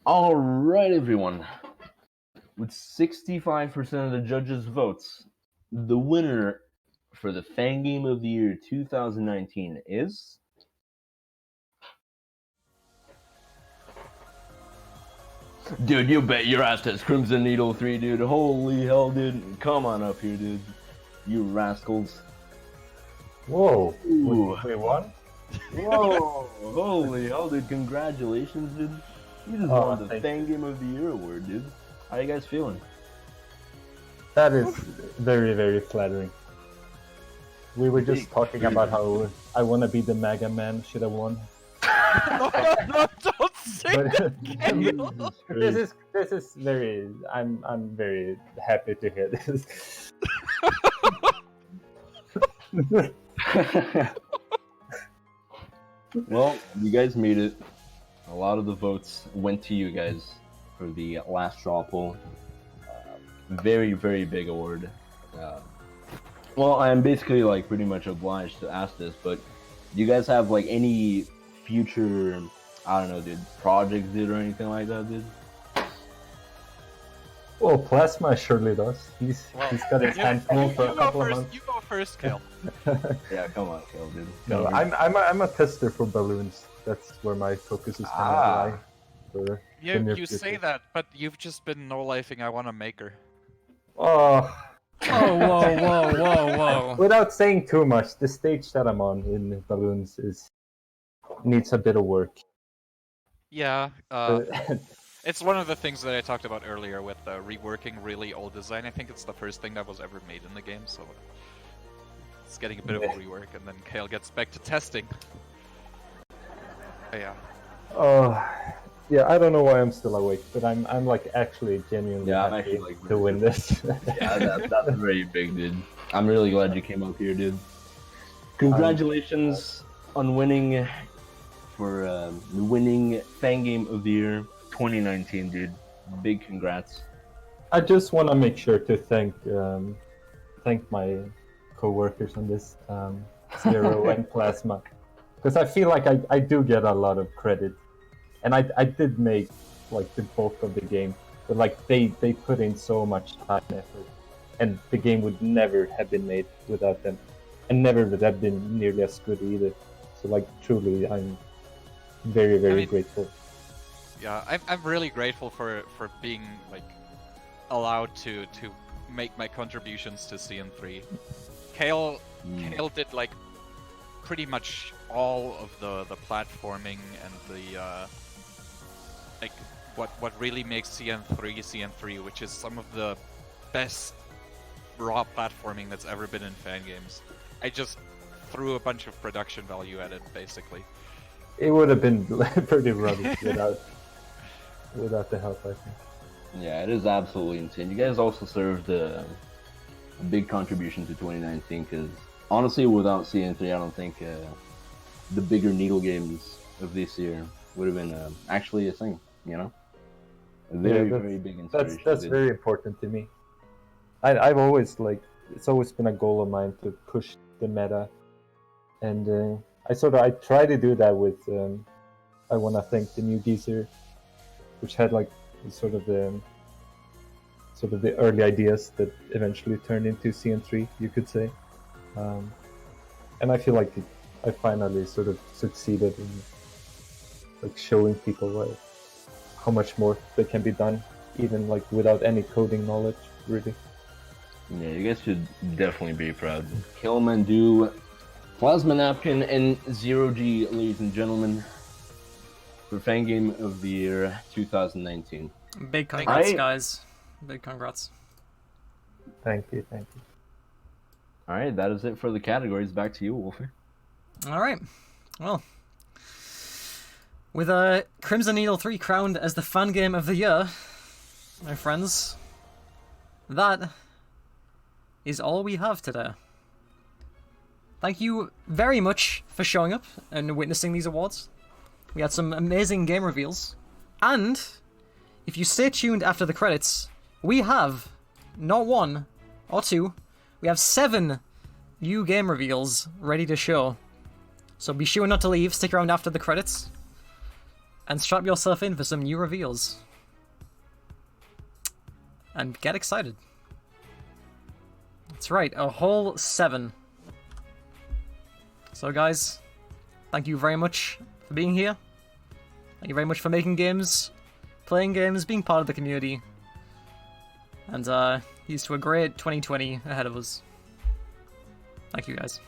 All right, everyone. With 65% of the judges' votes, the winner for the Fangame of the Year 2019 is... Dude, you bet your ass that's Crimson Needle 3, dude. Holy hell, dude. Come on up here, dude. You rascals. Whoa. Ooh. We won? Whoa. Holy hell, dude. Congratulations, dude. You just won the Fangame of the Year award, dude. How you guys feeling? That is very, very flattering. We were just talking about how I want to be the Mega Man, should have won. No, don't say that, Kale. This is very. I'm very happy to hear this. Well, you guys made it. A lot of the votes went to you guys for the last straw poll. Very, very big award. Well, I'm basically like pretty much obliged to ask this, but do you guys have like any future, I don't know, dude, projects, dude, or anything like that, dude? Well, Plasma surely does. He's got his hand full for a couple of months. You go first, Kale. Yeah, come on, Kale, dude. No, I'm a tester for balloons. That's where my focus is gonna lie. For the near You future. say that, but you've just been no-lifing I Want to Maker. Oh. Oh, whoa. Without saying too much, the stage that I'm on in balloons needs a bit of work. Yeah, it's one of the things that I talked about earlier with reworking really old design. I think it's the first thing that was ever made in the game, so it's getting a bit of a rework, and then Kale gets back to testing. Yeah. Yeah, I don't know why I'm still awake, but I'm like actually genuinely happy to win this. Yeah, that's very big, dude. I'm really glad you came up here, dude. Congratulations on winning for winning Fangame of the Year 2019, dude. Big congrats. I just want to make sure to thank my co-workers on this, Zero and Plasma, because I feel like I do get a lot of credit, and I did make like the bulk of the game, but like they put in so much time and effort, and the game would never have been made without them, and never would have been nearly as good either. So like truly, I'm very grateful. Yeah, I'm really grateful for being like allowed to make my contributions to CN3. Kale did like pretty much all of the platforming and the like what really makes CN3, which is some of the best raw platforming that's ever been in fan games. I just threw a bunch of production value at it, basically. It would have been pretty rubbish without the help, I think. Yeah, it is absolutely insane. You guys also served a big contribution to 2019, because honestly, without CN3, I don't think the bigger needle games of this year would have been actually a thing, you know? A very big inspiration. That's very important to me. I've always it's always been a goal of mine to push the meta, and I try to do that with I want to thank the new geezer, which had like sort of the early ideas that eventually turned into CN3, you could say, and I feel like I finally sort of succeeded in like showing people like how much more that can be done, even like without any coding knowledge, really. Yeah, you guys should definitely be proud. Killmandu, Plasma Napkin, and Zero G, ladies and gentlemen, for Fangame of the Year 2019. Big congrats, guys. Big congrats. Thank you. Alright, that is it for the categories. Back to you, Wolfie. Alright. Well, with Crimson Needle 3 crowned as the fan game of the year, my friends, that is all we have today. Thank you very much for showing up and witnessing these awards. We had some amazing game reveals, and if you stay tuned after the credits, we have not one or two, we have 7 new game reveals ready to show. So be sure not to leave, stick around after the credits, and strap yourself in for some new reveals. And get excited. That's right, a whole 7. So guys, thank you very much for being here. Thank you very much for making games, playing games, being part of the community. And here's to a great 2020 ahead of us. Thank you guys.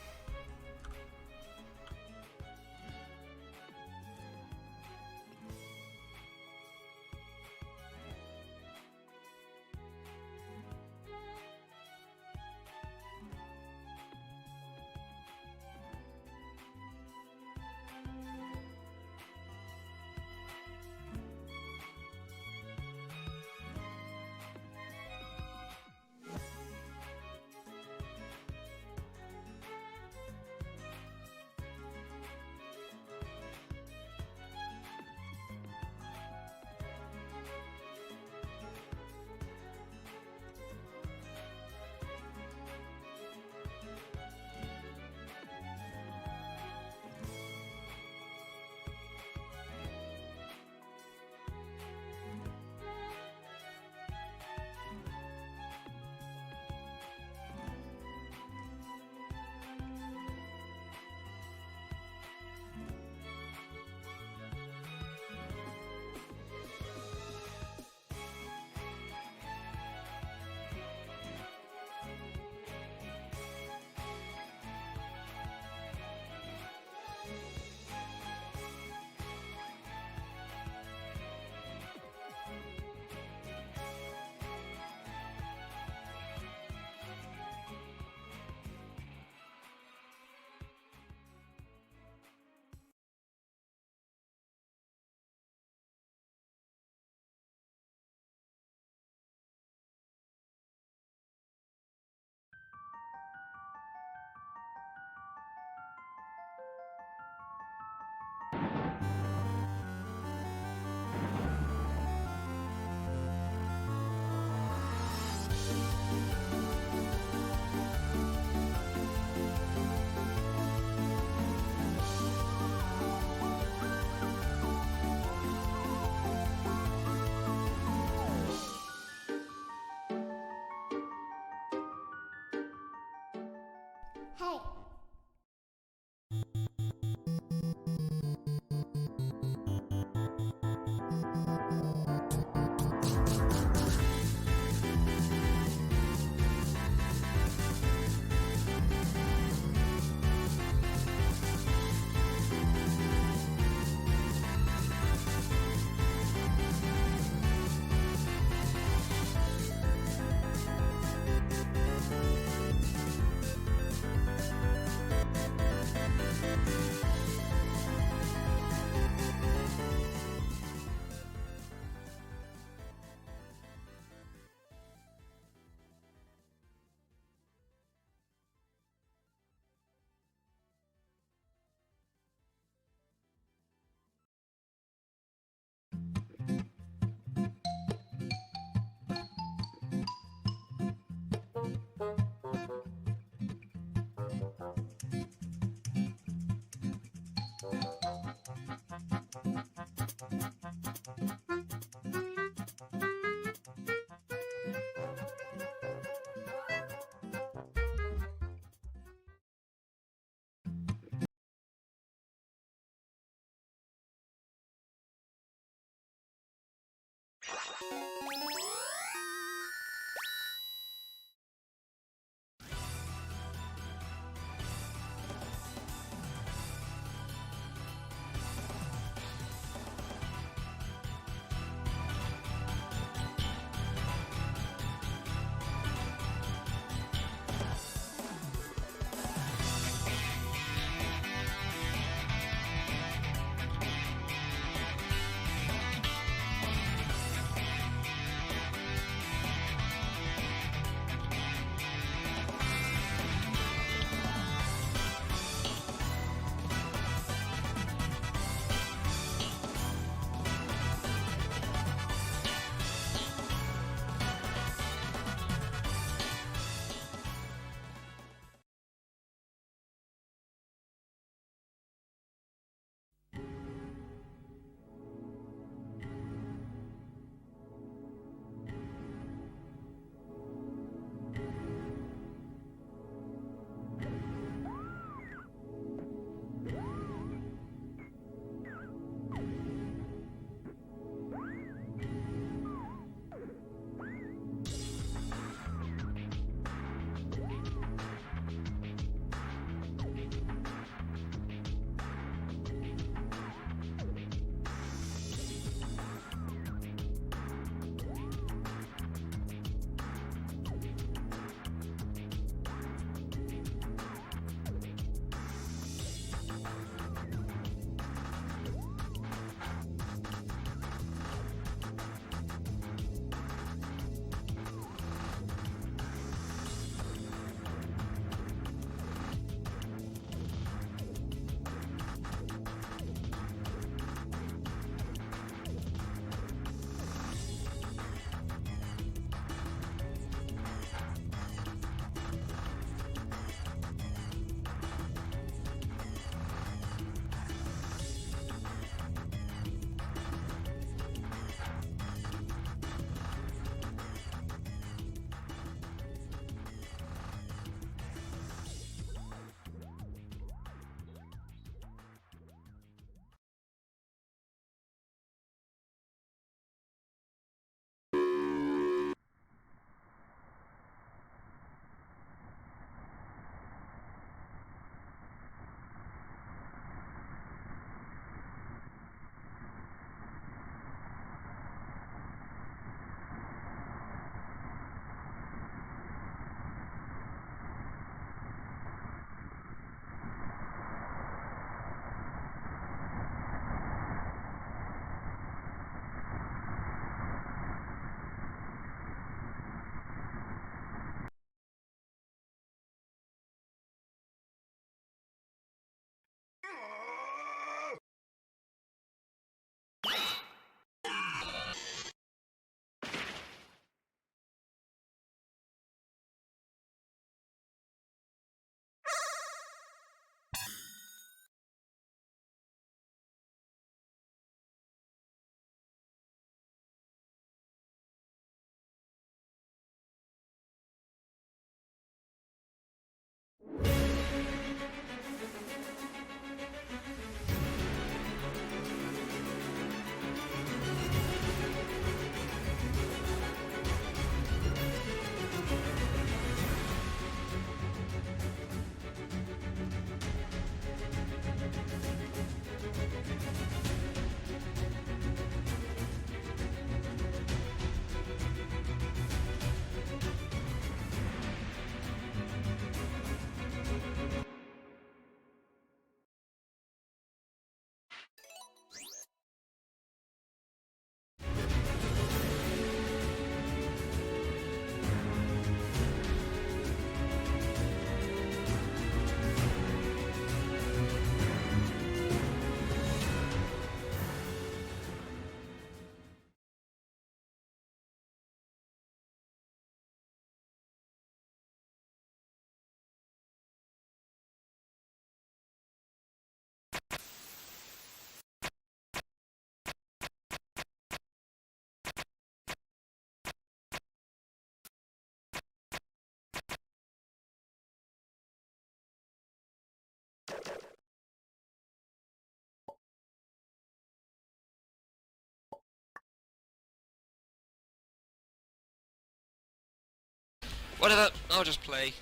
Whatever, I'll just play.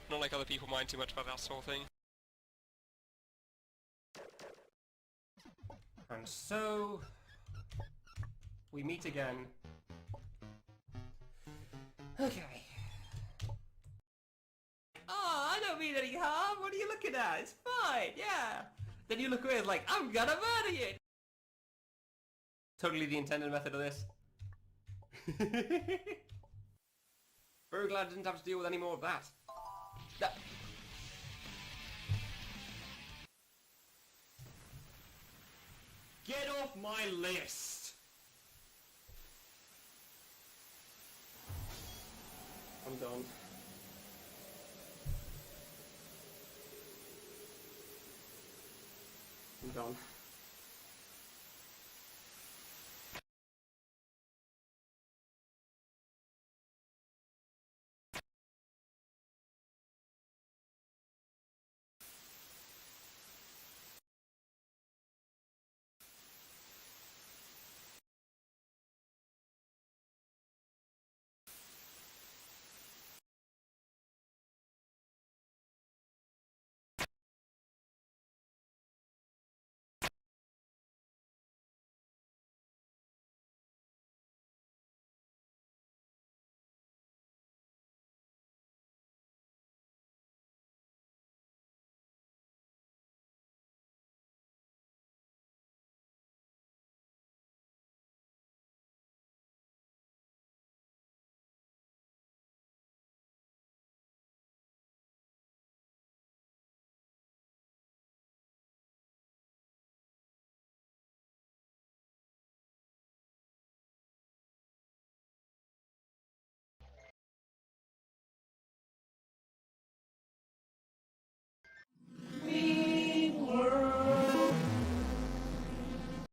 Not like other people mind too much about that sort of thing. And so... we meet again. Okay. Oh, I don't mean any harm. What are you looking at? It's fine, yeah. Then you look away and like, I'm gonna murder you. Totally the intended method of this. Very glad I didn't have to deal with any more of that. Get off my list! I'm done. I'm done.